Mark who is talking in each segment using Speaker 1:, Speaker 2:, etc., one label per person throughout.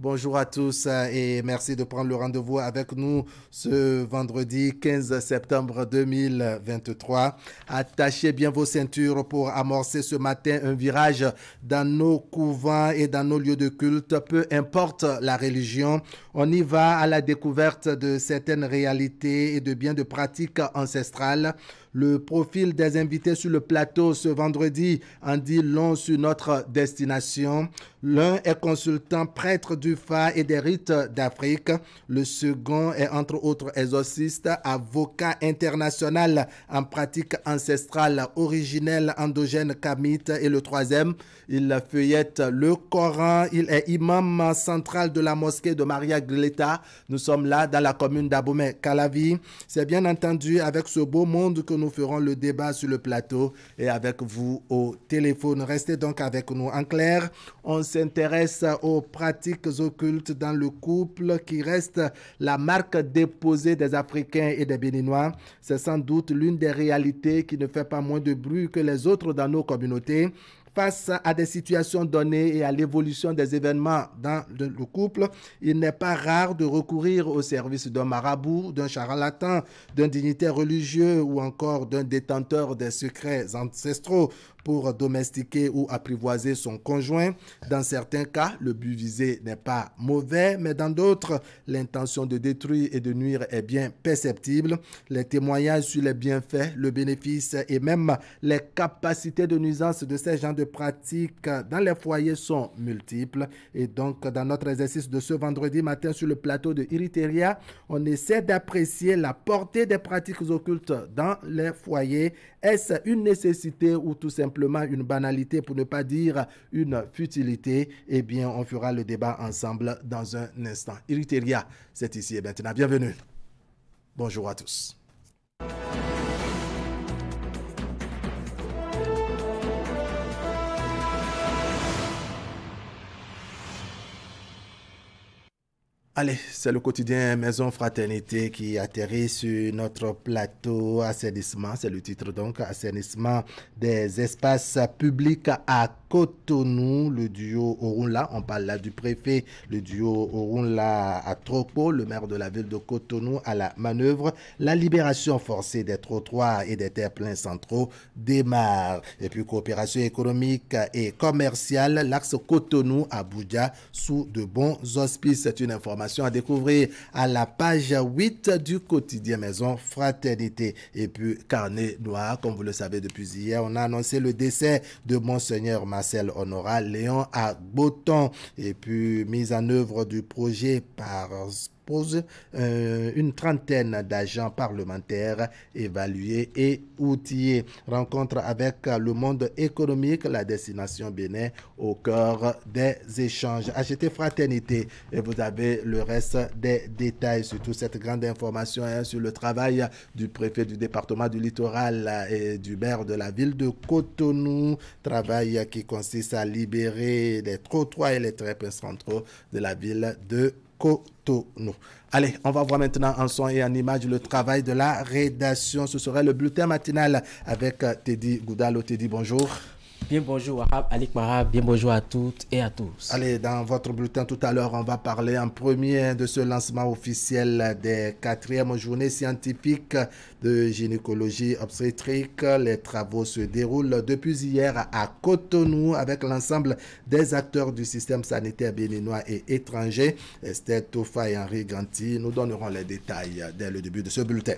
Speaker 1: Bonjour à tous et merci de prendre le rendez-vous avec nous ce vendredi 15 septembre 2023. Attachez bien vos ceintures pour amorcer ce matin un virage dans nos couvents et dans nos lieux de culte, peu importe la religion. On y va à la découverte de certaines réalités et de bien de pratiques ancestrales. Le profil des invités sur le plateau ce vendredi en dit long sur notre destination. L'un est consultant prêtre du Fa et des rites d'Afrique. Le second est entre autres exorciste, avocat international en pratique ancestrale originelle endogène kamite. Et le troisième, il feuillette le Coran. Il est imam central de la mosquée de Maria Gleta. Nous sommes là dans la commune d'Abomey-Calavi. C'est bien entendu avec ce beau monde que nous ferons le débat sur le plateau et avec vous au téléphone. Restez donc avec nous. En clair, on s'intéresse aux pratiques occultes dans le couple qui reste la marque déposée des Africains et des Béninois. C'est sans doute l'une des réalités qui ne fait pas moins de bruit que les autres dans nos communautés. Face à des situations données et à l'évolution des événements dans le couple, il n'est pas rare de recourir au service d'un marabout, d'un charlatan, d'un dignitaire religieux ou encore d'un détenteur des secrets ancestraux pour domestiquer ou apprivoiser son conjoint. Dans certains cas, le but visé n'est pas mauvais, mais dans d'autres, l'intention de détruire et de nuire est bien perceptible. Les témoignages sur les bienfaits, le bénéfice et même les capacités de nuisance de ces gens de pratiques dans les foyers sont multiples. Et donc, dans notre exercice de ce vendredi matin sur le plateau de Iriteria, on essaie d'apprécier la portée des pratiques occultes dans les foyers. Est-ce une nécessité ou tout simplement une banalité, pour ne pas dire une futilité? Eh bien, on fera le débat ensemble dans un instant. Iriteria, c'est ici et maintenant. Bienvenue. Bonjour à tous. Allez, c'est le quotidien Maison Fraternité qui atterrit sur notre plateau assainissement. C'est le titre donc, assainissement des espaces publics à Cotonou. Le duo Orunla, on parle là du préfet, le duo Orunla à Tropo, le maire de la ville de Cotonou à la manœuvre. La libération forcée des trottoirs et des terre-pleins centraux démarre. Et puis coopération économique et commerciale, l'axe Cotonou-Abuja sous de bons auspices. C'est une information à découvrir à la page 8 du quotidien Maison Fraternité. Et puis carnet noir, comme vous le savez depuis hier, on a annoncé le décès de Monseigneur Marcel Honora Léon à Boton. Et puis mise en œuvre du projet par une trentaine d'agents parlementaires évalués et outillés. Rencontre avec le monde économique, la destination Bénin au cœur des échanges. Achetez Fraternité et vous avez le reste des détails sur toute cette grande information sur le travail du préfet du département du littoral et du maire de la ville de Cotonou. Travail qui consiste à libérer les trottoirs et les terre-pleins centraux de la ville de Cotonou. Allez, on va voir maintenant en son et en image le travail de la rédaction. Ce serait le bulletin matinal avec Teddy Goudalo. Teddy, bonjour.
Speaker 2: Bien bonjour Alik Mara, bien bonjour à toutes et à tous.
Speaker 1: Allez, dans votre bulletin tout à l'heure, on va parler en premier de ce lancement officiel des 4e journées scientifiques de gynécologie obstétrique. Les travaux se déroulent depuis hier à Cotonou avec l'ensemble des acteurs du système sanitaire béninois et étrangers. Esther Tofa et Henri Ganti nous donneront les détails dès le début de ce bulletin.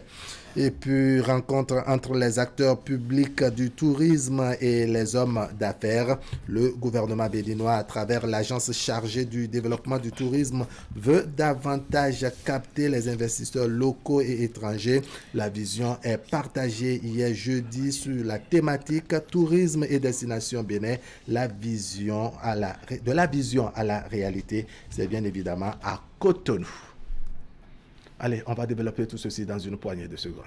Speaker 1: Et puis, rencontre entre les acteurs publics du tourisme et les hommes d'affaires. Le gouvernement béninois, à travers l'agence chargée du développement du tourisme, veut davantage capter les investisseurs locaux et étrangers. La vision est partagée hier jeudi sur la thématique tourisme et destination Bénin. De la vision à la réalité, c'est bien évidemment à Cotonou. Allez, on va développer tout ceci dans une poignée de secondes.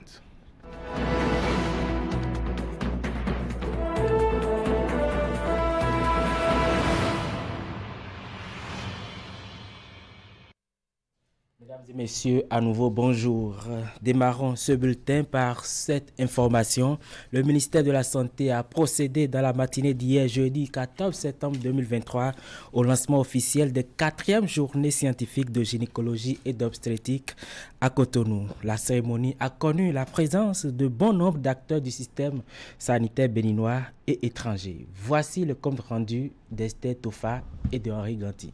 Speaker 2: Mesdames et Messieurs, à nouveau bonjour. Démarrons ce bulletin par cette information. Le ministère de la Santé a procédé dans la matinée d'hier, jeudi 14 septembre 2023, au lancement officiel des 4e journées scientifiques de gynécologie et d'obstétrique à Cotonou. La cérémonie a connu la présence de bon nombre d'acteurs du système sanitaire béninois et étrangers. Voici le compte rendu d'Esther Tofa et de Henri Ganti.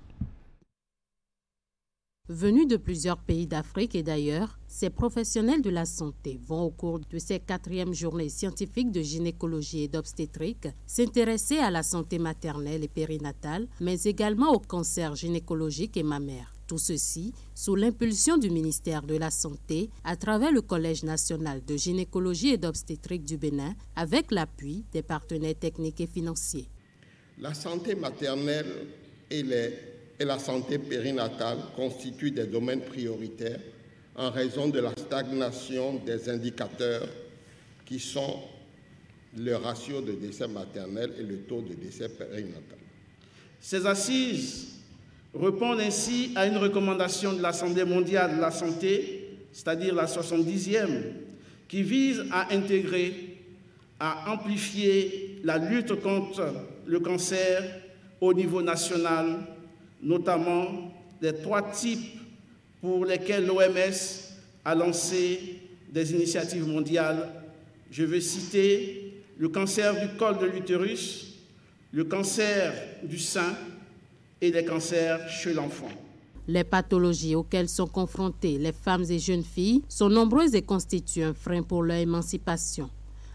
Speaker 3: Venus de plusieurs pays d'Afrique et d'ailleurs, ces professionnels de la santé vont au cours de ces 4e journées scientifiques de gynécologie et d'obstétrique s'intéresser à la santé maternelle et périnatale, mais également au cancer gynécologique et mammaire. Tout ceci sous l'impulsion du ministère de la Santé à travers le Collège national de gynécologie et d'obstétrique du Bénin avec l'appui des partenaires techniques et financiers.
Speaker 4: La santé maternelle et la santé périnatale constituent des domaines prioritaires en raison de la stagnation des indicateurs qui sont le ratio de décès maternel et le taux de décès périnatal.
Speaker 5: Ces assises répondent ainsi à une recommandation de l'Assemblée mondiale de la santé, c'est-à-dire la 70e, qui vise à intégrer, à amplifier la lutte contre le cancer au niveau national, notamment les 3 types pour lesquels l'OMS a lancé des initiatives mondiales. Je vais citer le cancer du col de l'utérus, le cancer du sein et les cancers chez l'enfant.
Speaker 3: Les pathologies auxquelles sont confrontées les femmes et jeunes filles sont nombreuses et constituent un frein pour leur émancipation.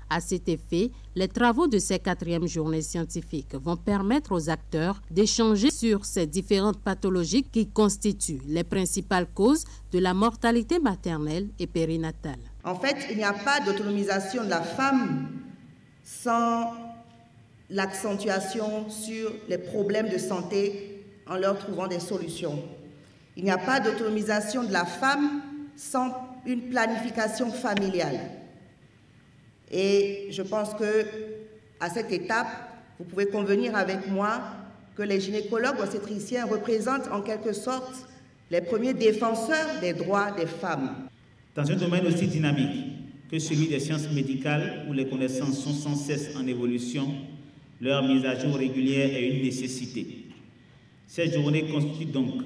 Speaker 3: À cet effet, les travaux de ces 4e journées scientifiques vont permettre aux acteurs d'échanger sur ces différentes pathologies qui constituent les principales causes de la mortalité maternelle et périnatale.
Speaker 6: En fait, il n'y a pas d'autonomisation de la femme sans l'accentuation sur les problèmes de santé en leur trouvant des solutions. Il n'y a pas d'autonomisation de la femme sans une planification familiale. Et je pense qu'à cette étape, vous pouvez convenir avec moi que les gynécologues obstétriciens représentent en quelque sorte les premiers défenseurs des droits des femmes.
Speaker 7: Dans un domaine aussi dynamique que celui des sciences médicales, où les connaissances sont sans cesse en évolution, leur mise à jour régulière est une nécessité. Cette journée constitue donc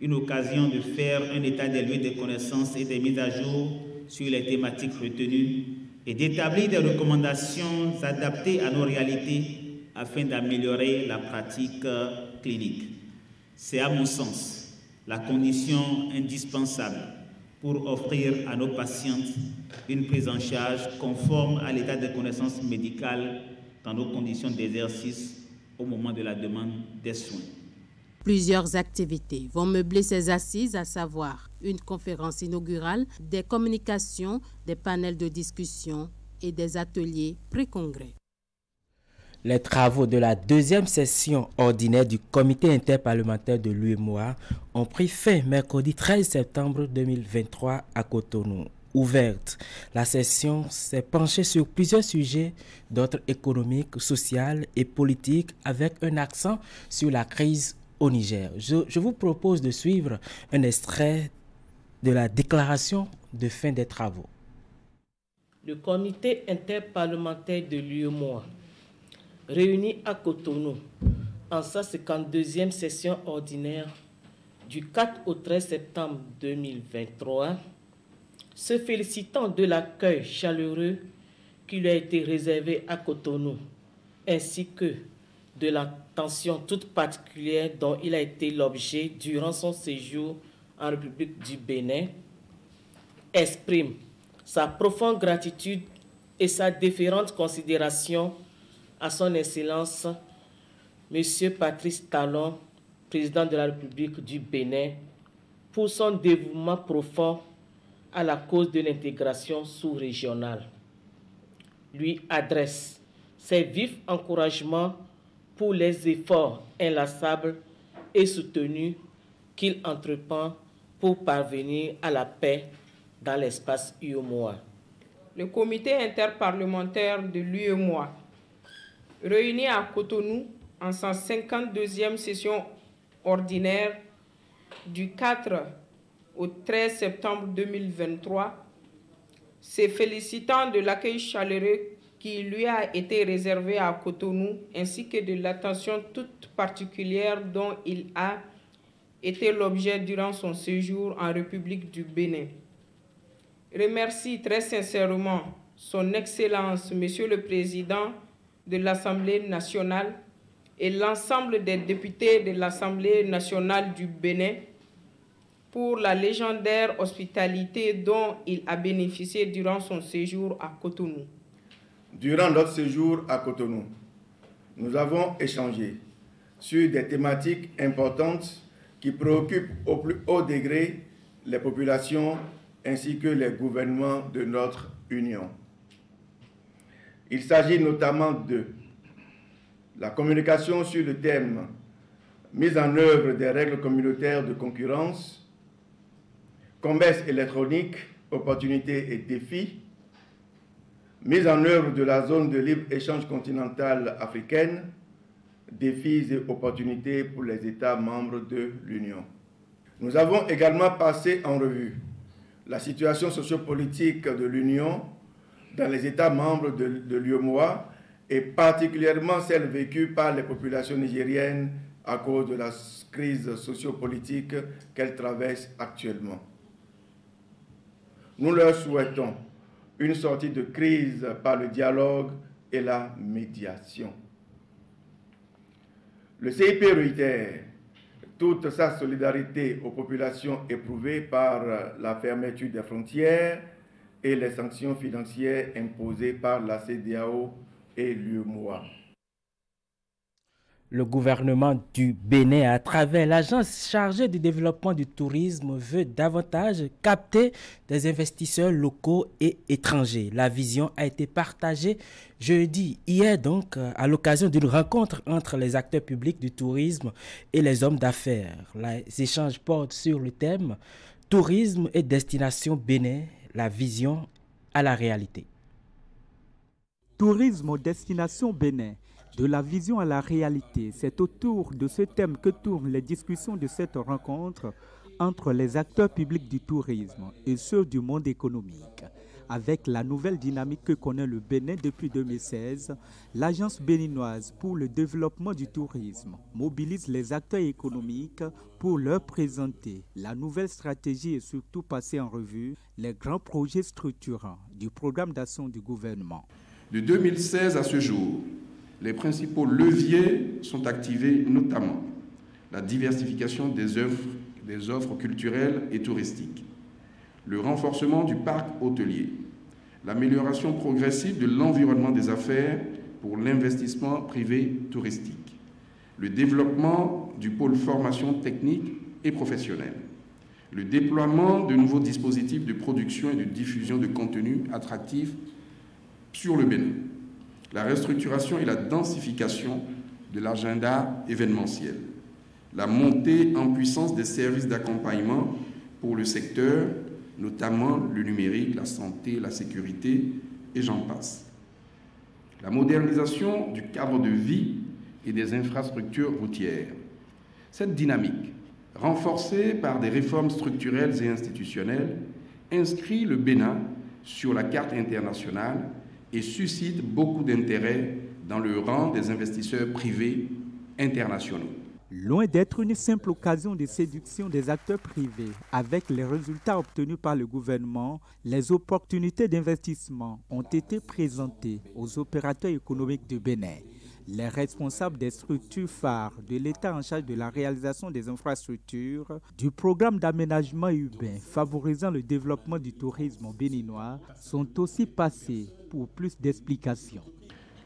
Speaker 7: une occasion de faire un état des lieux des connaissances et des mises à jour sur les thématiques retenues et d'établir des recommandations adaptées à nos réalités afin d'améliorer la pratique clinique. C'est à mon sens la condition indispensable pour offrir à nos patientes une prise en charge conforme à l'état de connaissance médicale dans nos conditions d'exercice au moment de la demande des soins.
Speaker 3: Plusieurs activités vont meubler ces assises, à savoir une conférence inaugurale, des communications, des panels de discussion et des ateliers pré-congrès.
Speaker 2: Les travaux de la 2e session ordinaire du comité interparlementaire de l'UEMOA ont pris fin mercredi 13 septembre 2023 à Cotonou. Ouverte, la session s'est penchée sur plusieurs sujets d'ordre économique, social et politique avec un accent sur la crise au Niger. Je vous propose de suivre un extrait de la déclaration de fin des travaux.
Speaker 8: Le comité interparlementaire de l'UEMOA, réuni à Cotonou en sa 52e session ordinaire du 4 au 13 septembre 2023, se félicitant de l'accueil chaleureux qui lui a été réservé à Cotonou, ainsi que de l'attention toute particulière dont il a été l'objet durant son séjour en République du Bénin, exprime sa profonde gratitude et sa déférente considération à son Excellence, M. Patrice Talon, président de la République du Bénin, pour son dévouement profond à la cause de l'intégration sous-régionale. Lui adresse ses vifs encouragements pour les efforts inlassables et soutenus qu'il entreprend pour parvenir à la paix dans l'espace UEMOA.
Speaker 9: Le comité interparlementaire de l'UEMOA, réuni à Cotonou en sa 52e session ordinaire du 4 au 13 septembre 2023, se félicitant de l'accueil chaleureux qui lui a été réservé à Cotonou, ainsi que de l'attention toute particulière dont il a été l'objet durant son séjour en République du Bénin. Remercie très sincèrement Son Excellence, Monsieur le Président de l'Assemblée nationale et l'ensemble des députés de l'Assemblée nationale du Bénin pour la légendaire hospitalité dont il a bénéficié durant son séjour à Cotonou.
Speaker 10: Durant notre séjour à Cotonou, nous avons échangé sur des thématiques importantes qui préoccupent au plus haut degré les populations ainsi que les gouvernements de notre Union. Il s'agit notamment de la communication sur le thème « Mise en œuvre des règles communautaires de concurrence », commerce électronique, opportunités et défis, mise en œuvre de la zone de libre-échange continentale africaine, défis et opportunités pour les États membres de l'Union. Nous avons également passé en revue la situation sociopolitique de l'Union dans les États membres de l'UEMOA et particulièrement celle vécue par les populations nigériennes à cause de la crise sociopolitique qu'elles traversent actuellement. Nous leur souhaitons une sortie de crise par le dialogue et la médiation. Le CIP réitère toute sa solidarité aux populations éprouvées par la fermeture des frontières et les sanctions financières imposées par la CEDEAO et l'UEMOA.
Speaker 2: Le gouvernement du Bénin, à travers l'agence chargée du développement du tourisme, veut davantage capter des investisseurs locaux et étrangers. La vision a été partagée hier donc, à l'occasion d'une rencontre entre les acteurs publics du tourisme et les hommes d'affaires. Les échanges portent sur le thème « Tourisme et destination Bénin, la vision à la réalité ».
Speaker 11: Tourisme aux destinations Bénin. De la vision à la réalité, c'est autour de ce thème que tournent les discussions de cette rencontre entre les acteurs publics du tourisme et ceux du monde économique. Avec la nouvelle dynamique que connaît le Bénin depuis 2016, l'Agence béninoise pour le développement du tourisme mobilise les acteurs économiques pour leur présenter la nouvelle stratégie et surtout passer en revue les grands projets structurants du programme d'action du gouvernement.
Speaker 12: De 2016 à ce jour, les principaux leviers sont activés, notamment la diversification des offres culturelles et touristiques, le renforcement du parc hôtelier, l'amélioration progressive de l'environnement des affaires pour l'investissement privé touristique, le développement du pôle formation technique et professionnelle, le déploiement de nouveaux dispositifs de production et de diffusion de contenus attractifs sur le Bénin, la restructuration et la densification de l'agenda événementiel, la montée en puissance des services d'accompagnement pour le secteur, notamment le numérique, la santé, la sécurité, et j'en passe. La modernisation du cadre de vie et des infrastructures routières. Cette dynamique, renforcée par des réformes structurelles et institutionnelles, inscrit le Bénin sur la carte internationale et suscite beaucoup d'intérêt dans le rang des investisseurs privés internationaux.
Speaker 11: Loin d'être une simple occasion de séduction des acteurs privés, avec les résultats obtenus par le gouvernement, les opportunités d'investissement ont été présentées aux opérateurs économiques du Bénin. Les responsables des structures phares de l'État en charge de la réalisation des infrastructures, du programme d'aménagement urbain favorisant le développement du tourisme béninois sont aussi passés pour plus d'explications.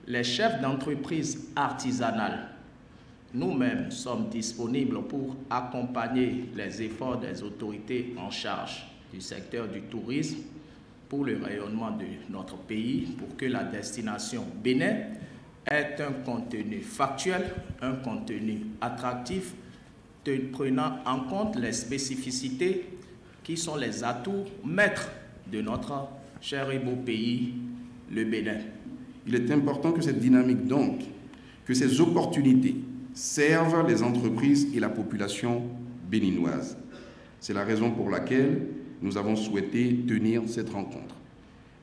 Speaker 13: Les chefs d'entreprise artisanales, nous-mêmes sommes disponibles pour accompagner les efforts des autorités en charge du secteur du tourisme pour le rayonnement de notre pays, pour que la destination Bénin ait un contenu factuel, un contenu attractif, prenant en compte les spécificités qui sont les atouts maîtres de notre cher et beau pays, le Bénin.
Speaker 12: Il est important que cette dynamique, donc, que ces opportunités servent les entreprises et la population béninoise. C'est la raison pour laquelle nous avons souhaité tenir cette rencontre,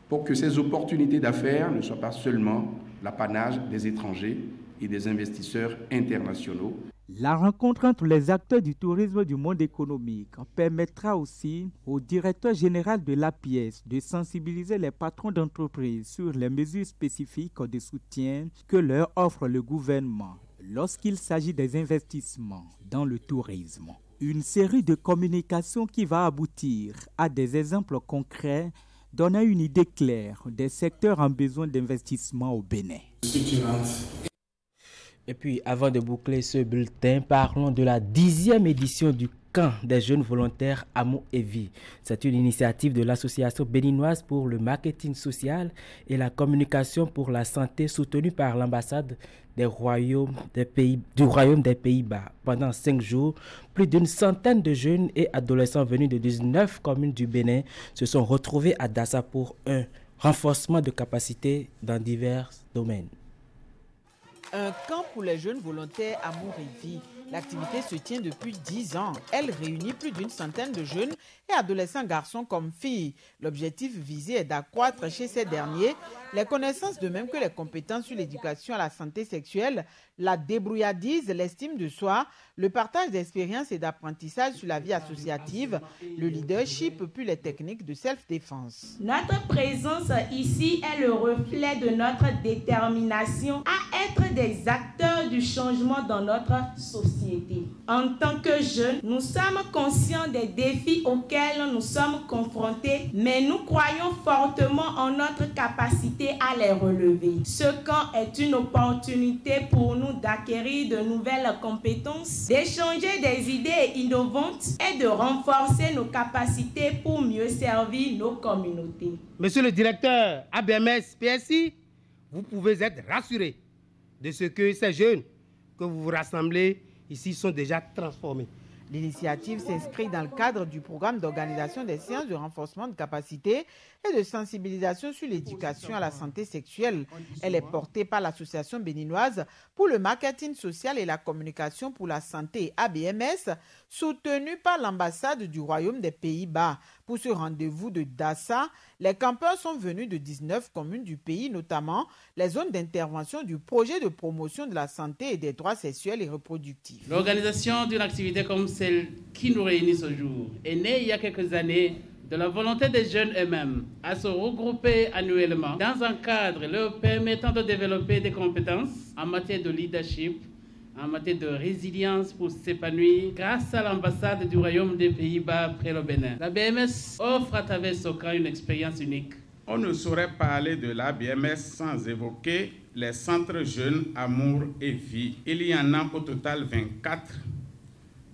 Speaker 12: pour que ces opportunités d'affaires ne soient pas seulement l'apanage des étrangers et des investisseurs internationaux.
Speaker 11: La rencontre entre les acteurs du tourisme du monde économique permettra aussi au directeur général de l'APIES de sensibiliser les patrons d'entreprises sur les mesures spécifiques de soutien que leur offre le gouvernement lorsqu'il s'agit des investissements dans le tourisme. Une série de communications qui va aboutir à des exemples concrets donnant une idée claire des secteurs en besoin d'investissement au Bénin.
Speaker 2: Et puis, avant de boucler ce bulletin, parlons de la 10e édition du Camp des jeunes volontaires Amour et Vie. C'est une initiative de l'Association béninoise pour le marketing social et la communication pour la santé soutenue par l'ambassade du Royaume des Pays-Bas. Pendant 5 jours, plus d'une centaine de jeunes et adolescents venus de 19 communes du Bénin se sont retrouvés à Dassa pour un renforcement de capacités dans divers domaines.
Speaker 14: Un camp pour les jeunes volontaires Amour et Vie. L'activité se tient depuis 10 ans. Elle réunit plus d'une centaine de jeunes et adolescents garçons comme filles. L'objectif visé est d'accroître chez ces derniers les connaissances de même que les compétences sur l'éducation à la santé sexuelle, la débrouillardise, l'estime de soi, le partage d'expériences et d'apprentissage sur la vie associative, le leadership puis les techniques de self-défense.
Speaker 15: Notre présence ici est le reflet de notre détermination à être des acteurs du changement dans notre société. En tant que jeunes, nous sommes conscients des défis auxquels nous sommes confrontés, mais nous croyons fortement en notre capacité à les relever. Ce camp est une opportunité pour nous d'acquérir de nouvelles compétences, d'échanger des idées innovantes et de renforcer nos capacités pour mieux servir nos communautés.
Speaker 16: Monsieur le directeur ABMS PSI, vous pouvez être rassuré de ce que ces jeunes que vous vous rassemblez ici sont déjà transformés.
Speaker 14: L'initiative s'inscrit dans le cadre du programme d'organisation des séances de renforcement de capacité et de sensibilisation sur l'éducation à la santé sexuelle. Elle est portée par l'Association béninoise pour le marketing social et la communication pour la santé ABMS, soutenue par l'ambassade du Royaume des Pays-Bas. Pour ce rendez-vous de Dassa, les campeurs sont venus de 19 communes du pays, notamment les zones d'intervention du projet de promotion de la santé et des droits sexuels et reproductifs.
Speaker 5: L'organisation d'une activité comme celle qui nous réunit ce jour est née il y a quelques années de la volonté des jeunes eux-mêmes à se regrouper annuellement dans un cadre leur permettant de développer des compétences en matière de leadership, en matière de résilience pour s'épanouir grâce à l'ambassade du Royaume des Pays-Bas près le Bénin. La BMS offre à travers ce camp une expérience unique.
Speaker 17: On ne saurait parler de la BMS sans évoquer les centres jeunes Amour et Vie. Il y en a au total 24,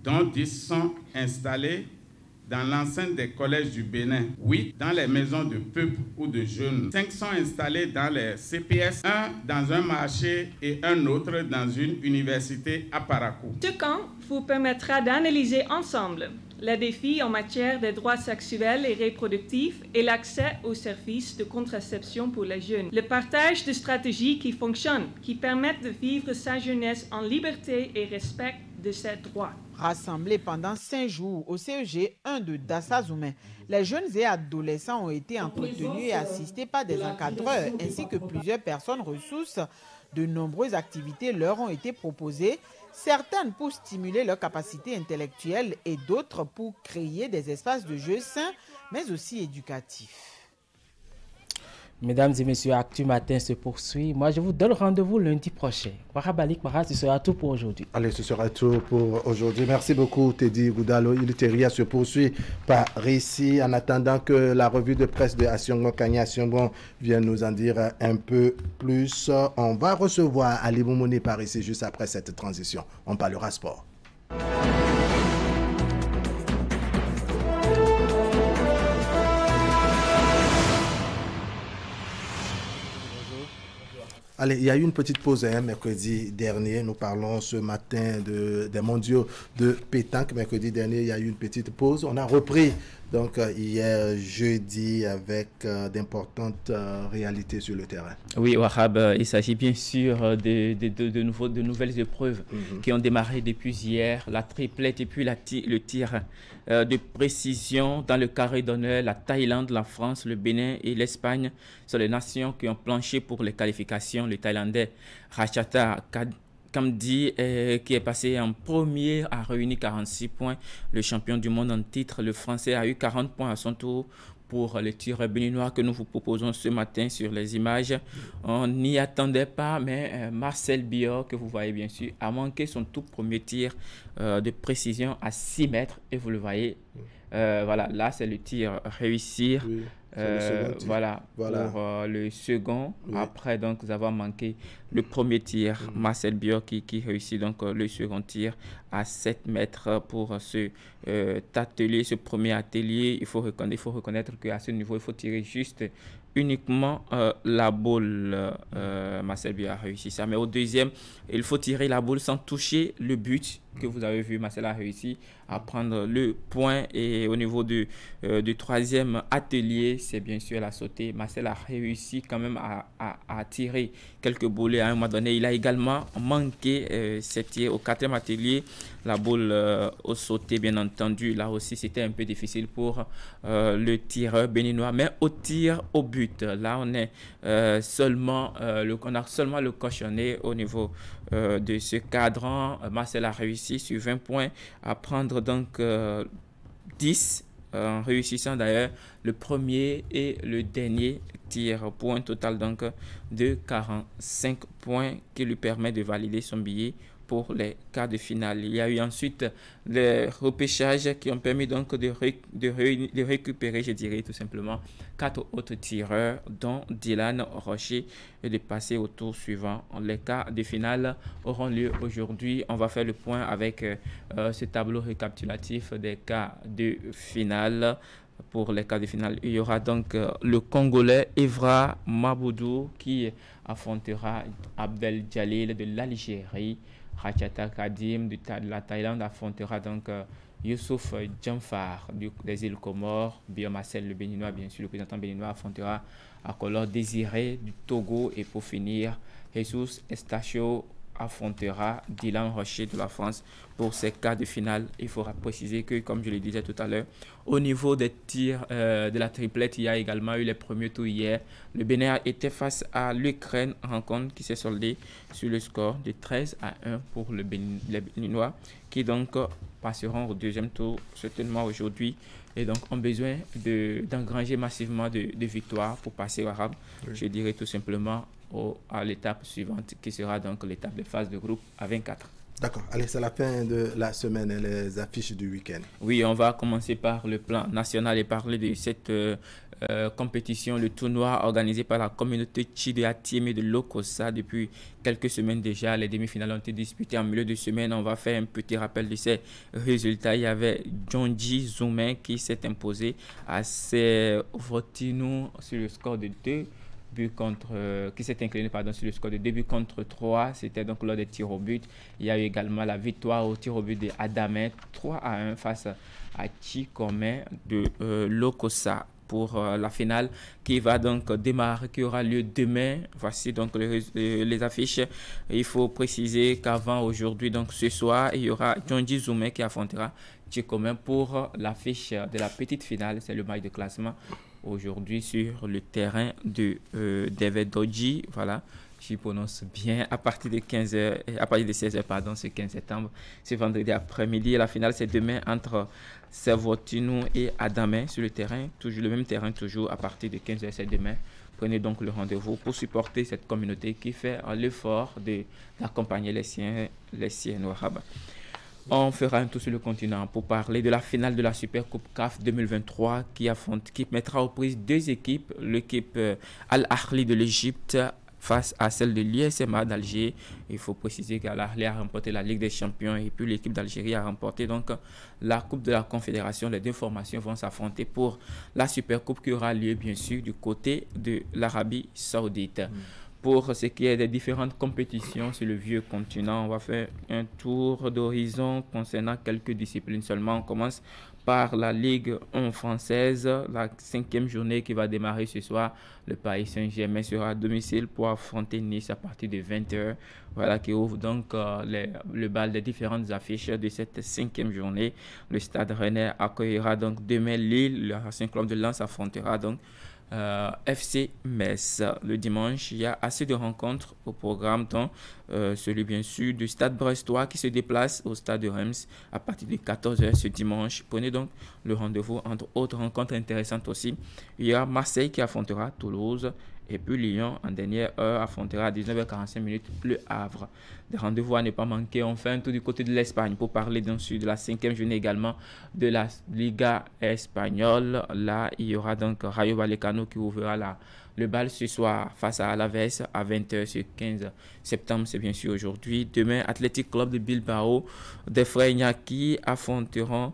Speaker 17: dont 10 sont installés dans l'enceinte des collèges du Bénin, 8 dans les maisons de peuple ou de jeunes, 5 sont installés dans les CPS, 1 dans un marché et un autre dans une université à Parakou.
Speaker 18: Ce camp vous permettra d'analyser ensemble les défis en matière de droits sexuels et reproductifs et l'accès aux services de contraception pour les jeunes. Le partage de stratégies qui fonctionnent, qui permettent de vivre sa jeunesse en liberté et respect de ses droits.
Speaker 14: Rassemblés pendant 5 jours au CEG 1 de Dassa-Zoumé, les jeunes et adolescents ont été entretenus et assistés par des encadreurs ainsi que plusieurs personnes ressources. De nombreuses activités leur ont été proposées, certaines pour stimuler leur capacité intellectuelle et d'autres pour créer des espaces de jeu sains mais aussi éducatifs.
Speaker 2: Mesdames et messieurs, Actu Matin se poursuit. Moi, je vous donne rendez-vous lundi prochain. Warabalik Mara, ce sera tout pour aujourd'hui.
Speaker 1: Allez, ce sera tout pour aujourd'hui. Merci beaucoup, Teddy Goudalo. Iliteria se poursuit par ici. En attendant que la revue de presse de Asiongo Kanya Asiongo vienne nous en dire un peu plus, on va recevoir Ali Moumouni par ici juste après cette transition. On parlera sport. Allez, il y a eu une petite pause mercredi dernier. Nous parlons ce matin des mondiaux de pétanque. Mercredi dernier, il y a eu une petite pause. On a repris donc hier jeudi avec d'importantes réalités sur le terrain.
Speaker 19: Oui, Wahab, il s'agit bien sûr de nouvelles épreuves qui ont démarré depuis hier, la triplette et puis le tir de précision dans le carré d'honneur. La Thaïlande, la France, le Bénin et l'Espagne sont les nations qui ont planché pour les qualifications. Le Thaïlandais Ratchathar Kamdi, qui est passé en premier, a réuni 46 points. Le champion du monde en titre, le Français, a eu 40 points à son tour. Pour le tir béninois que nous vous proposons ce matin sur les images, on n'y attendait pas, mais Marcel Biot, que vous voyez bien sûr, a manqué son tout premier tir de précision à 6 mètres, et vous le voyez, voilà, là c'est le tir réussir. Oui. Voilà, pour le second. Oui. Après, donc, nous avons manqué le premier tir. Marcel Biot qui réussit donc le second tir à 7 mètres pour ce premier atelier. Il faut reconnaître qu'à ce niveau, il faut tirer juste uniquement la boule. Marcel Biot a réussi ça. Mais au deuxième, il faut tirer la boule sans toucher le but que vous avez vu. Marcel a réussi à prendre le point. Et au niveau du troisième atelier, c'est bien sûr la sautée. Marcel a réussi quand même à tirer quelques boulets à un moment donné. Il a également manqué cette tir au quatrième atelier. La boule au sauté, bien entendu. Là aussi, c'était un peu difficile pour le tireur béninois. Mais au tir au but, là, on a seulement le cochonnet au niveau de ce cadran. Marcel a réussi sur 20 points à prendre donc 10, en réussissant d'ailleurs le premier et le dernier tir pour un total donc de 45 points qui lui permet de valider son billet pour les quarts de finale. Il y a eu ensuite les repêchages qui ont permis donc de récupérer, je dirais tout simplement, 4 autres tireurs, dont Dylan Rocher, et de passer au tour suivant. Les quarts de finale auront lieu aujourd'hui. On va faire le point avec ce tableau récapitulatif des quarts de finale. Pour les quarts de finale, il y aura donc le Congolais Evra Maboudou qui affrontera Abdel Jalil de l'Algérie. Ratchathar Kadim de la Thaïlande affrontera donc Youssouf Djamfar des îles Comores. Biot Marcel, le béninois, bien sûr, le représentant béninois, affrontera Akolor Désiré du Togo. Et pour finir, Jesus Estacio affrontera Dylan Rocher de la France pour ces quarts de finale. Il faudra préciser que, comme je le disais tout à l'heure, au niveau des tirs de la triplette, il y a également eu les premiers tours hier. Le Bénin a été face à l'Ukraine, rencontre qui s'est soldée sur le score de 13-1 pour les Béninois, qui donc passeront au deuxième tour certainement aujourd'hui, et donc ont besoin d'engranger massivement de victoires pour passer au Arabe. Oui. Je dirais tout simplement à l'étape suivante, qui sera donc l'étape de phase de groupe à 24.
Speaker 1: D'accord. Allez, c'est la fin de la semaine et les affiches du week-end.
Speaker 19: Oui, on va commencer par le plan national et parler de cette compétition, le tournoi organisé par la communauté Tchide Atiémé de Lokossa depuis quelques semaines déjà. Les demi-finales ont été disputées en milieu de semaine. On va faire un petit rappel de ces résultats. Il y avait Djonji Zoumen qui s'est imposé à Votinu sur le score de 2 buts qui s'est incliné sur le score de 2 buts contre 3. C'était donc lors des tirs au but. Il y a eu également la victoire au tir au but de Adamé 3-1 face à Chikome de Lokossa pour la finale qui va donc démarrer, qui aura lieu demain. Voici donc les affiches. Il faut préciser qu'avant aujourd'hui, donc ce soir, il y aura Djonji Zoumen qui affrontera Chikome pour l'affiche de la petite finale. C'est le match de classement aujourd'hui sur le terrain de Devedoji. Voilà, je prononce bien, à partir de 16h, pardon, ce 15 septembre, c'est vendredi après-midi. La finale, c'est demain entre Servotinu et Adamé sur le terrain, toujours le même terrain, toujours à partir de 15h, c'est demain. Prenez donc le rendez-vous pour supporter cette communauté qui fait l'effort d'accompagner les siens Arabes. On fera un tour sur le continent pour parler de la finale de la Super Coupe CAF 2023 qui mettra aux prises deux équipes. L'équipe Al-Ahli de l'Égypte face à celle de l'USMA d'Alger. Il faut préciser qu'Al-Ahli a remporté la Ligue des Champions et puis l'équipe d'Algérie a remporté donc la Coupe de la Confédération. Les deux formations vont s'affronter pour la Super Coupe qui aura lieu bien sûr du côté de l'Arabie Saoudite. Pour ce qui est des différentes compétitions sur le vieux continent, on va faire un tour d'horizon concernant quelques disciplines seulement. On commence par la Ligue 1 française, la 5e journée qui va démarrer ce soir. Le Paris Saint-Germain sera à domicile pour affronter Nice à partir de 20h. Voilà qui ouvre donc le bal des différentes affiches de cette 5e journée. Le Stade Rennais accueillera donc demain Lille. Le Racing Club de Lens affrontera donc FC Metz. Le dimanche, il y a assez de rencontres au programme, dont celui bien sûr du Stade Brestois qui se déplace au Stade de Reims à partir de 14h ce dimanche. Prenez donc le rendez-vous. Entre autres rencontres intéressantes aussi, il y a Marseille qui affrontera Toulouse, et puis Lyon en dernière heure affrontera à 19h45 le Havre. Des rendez-vous à ne pas manquer. Enfin, tout du côté de l'Espagne pour parler de la 5e journée également de la Liga espagnole. Là, il y aura donc Rayo Vallecano qui ouvrira le bal ce soir face à Alaves à 20h ce 15 septembre. C'est bien sûr aujourd'hui. Demain, Athletic Club de Bilbao des frères Iñaki affrontera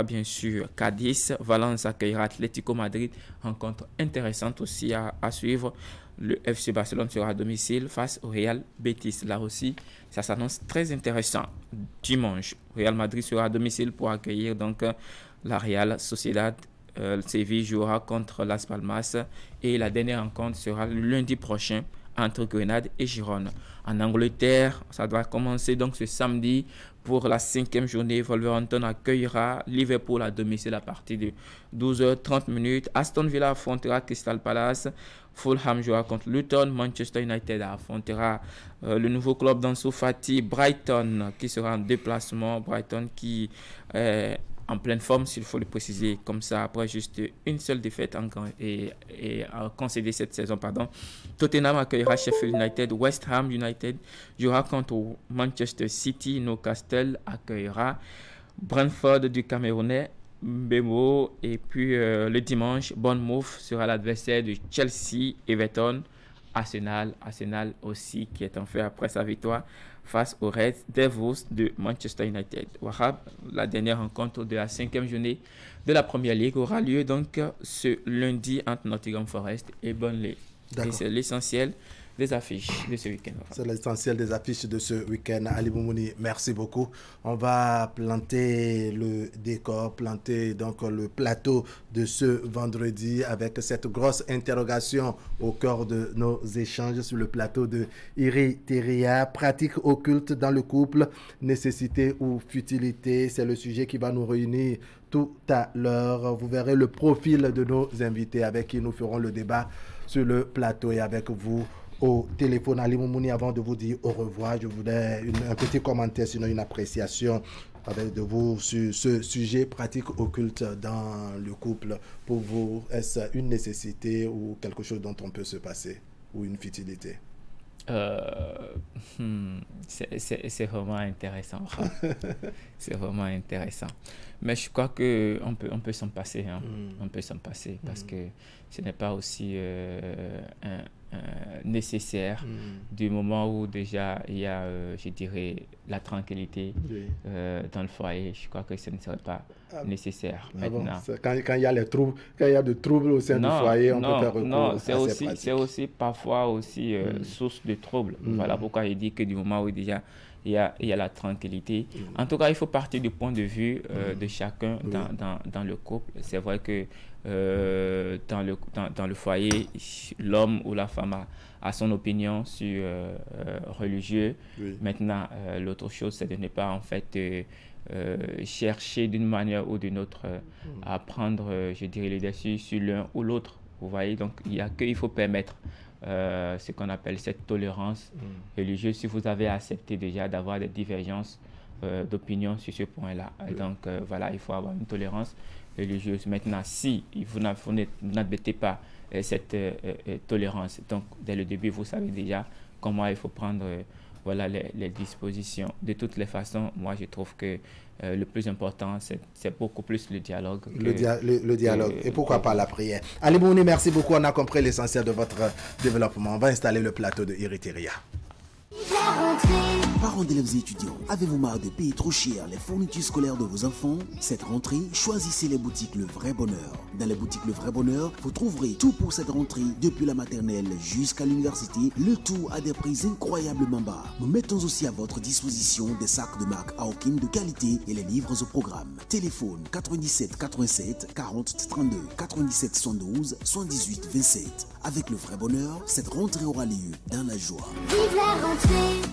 Speaker 19: bien sûr Cadiz. Valence accueillera Atlético Madrid. Rencontre intéressante aussi à suivre. Le FC Barcelone sera à domicile face au Real Betis. Là aussi, ça s'annonce très intéressant. Dimanche, Real Madrid sera à domicile pour accueillir donc la Real Sociedad. Séville jouera contre Las Palmas et la dernière rencontre sera le lundi prochain entre Grenade et Girone. En Angleterre, ça doit commencer donc ce samedi pour la 5e journée. Wolverhampton accueillera Liverpool à domicile à partir de 12h30. Aston Villa affrontera Crystal Palace. Fulham jouera contre Luton. Manchester United affrontera le nouveau club d'Ansu Fati, Brighton, qui sera en déplacement. Brighton qui est en pleine forme, s'il faut le préciser comme ça, après juste une seule défaite et concédé cette saison. Tottenham accueillera Sheffield United. West Ham United jouera contre Manchester City. Newcastle accueillera Brentford du Camerounais Mbemo. Et puis le dimanche, Bournemouth sera l'adversaire de Chelsea. Everton, Arsenal aussi qui est en fait après sa victoire face aux Red Devils de Manchester United. Wahab, la dernière rencontre de la 5e journée de la Première Ligue aura lieu donc ce lundi entre Nottingham Forest et Burnley. Et c'est l'essentiel des affiches de ce week-end.
Speaker 1: C'est l'essentiel des affiches de ce week-end. Ali Moumouni, merci beaucoup. On va planter le décor, planter donc le plateau de ce vendredi avec cette grosse interrogation au cœur de nos échanges sur le plateau de Iri-Teria. Pratique occulte dans le couple, nécessité ou futilité, c'est le sujet qui va nous réunir tout à l'heure. Vous verrez le profil de nos invités avec qui nous ferons le débat sur le plateau et avec vous au téléphone. Ali Moumouni, avant de vous dire au revoir, je voudrais un petit commentaire, sinon une appréciation de vous sur ce sujet pratique occulte dans le couple. Pour vous, est-ce une nécessité ou quelque chose dont on peut se passer ou une futilité?
Speaker 19: C'est vraiment intéressant. C'est vraiment intéressant. Mais je crois qu'on peut s'en passer. On peut s'en passer parce que ce n'est pas aussi nécessaire du moment où déjà il y a, je dirais, la tranquillité dans le foyer. Je crois que ce ne serait pas nécessaire maintenant.
Speaker 1: Quand il y a les troubles, quand il y a de troubles au sein du foyer, on peut faire recours à ces pratiques.
Speaker 19: C'est aussi parfois aussi source de troubles. Voilà pourquoi je dis que du moment où déjà il y a la tranquillité. En tout cas, il faut partir du point de vue de chacun dans le couple. C'est vrai que dans le foyer, l'homme ou la femme a son opinion sur religieux. Maintenant, l'autre chose, c'est de ne pas en fait chercher d'une manière ou d'une autre à prendre, je dirais, le dessus sur l'un ou l'autre. Vous voyez, donc il faut permettre ce qu'on appelle cette tolérance religieuse, si vous avez accepté déjà d'avoir des divergences d'opinion sur ce point-là. Donc voilà, il faut avoir une tolérance religieuse. Maintenant, si vous n'admettez pas cette tolérance, donc dès le début, vous savez déjà comment il faut prendre voilà, les dispositions. De toutes les façons, moi je trouve que le plus important, c'est beaucoup plus le dialogue.
Speaker 1: Le dialogue. Et pourquoi pas la prière. Ali Moumouni, merci beaucoup. On a compris l'essentiel de votre développement. On va installer le plateau de Iri-Teria.
Speaker 20: Parents d'élèves et étudiants, avez-vous marre de payer trop cher les fournitures scolaires de vos enfants? Cette rentrée, choisissez les boutiques Le Vrai Bonheur. Dans les boutiques Le Vrai Bonheur, vous trouverez tout pour cette rentrée, depuis la maternelle jusqu'à l'université, le tout à des prix incroyablement bas. Nous mettons aussi à votre disposition des sacs de marque Aokin de qualité et les livres au programme. Téléphone 97 87 40 32 97 72 78 27. Avec Le Vrai Bonheur, cette rentrée aura lieu dans la joie.
Speaker 21: Vive la rentrée!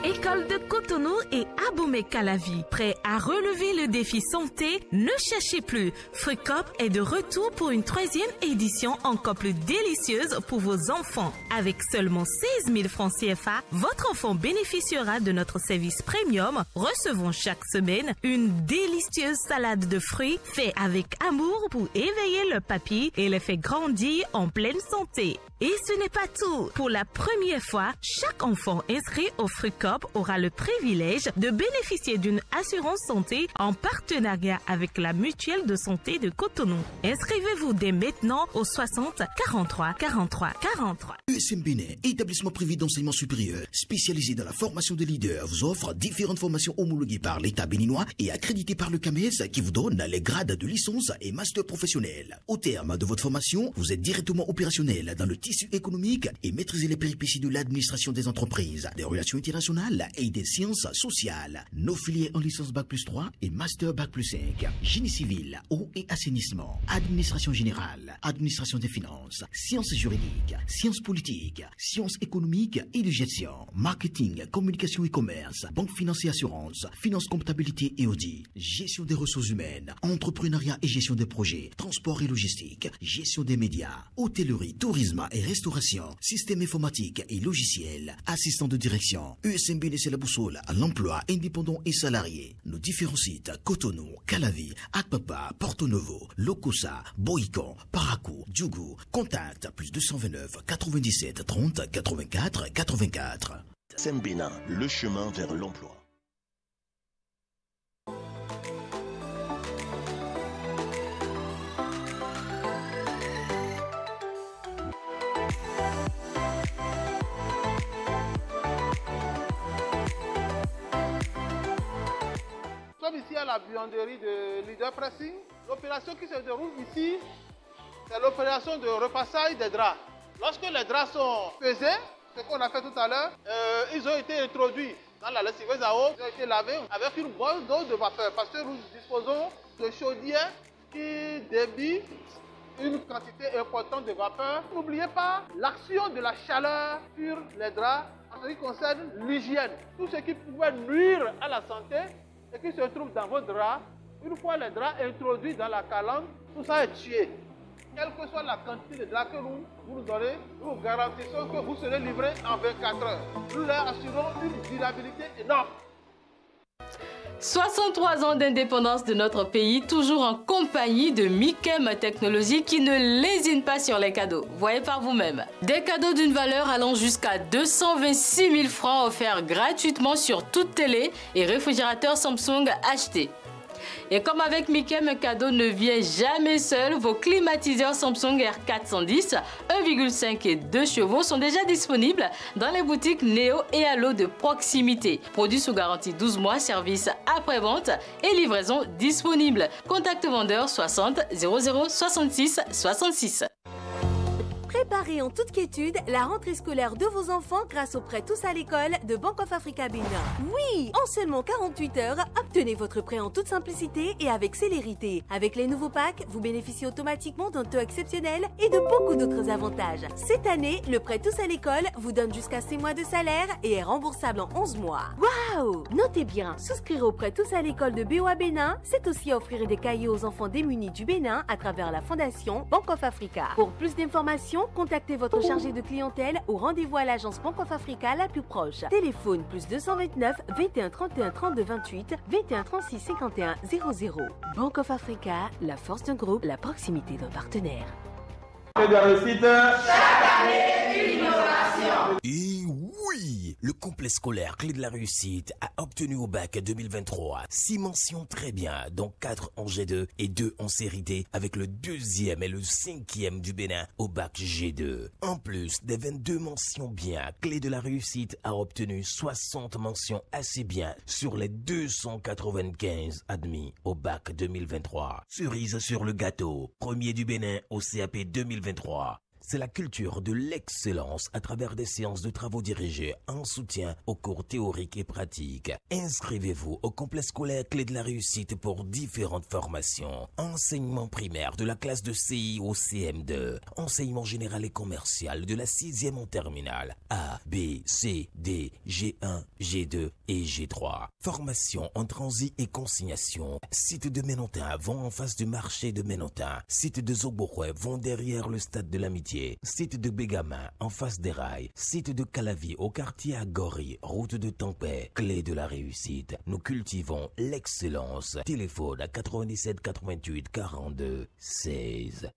Speaker 22: École de Cotonou et Abomey-Calavi. Prêt à relever le défi santé? Ne cherchez plus. Frucop est de retour pour une 3e édition encore plus délicieuse pour vos enfants. Avec seulement 16 000 francs CFA, votre enfant bénéficiera de notre service premium. Recevons chaque semaine une délicieuse salade de fruits faite avec amour pour éveiller le papy et les faire grandir en pleine santé. Et ce n'est pas tout. Pour la première fois, chaque enfant inscrit au Frucop aura le privilège de bénéficier d'une assurance santé en partenariat avec la Mutuelle de santé de Cotonou. Inscrivez-vous dès maintenant au 60 43 43 43.
Speaker 20: USM Bénin, établissement privé d'enseignement supérieur spécialisé dans la formation de leaders, vous offre différentes formations homologuées par l'État béninois et accréditées par le CAMES qui vous donne les grades de licence et master professionnel. Au terme de votre formation, vous êtes directement opérationnel dans le tissu économique et maîtrisez les péripéties de l'administration des entreprises, des relations internationales et des sciences sociales. Nos filières en licence Bac plus 3 et master Bac plus 5. Génie civil, eau et assainissement, administration générale, administration des finances, sciences juridiques, sciences politiques, sciences économiques et de gestion, marketing, communication et commerce, banque finance et assurance, finance, comptabilité et audit, gestion des ressources humaines, entrepreneuriat et gestion des projets, transport et logistique, gestion des médias, hôtellerie, tourisme et restauration, système informatique et logiciel, assistant de direction. USMB c'est la boussole à l'emploi indépendant et salarié. Nos différents sites Cotonou, Calavi, Akpapa, Porto Novo, Lokosa, Boïcon, Parakou, Djougou. Contact plus 229 97 30 84 84.
Speaker 23: Sembena, le chemin vers l'emploi.
Speaker 24: Ici à la buanderie de Leader Pressing, l'opération qui se déroule ici, c'est l'opération de repassage des draps. Lorsque les draps sont pesés, ce qu'on a fait tout à l'heure, ils ont été introduits dans la lessiveuse à eau, ils ont été lavés avec une bonne dose de vapeur parce que nous disposons de chaudières qui débit une quantité importante de vapeur. N'oubliez pas l'action de la chaleur sur les draps en ce qui concerne l'hygiène. Tout ce qui pouvait nuire à la santé et qui se trouve dans vos draps, une fois les draps introduits dans la calandre, tout ça est tué. Quelle que soit la quantité de draps que vous nous donnez, nous vous garantissons que vous serez livré en 24 heures. Nous leur assurons une durabilité énorme.
Speaker 25: 63 ans d'indépendance de notre pays, toujours en compagnie de Mikem Technologies qui ne lésine pas sur les cadeaux. Voyez par vous-même. Des cadeaux d'une valeur allant jusqu'à 226 000 francs offerts gratuitement sur toute télé et réfrigérateur Samsung acheté. Et comme avec Mikem, un cadeau ne vient jamais seul, vos climatiseurs Samsung R410, 1,5 et 2 chevaux sont déjà disponibles dans les boutiques Néo et Allo de proximité. Produits sous garantie 12 mois, service après-vente et livraison disponible. Contact vendeur 60 00 66 66.
Speaker 26: Préparez en toute quiétude la rentrée scolaire de vos enfants grâce au prêt tous à l'école de Bank of Africa Bénin. Oui, en seulement 48 heures, obtenez votre prêt en toute simplicité et avec célérité. Avec les nouveaux packs, vous bénéficiez automatiquement d'un taux exceptionnel et de beaucoup d'autres avantages. Cette année, le prêt tous à l'école vous donne jusqu'à 6 mois de salaire et est remboursable en 11 mois. Waouh! Notez bien, souscrire au prêt tous à l'école de BOA Bénin, c'est aussi offrir des cahiers aux enfants démunis du Bénin à travers la fondation Bank of Africa. Pour plus d'informations, contactez Contactez votre chargé de clientèle ou rendez-vous à l'agence Bank of Africa la plus proche. Téléphone +229 21 31 32 28 21 36 51 00. Bank of Africa, la force d'un groupe, la proximité d'un partenaire.
Speaker 20: Et oui, le complexe scolaire Clé de la Réussite a obtenu au bac 2023 6 mentions très bien, dont 4 en G2 et 2 en série D, avec le 2e et le 5e du Bénin au bac G2. En plus des 22 mentions bien, Clé de la Réussite a obtenu 60 mentions assez bien sur les 295 admis au bac 2023. Cerise sur le gâteau, premier du Bénin au CAP 2023. C'est la culture de l'excellence à travers des séances de travaux dirigés en soutien aux cours théoriques et pratiques. Inscrivez-vous au complexe scolaire Clé de la Réussite pour différentes formations. Enseignement primaire de la classe de CI au CM2. Enseignement général et commercial de la 6e en terminale. A, B, C, D, G1, G2 et G3. Formation en transit et consignation. Site de Ménontin, vont en face du marché de Ménontin. Site de Zoboroué, vont derrière le stade de l'Amitié. Site de Bégamin, en face des rails. Site de Calavi, au quartier Agori, route de Tampais. Clé de la Réussite. Nous cultivons l'excellence. Téléphone à 97 88 42 16.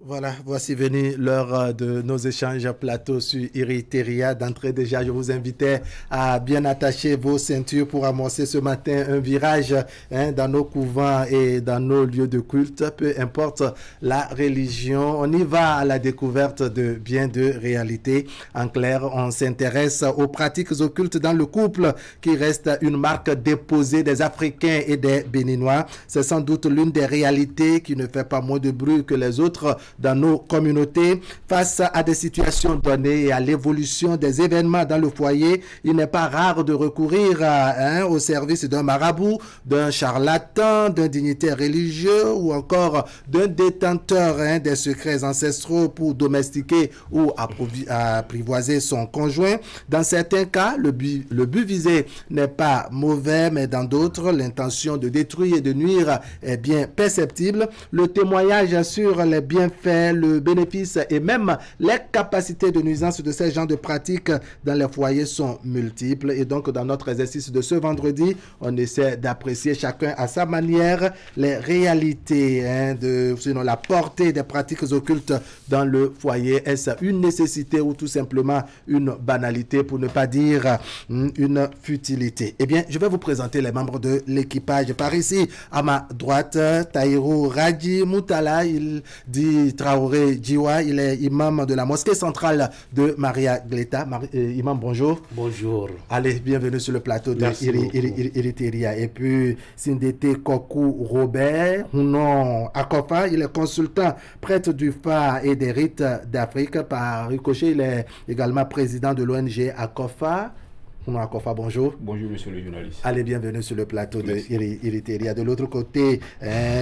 Speaker 1: Voilà, voici venu l'heure de nos échanges à plateau sur Iriteria. D'entrée déjà, je vous invitais à bien attacher vos ceintures pour amorcer ce matin un virage dans nos couvents et dans nos lieux de culte, peu importe la religion. On y va à la découverte de bien de réalités. En clair, on s'intéresse aux pratiques occultes dans le couple qui reste une marque déposée des Africains et des Béninois. C'est sans doute l'une des réalités qui ne fait pas moins de bruit que les autres dans nos communautés. Face à des situations données et à l'évolution des événements dans le foyer, il n'est pas rare de recourir au service d'un marabout, d'un charlatan, d'un dignitaire religieux ou encore d'un détenteur des secrets ancestraux pour domestiquer ou apprivoiser son conjoint. Dans certains cas, le but visé n'est pas mauvais, mais dans d'autres, l'intention de détruire et de nuire est bien perceptible. Le témoignage sur les bienfaits, le bénéfice et même les capacités de nuisance de ces genres de pratiques dans les foyers sont multiples. Et donc, dans notre exercice de ce vendredi, on essaie d'apprécier chacun à sa manière les réalités, sinon la portée des pratiques occultes dans le foyer. Est-ce une nécessité ou tout simplement une banalité, pour ne pas dire une futilité? Eh bien, je vais vous présenter les membres de l'équipage. Par ici, à ma droite, Taïrou Radji Moutala, il dit Traoré Djiwa, il est imam de la mosquée centrale de Maria Gleta. Imam, bonjour.
Speaker 3: Bonjour.
Speaker 1: Allez, bienvenue sur le plateau de Iriteria. Et puis, Sindete Kokou Robert, Hunon Akofa, il est consultant, prêtre du Fa et des rites d'Afrique. Par ricochet, il est également président de l'ONG Akofa. Akofa, bonjour.
Speaker 3: Bonjour, monsieur le journaliste.
Speaker 1: Allez, bienvenue sur le plateau de Iriteria. De l'autre côté,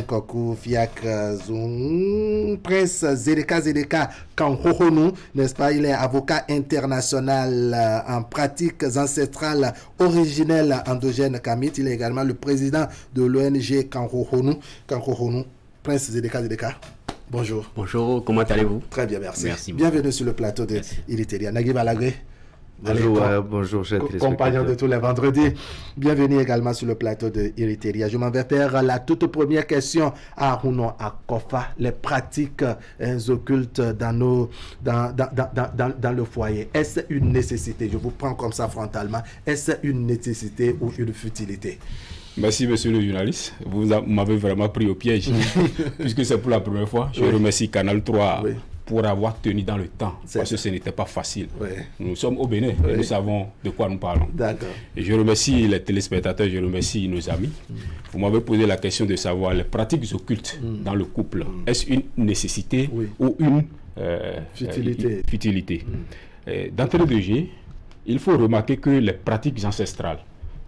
Speaker 1: Kokou Fiak Zoum, Prince Zedeka Kanhohonou, n'est-ce pas? Il est avocat international en pratiques ancestrales originelles endogènes Kamit. Il est également le président de l'ONG Kanhohonou. Prince Zedeka. Bonjour.
Speaker 3: Bonjour, comment allez-vous?
Speaker 1: Très bien, merci.
Speaker 3: Merci.
Speaker 1: Bienvenue sur le plateau de Iriteria. Nagui Balagré.
Speaker 3: Bonjour, bonjour, chers
Speaker 1: compagnons de tous les vendredis. Bienvenue également sur le plateau de Iriteria. Je m'en vais faire la toute première question à Hunon Akofa. Les pratiques occultes dans le foyer. Est-ce une nécessité? Je vous prends comme ça frontalement. Est-ce une nécessité ou une futilité?
Speaker 3: Merci, monsieur le journaliste. Vous m'avez vraiment pris au piège, puisque c'est pour la première fois. Je remercie Canal 3 pour avoir tenu dans le temps, parce que ce n'était pas facile. Nous sommes au Bénin et nous savons de quoi nous parlons. Et je remercie les téléspectateurs, je remercie nos amis. Vous m'avez posé la question de savoir les pratiques occultes dans le couple. Est-ce une nécessité ou une futilité? D'entrée de jeu, il faut remarquer que les pratiques ancestrales,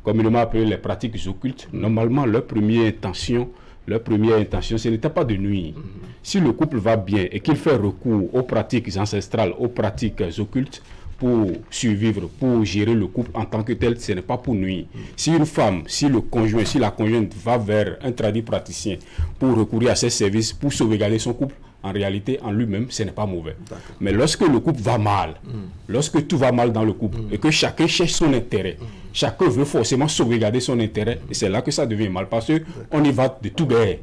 Speaker 3: communément appelées les pratiques occultes, normalement leur première intention, ce n'était pas de nuire. Si le couple va bien et qu'il fait recours aux pratiques ancestrales, aux pratiques occultes, pour survivre, pour gérer le couple en tant que tel, ce n'est pas pour nuire. Si une femme, si le conjoint, si la conjointe va vers un tradipraticien pour recourir à ses services, pour sauvegarder son couple, en réalité, en lui-même, ce n'est pas mauvais. Mais lorsque le couple va mal, lorsque tout va mal dans le couple, et que chacun cherche son intérêt, chacun veut forcément sauvegarder son intérêt, et c'est là que ça devient mal, parce qu'on y va de tout bête.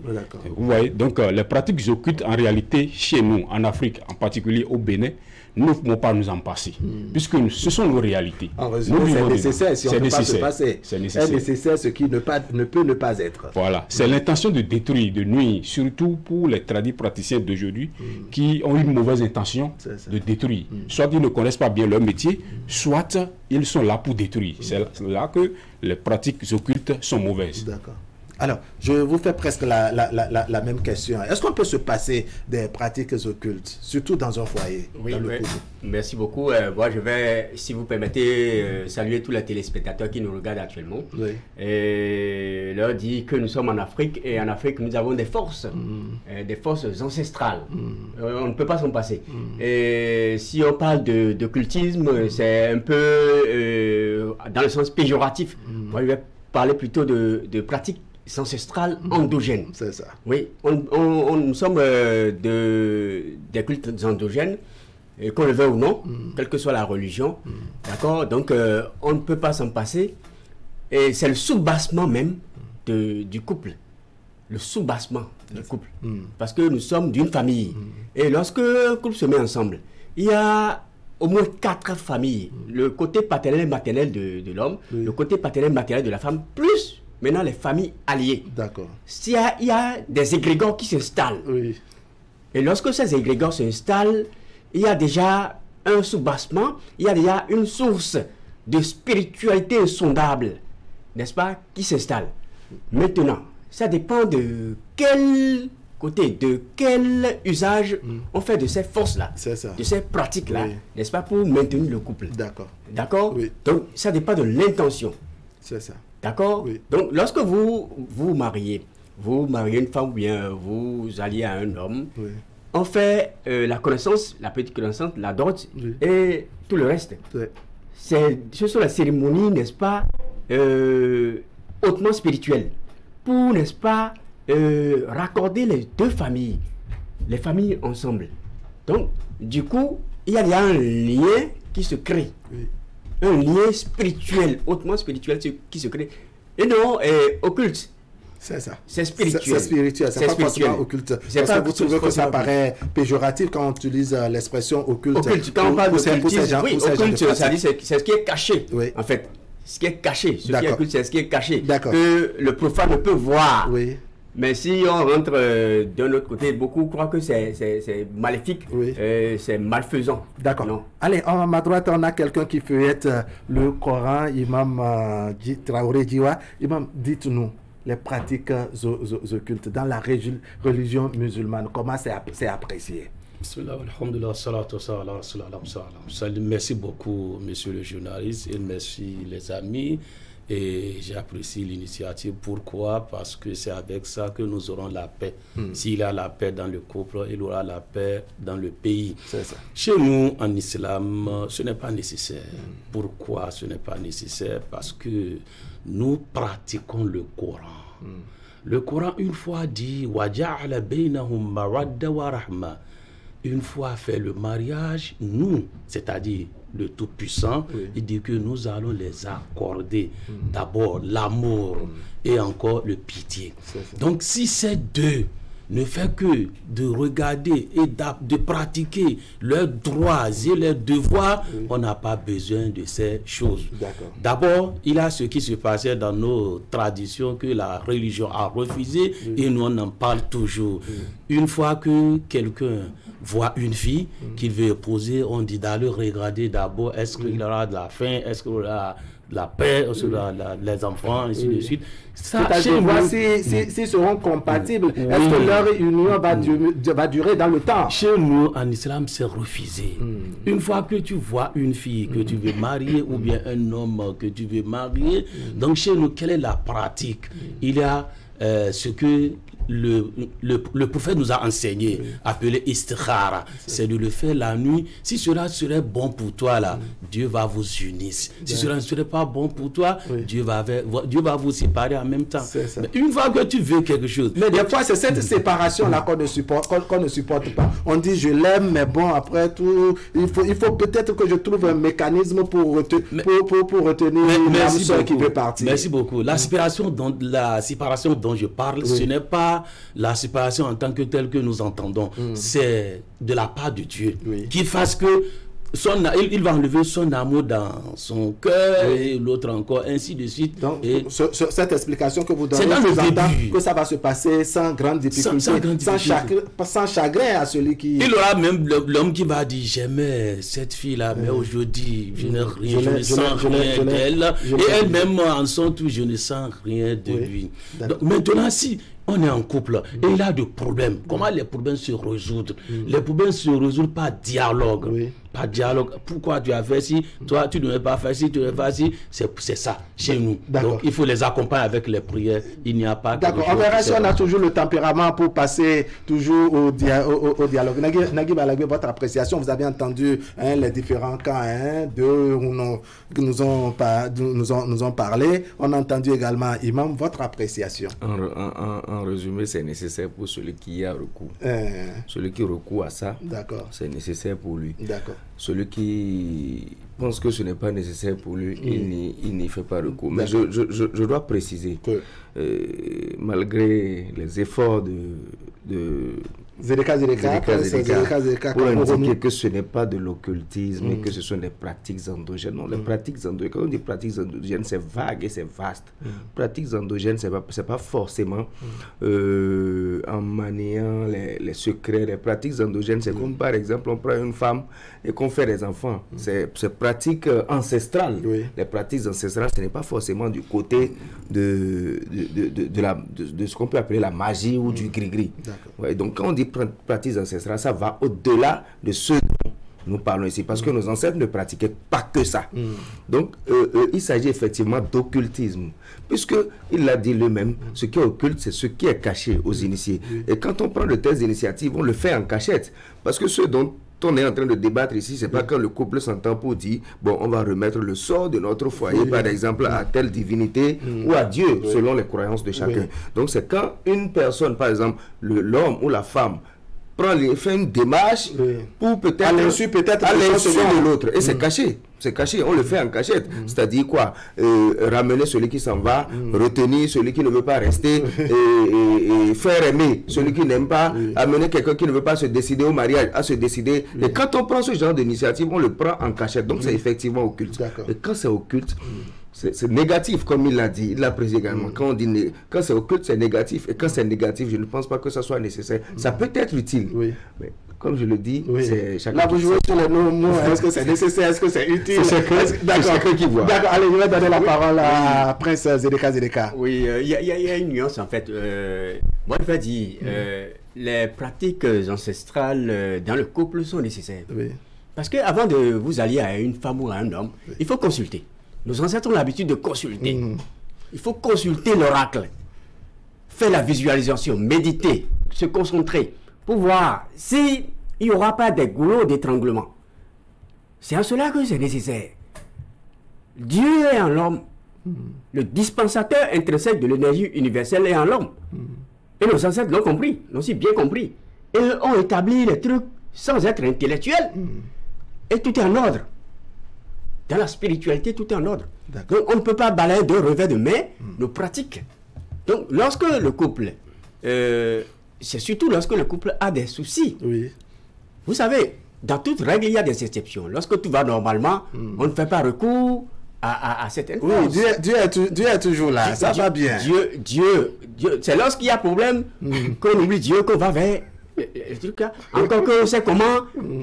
Speaker 3: Vous voyez, donc les pratiques occultes, en réalité, chez nous, en Afrique, en particulier au Bénin, nous ne pouvons pas nous en passer, puisque ce sont nos réalités.
Speaker 1: En résumé, c'est nécessaire, si on ne peut pas se passer. C'est nécessaire, ce qui ne peut ne pas être.
Speaker 3: Voilà, c'est l'intention de détruire, de nuire, surtout pour les praticiens d'aujourd'hui qui ont une mauvaise intention de détruire. Soit ils ne connaissent pas bien leur métier, soit ils sont là pour détruire. C'est là que les pratiques occultes sont mauvaises.
Speaker 1: D'accord. Alors, je vous fais presque la même question. Est-ce qu'on peut se passer des pratiques occultes, surtout dans un foyer?
Speaker 4: Oui, merci beaucoup. Moi, je vais, si vous permettez, saluer tous les téléspectateurs qui nous regardent actuellement. Et leur dire que nous sommes en Afrique, et en Afrique, nous avons des forces ancestrales. On ne peut pas s'en passer. Et si on parle d'occultisme, c'est un peu dans le sens péjoratif. Moi, je vais parler plutôt de pratiques ancestrales endogènes.
Speaker 1: C'est ça.
Speaker 4: Oui, nous sommes des cultes endogènes, qu'on le veuille ou non, quelle que soit la religion. D'accord. Donc, on ne peut pas s'en passer. Et c'est le soubassement même du couple. Le soubassement du couple. Parce que nous sommes d'une famille. Et lorsque un couple se met ensemble, il y a au moins 4 familles. Le côté paternel et maternel de l'homme, le côté paternel et maternel de la femme, plus maintenant les familles alliées.
Speaker 1: D'accord.
Speaker 4: Il y a des égrégores qui s'installent. Et lorsque ces égrégores s'installent, il y a déjà un soubassement, il y a déjà une source de spiritualité insondable, n'est-ce pas, qui s'installe. Maintenant, ça dépend de quel côté, de quel usage on fait de ces forces-là, de ces pratiques-là, n'est-ce pas, pour maintenir le couple.
Speaker 1: D'accord.
Speaker 4: D'accord. Donc, ça dépend de l'intention.
Speaker 1: C'est ça.
Speaker 4: D'accord. Donc, lorsque vous mariez une femme ou bien vous alliez à un homme, on fait la connaissance, la petite connaissance, la dot et tout le reste. Ce sont les cérémonies, n'est-ce pas, hautement spirituelles, pour, n'est-ce pas, raccorder les deux familles, les familles ensemble. Donc, du coup, il y a un lien qui se crée. Un lien spirituel, hautement spirituel qui se crée. Et non, occulte.
Speaker 1: C'est ça.
Speaker 4: C'est spirituel.
Speaker 1: C'est spirituel, c'est pas forcément occulte. Parce que vous trouvez que ça paraît péjoratif quand on utilise l'expression occulte.
Speaker 4: Occulte, quand on parle d'occultisme, oui, occulte, c'est ce qui est caché, en fait. Ce qui est caché, ce qui est occulte, c'est ce qui est caché. Que le profane ne peut voir. Mais si on rentre d'un autre côté, beaucoup croient que c'est maléfique, c'est malfaisant.
Speaker 1: D'accord. Allez, à ma droite, on a quelqu'un qui feuillette le Coran, Imam Traoré Djiwa. Imam, dites-nous les pratiques occultes dans la religion musulmane, comment c'est apprécié?
Speaker 6: Merci beaucoup, monsieur le journaliste, et merci les amis. Et j'apprécie l'initiative. Pourquoi? Parce que c'est avec ça que nous aurons la paix. S'il y a la paix dans le couple, il y aura la paix dans le pays.
Speaker 1: C'est ça.
Speaker 6: Chez nous, en islam, ce n'est pas nécessaire. Pourquoi ce n'est pas nécessaire? Parce que nous pratiquons le Coran. Le Coran, une fois dit « Waja'ala baynahum mawadda wa rahma » une fois fait le mariage, nous, c'est-à-dire le Tout-Puissant, il dit que nous allons les accorder d'abord l'amour et encore le pitié. Donc si ces deux ne fait que de regarder et de pratiquer leurs droits et leurs devoirs, on n'a pas besoin de ces choses. D'abord, il y a ce qui se passait dans nos traditions que la religion a refusé et nous on en parle toujours. Une fois que quelqu'un voit une fille qu'il veut épouser, on dit d'aller regarder d'abord est-ce qu'il aura de la faim, est-ce qu'il aura de la paix, les enfants, ainsi de suite.
Speaker 1: C'est-à-dire voir s'ils seront compatibles. Est-ce que leur union va durer dans le temps?
Speaker 6: Chez nous, en islam, c'est refusé. Une fois que tu vois une fille que tu veux marier ou bien un homme que tu veux marier, donc chez nous, quelle est la pratique? Il y a ce que le prophète nous a enseigné, appelé istikhara, c'est de le faire la nuit. Si cela serait bon pour toi, là, Dieu va vous unir. Si cela ne serait pas bon pour toi, Dieu va vous séparer en même temps. Mais une fois que tu veux quelque chose...
Speaker 1: Mais des fois, c'est cette séparation-là qu'on ne supporte pas. On dit, je l'aime, mais bon, après tout, il faut peut-être que je trouve un mécanisme pour retenir l'âme qui veut partir.
Speaker 6: Merci beaucoup. La séparation dont je parle, ce n'est pas la séparation en tant que telle que nous entendons. C'est de la part de Dieu qui fasse que il va enlever son amour dans son cœur et l'autre encore, ainsi de suite.
Speaker 1: Donc, cette explication que vous donnez, que ça va se passer sans grande difficulté, sans chagrin à celui qui...
Speaker 6: Il aura même l'homme qui va dire, j'aimais cette fille-là, mais aujourd'hui, je ne sens rien d'elle. Et elle-même, en son tout, je ne sens rien de lui. Donc, maintenant, si on est en couple et il a des problèmes, comment les problèmes se résoudre? Les problèmes se résoudent par dialogue. Par dialogue. Pourquoi tu as fait ci? Toi, tu ne devais pas faire ci, tu ne devais pas ci. C'est ça, chez nous. Donc, il faut les accompagner avec les prières. Il n'y a pas...
Speaker 1: D'accord. On verra si on a toujours le tempérament pour passer toujours au dialogue. Nagui Balagbe, votre appréciation, vous avez entendu les différents cas qui nous ont parlé. On a entendu également, Imam, votre appréciation.
Speaker 7: En résumé, c'est nécessaire pour celui qui a recours. Celui qui recourt à ça, c'est nécessaire pour lui.
Speaker 1: D'accord.
Speaker 7: Celui qui pense que ce n'est pas nécessaire pour lui, il n'y fait pas recours. Mais je dois préciser que malgré les efforts de
Speaker 1: Zedeka
Speaker 7: pour indiquer que ce n'est pas de l'occultisme et que ce sont des pratiques endogènes. Non, les pratiques endogènes, quand on dit pratiques endogènes, c'est vague et c'est vaste. Pratiques endogènes, c'est pas forcément en maniant les secrets. Les pratiques endogènes, c'est comme par exemple, on prend une femme et qu'on fait des enfants. C'est pratiques ancestrales. Les pratiques ancestrales, ce n'est pas forcément du côté de ce qu'on peut appeler la magie ou du gris-gris. Donc quand on dit pratiques ancestrales, ça va au-delà de ce dont nous parlons ici, parce que nos ancêtres ne pratiquaient pas que ça. Donc il s'agit effectivement d'occultisme, puisqu'il l'a dit lui-même, ce qui est occulte, c'est ce qui est caché aux initiés. Et quand on prend de telles initiatives, on le fait en cachette, parce que ce dont on est en train de débattre ici, c'est pas quand le couple s'entend pour dire, bon, on va remettre le sort de notre foyer, par exemple, à telle divinité ou à Dieu, selon les croyances de chacun. Donc c'est quand une personne, par exemple, l'homme ou la femme, fait une démarche pour peut-être à l'insu de l'autre, et c'est caché. C'est caché, on le fait en cachette. C'est-à-dire quoi? Ramener celui qui s'en va, retenir celui qui ne veut pas rester, et faire aimer celui qui n'aime pas, amener quelqu'un qui ne veut pas se décider au mariage à se décider. Et quand on prend ce genre d'initiative, on le prend en cachette. Donc c'est effectivement occulte. Et quand c'est occulte, c'est négatif, comme il l'a dit, il l'a précisé également. Quand on dit quand c'est occulte, c'est négatif. Et quand c'est négatif, je ne pense pas que ça soit nécessaire. Ça peut être utile. Mais comme je le dis, c'est chacun.
Speaker 1: Là, vous jouez sur les mots. Est-ce que c'est nécessaire? Est-ce que c'est utile?
Speaker 7: C'est chacun qui voit.
Speaker 1: D'accord, allez, je vais donner la parole à Prince Zedeka.
Speaker 4: Oui, il y a une nuance en fait. Moi, je vais dire, les pratiques ancestrales dans le couple sont nécessaires. Parce qu'avant de vous allier à une femme ou à un homme, il faut consulter. Nos ancêtres ont l'habitude de consulter. Il faut consulter l'oracle, faire la visualisation, méditer, se concentrer pour voir s'il n'y aura pas des goulots d'étranglement. C'est en cela que c'est nécessaire. Dieu est en l'homme. Le dispensateur intrinsèque de l'énergie universelle est en l'homme. Et nos ancêtres l'ont compris, l'ont si bien compris. Et ont établi les trucs sans être intellectuels. Et tout est en ordre. Dans la spiritualité, tout est en ordre. Donc, on ne peut pas balayer d'un revers de main nos pratiques. Donc, lorsque le couple, c'est surtout lorsque le couple a des soucis. Vous savez, dans toute règle, il y a des exceptions. Lorsque tout va normalement, on ne fait pas recours à certaines choses.
Speaker 1: Dieu est toujours là, ça va bien.
Speaker 4: Dieu, c'est lorsqu'il y a problème qu'on oublie Dieu, qu'on va vers... Encore que on sait comment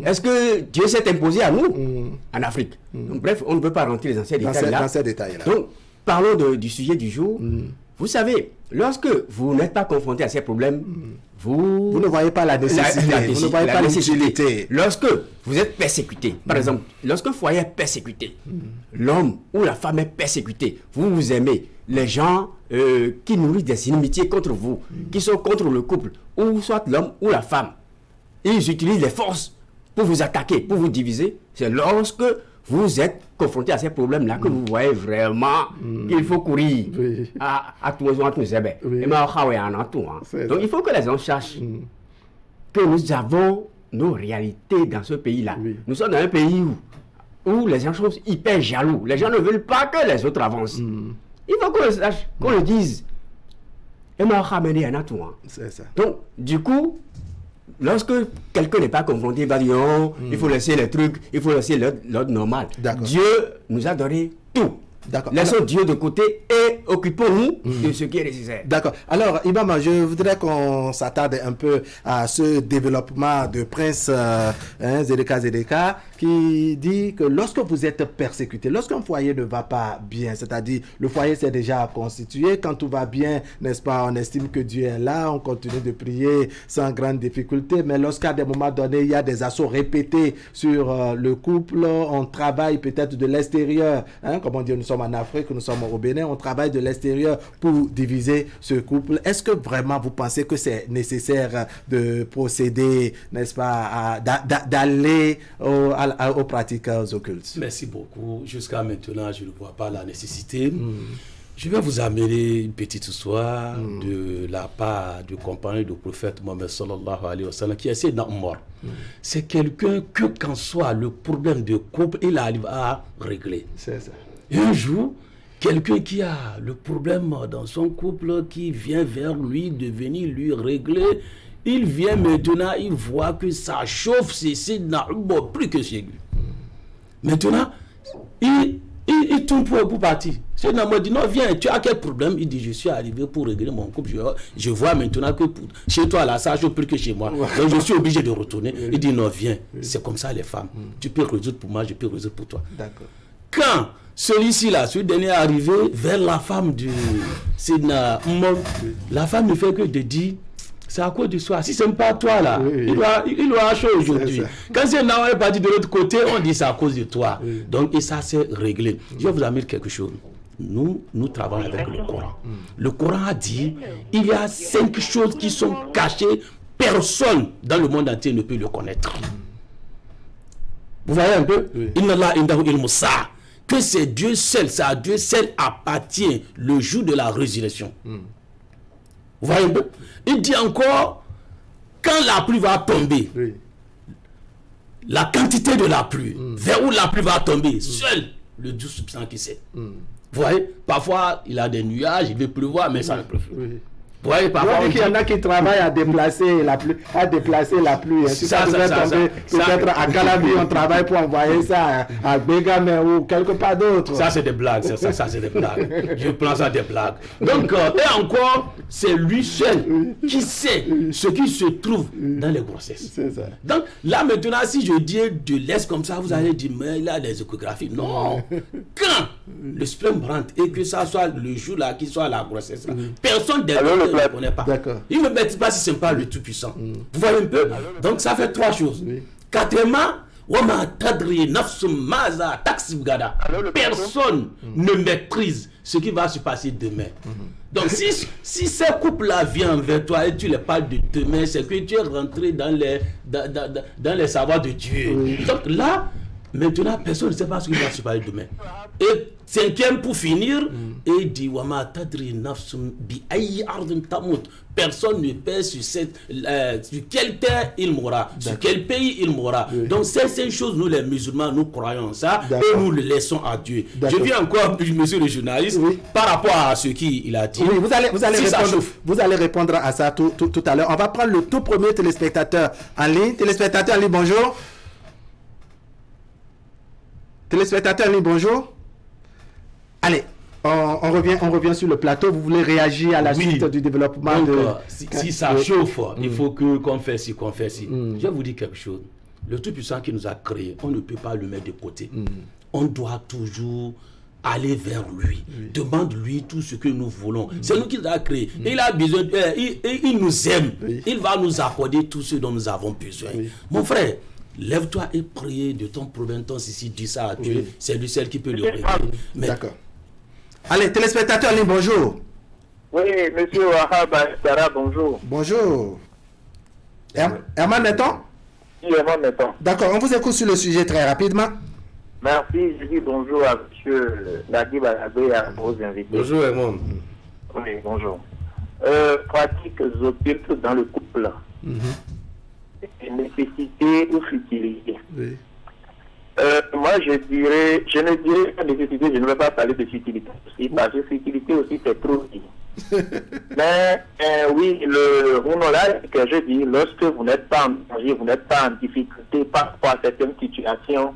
Speaker 4: est-ce que Dieu s'est imposé à nous en Afrique. Donc, bref, on ne peut pas rentrer dans ces détails-là. Donc, parlons du sujet du jour. Vous savez, lorsque vous n'êtes pas confronté à ces problèmes, vous
Speaker 1: ne voyez pas la nécessité, vous ne voyez pas l'utilité.
Speaker 4: Lorsque vous êtes persécuté, par exemple, lorsque le foyer est persécuté, l'homme ou la femme est persécuté, vous vous aimez, les gens qui nourrissent des inimitiés contre vous, qui sont contre le couple, ou soit l'homme ou la femme. Ils utilisent les forces pour vous attaquer, pour vous diviser. C'est lorsque vous êtes confronté à ces problèmes-là que vous voyez vraiment qu'il faut courir à tous les Donc il faut que les gens sachent que nous avons nos réalités dans ce pays-là. Nous sommes dans un pays où les gens sont hyper jaloux. Les gens ne veulent pas que les autres avancent. Il faut qu'on le sache, qu'on le dise.
Speaker 1: C'est ça.
Speaker 4: Donc, du coup, lorsque quelqu'un n'est pas confronté, il va dire non, il faut laisser les trucs, il faut laisser l'ordre normal. Dieu nous a donné tout. Laissons Dieu de côté et occupons-nous de ce qui est nécessaire.
Speaker 1: D'accord. Alors, Imam, je voudrais qu'on s'attarde un peu à ce développement de Prince Zedeka, qui dit que lorsque vous êtes persécuté, lorsqu'un foyer ne va pas bien, c'est-à-dire le foyer s'est déjà constitué, quand tout va bien, n'est-ce pas, on estime que Dieu est là, on continue de prier sans grande difficulté, mais lorsqu'à des moments donnés, il y a des assauts répétés sur le couple, on travaille peut-être de l'extérieur, comme on dit, nous sommes en Afrique, nous sommes au Bénin, on travaille de l'extérieur pour diviser ce couple. Est-ce que vraiment vous pensez que c'est nécessaire de procéder, n'est-ce pas, d'aller aux pratiques occultes?
Speaker 6: Merci beaucoup. Jusqu'à maintenant, je ne vois pas la nécessité. Je vais vous amener une petite histoire de la part du compagnon du prophète Mohammed sallallahu alayhi wa sallam qui est Sayyidina Omar. C'est quelqu'un que quand soit le problème de couple, il arrive à régler.
Speaker 1: C'est ça.
Speaker 6: Et un jour, quelqu'un qui a le problème dans son couple, qui vient vers lui, de venir lui régler, il vient maintenant, il voit que ça chauffe, c'est plus que chez lui. Maintenant, il tourne pour partir. C'est me dit, non, viens, tu as quel problème? Il dit, je suis arrivé pour régler mon couple. Je vois maintenant que chez toi, là, ça chauffe plus que chez moi. Donc, je suis obligé de retourner. Il dit, non, viens. C'est comme ça, les femmes. Tu peux résoudre pour moi, je peux résoudre pour toi.
Speaker 1: D'accord.
Speaker 6: Quand celui-ci, là, celui dernier est arrivé vers la femme du Sidna Umar, la femme ne fait que de dire, c'est à cause du soir. Si ce n'est pas toi, là, il doit chaud aujourd'hui. Quand c'est là, on est parti de l'autre côté, on dit c'est à cause de toi. Donc, et ça, c'est réglé. Je vais vous amener quelque chose. Nous travaillons avec le Coran. Le Coran a dit, il y a 5 choses qui sont cachées, personne dans le monde entier ne peut le connaître. Vous voyez un peu? Que c'est Dieu seul, c'est à Dieu seul appartient le jour de la résurrection. Vous voyez un peu? Il dit encore, quand la pluie va tomber, la quantité de la pluie, vers où la pluie va tomber, seul le Dieu substance qui sait. Vous voyez? Parfois, il a des nuages, il veut pleuvoir, mais ça ne pleut plus. Vous voyez, parfois,
Speaker 1: il y en a qui travaillent à déplacer la pluie. Si ça devait tomber, peut-être à Calabi, on travaille pour envoyer ça à Bégamé ou quelque part d'autre.
Speaker 6: Ça, c'est des blagues. Ça, c'est des blagues. Je prends ça des blagues. Donc, et encore, c'est lui seul qui sait ce qui se trouve dans les grossesses.
Speaker 1: C'est ça.
Speaker 6: Donc, là, maintenant, si je dis de l'Est comme ça, vous allez dire, mais il a des échographies. Non. Quand le sperme rentre et que ça soit le jour là, qui soit la grossesse là, personne ne connaît pas. Il ne me met pas si ce n'est pas le Tout-Puissant. Vous voyez un peu? Donc ça fait 3 choses. Quatrièmement, personne ne maîtrise ce qui va se passer demain. Donc si ce couple-là vient vers toi et tu les parles de demain, c'est que tu es rentré dans les savoirs de Dieu. Donc là, maintenant, personne ne sait pas ce qui va se passer demain. Et 5e pour finir, et il dit personne ne paie sur quelle terre il mourra, sur quel pays il mourra. Donc ces 5 choses, nous les musulmans, nous croyons ça et nous le laissons à Dieu. Je viens encore, monsieur le journaliste, par rapport à ce qu'il a dit.
Speaker 1: Oui, vous allez répondre à ça tout à l'heure. On va prendre le tout premier téléspectateur en ligne. Téléspectateur en ligne, bonjour. Téléspectateur en ligne, bonjour. Allez, on revient sur le plateau. Vous voulez réagir à la suite du développement de...
Speaker 6: Si ça chauffe, il faut qu'on fasse ci, qu'on fasse ci. Je vais vous dire quelque chose. Le Tout-Puissant qui nous a créés, on ne peut pas le mettre de côté. On doit toujours aller vers lui. Demande-lui tout ce que nous voulons. C'est nous qui l'a créé. Il a besoin, il nous aime. Il va nous accorder tout ce dont nous avons besoin. Mon frère, lève-toi et prie de ton problème, ton ici, dis ça à Dieu. C'est lui seul qui peut le régler.
Speaker 1: D'accord. Allez, téléspectateur en ligne, bonjour.
Speaker 8: Oui, monsieur Wahab Sarah, bonjour.
Speaker 1: Bonjour. Herman Neton?
Speaker 8: Oui, Herman Neton.
Speaker 1: D'accord, on vous écoute sur le sujet très rapidement.
Speaker 8: Merci, je dis bonjour à monsieur Nadi Balabé et à vos invités.
Speaker 7: Bonjour Herman.
Speaker 8: Oui, bonjour. Pratiques occultes dans le couple. Nécessité ou futilité.
Speaker 1: Oui.
Speaker 8: Moi, je ne dirais pas nécessité, je ne vais pas parler de futilité aussi, parce que futilité aussi, c'est trop dit. Mais oui, le Rounola, que je dis, lorsque vous n'êtes pas en danger, vous n'êtes pas en difficulté par rapport à certaines situations,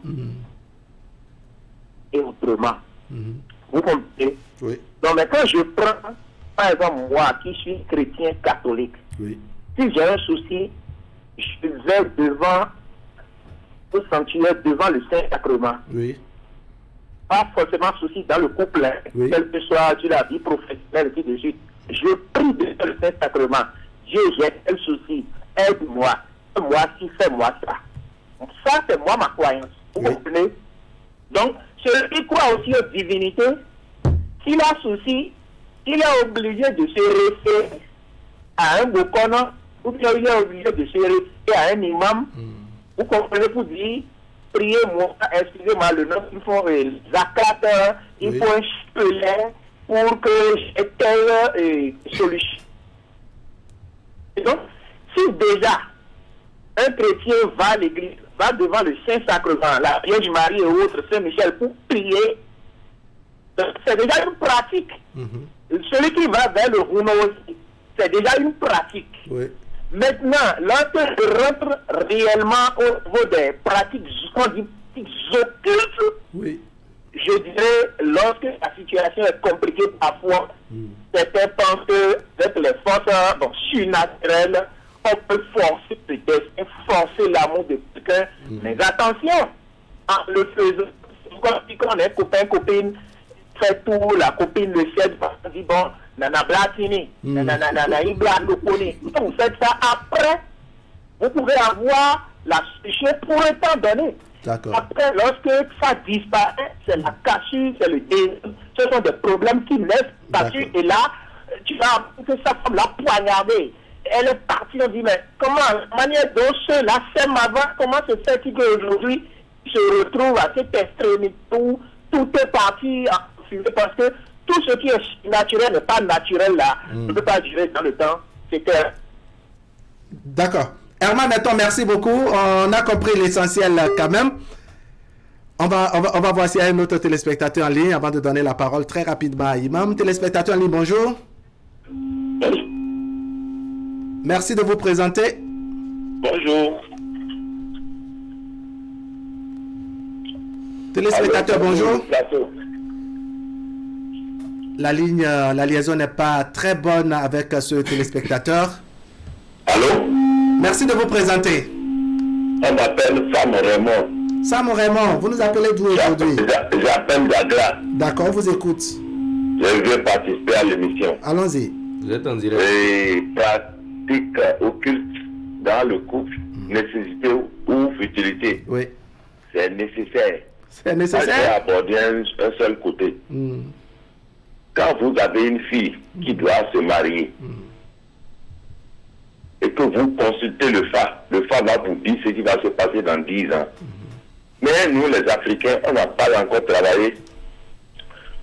Speaker 8: et autrement. Vous comprenez?
Speaker 1: Oui.
Speaker 8: Donc, mais quand je prends, par exemple, moi qui suis chrétien catholique,
Speaker 1: oui.
Speaker 8: Si j'ai un souci, je vais devant au sanctuaire, devant le Saint-Sacrement.
Speaker 1: Oui.
Speaker 8: Pas forcément souci dans le couple,
Speaker 1: oui.
Speaker 8: Quel que soit sur la vie professionnelle, et ainsi de suite. Je prie devant le Saint-Sacrement. Dieu, j'ai tel souci, aide-moi, fais-moi ci, fais-moi ça. Ça, c'est moi ma croyance. Vous comprenez? Donc, celui qui croit aussi aux divinités, s'il a souci, il est obligé de se référer à un bokona, ou bien il est obligé de se référer à un imam. Vous comprenez, pour dire, priez-moi, excusez-moi le nom, il faut zakat, il faut un chapelet pour que j'ai telle solution. Et donc, si déjà un chrétien va à l'église, va devant le Saint-Sacrement, la Vierge Marie et autres, Saint-Michel, pour prier, c'est déjà une pratique. Celui qui va vers le Rouno aussi, c'est déjà une pratique.
Speaker 1: Oui.
Speaker 8: Maintenant, lorsque je rentre réellement au niveau des pratiques, occultes,
Speaker 1: oui.
Speaker 8: Je dirais, lorsque la situation est compliquée parfois, certains pensent que avec les forces surnaturelles, on peut forcer le destin, forcer l'amour de quelqu'un. Mais attention, en le faisant, quand on est copain, copine, fait tout, la copine le cède, on dit bon, nana blatini, nana ibla loponi. Vous faites ça après, vous pouvez avoir la solution pour un temps donné. Après, lorsque ça disparaît, c'est la cassure, c'est le désir. Ce sont des problèmes qui naissent cassure. Et là, tu vas que sa femme l'a poignardée. Elle est partie, on dit, mais comment, la manière dont ceux-là s'aiment avant, comment se fait-il qu'aujourd'hui, ils se retrouvent à cette extrémité où tout est parti en fumée, parce que tout ce qui est naturel n'est pas naturel là, ne peut pas durer dans le temps. C'était...
Speaker 1: D'accord. Herman Neton, merci beaucoup. On a compris l'essentiel quand même. On va voir s'il y a un autre téléspectateur en ligne avant de donner la parole très rapidement à Imam. Téléspectateur en ligne, bonjour. Merci de vous présenter.
Speaker 9: Bonjour.
Speaker 1: Téléspectateur, bonjour. La liaison n'est pas très bonne avec ce téléspectateur.
Speaker 9: Allô?
Speaker 1: Merci de vous présenter.
Speaker 9: On m'appelle Sam Raymond.
Speaker 1: Sam Raymond, vous nous appelez d'où aujourd'hui?
Speaker 9: J'appelle d'Agra.
Speaker 1: D'accord, on vous écoute.
Speaker 9: Je veux participer à l'émission.
Speaker 1: Allons-y.
Speaker 7: Vous êtes en direct.
Speaker 9: Et pratique occulte dans le couple, nécessité ou futilité.
Speaker 1: Oui.
Speaker 9: C'est nécessaire.
Speaker 1: C'est nécessaire.
Speaker 9: Je vais aborder un seul côté. Quand vous avez une fille qui doit se marier, et que vous consultez le fa va vous dire ce qui va se passer dans 10 ans. Mais nous, les Africains, on n'a pas encore travaillé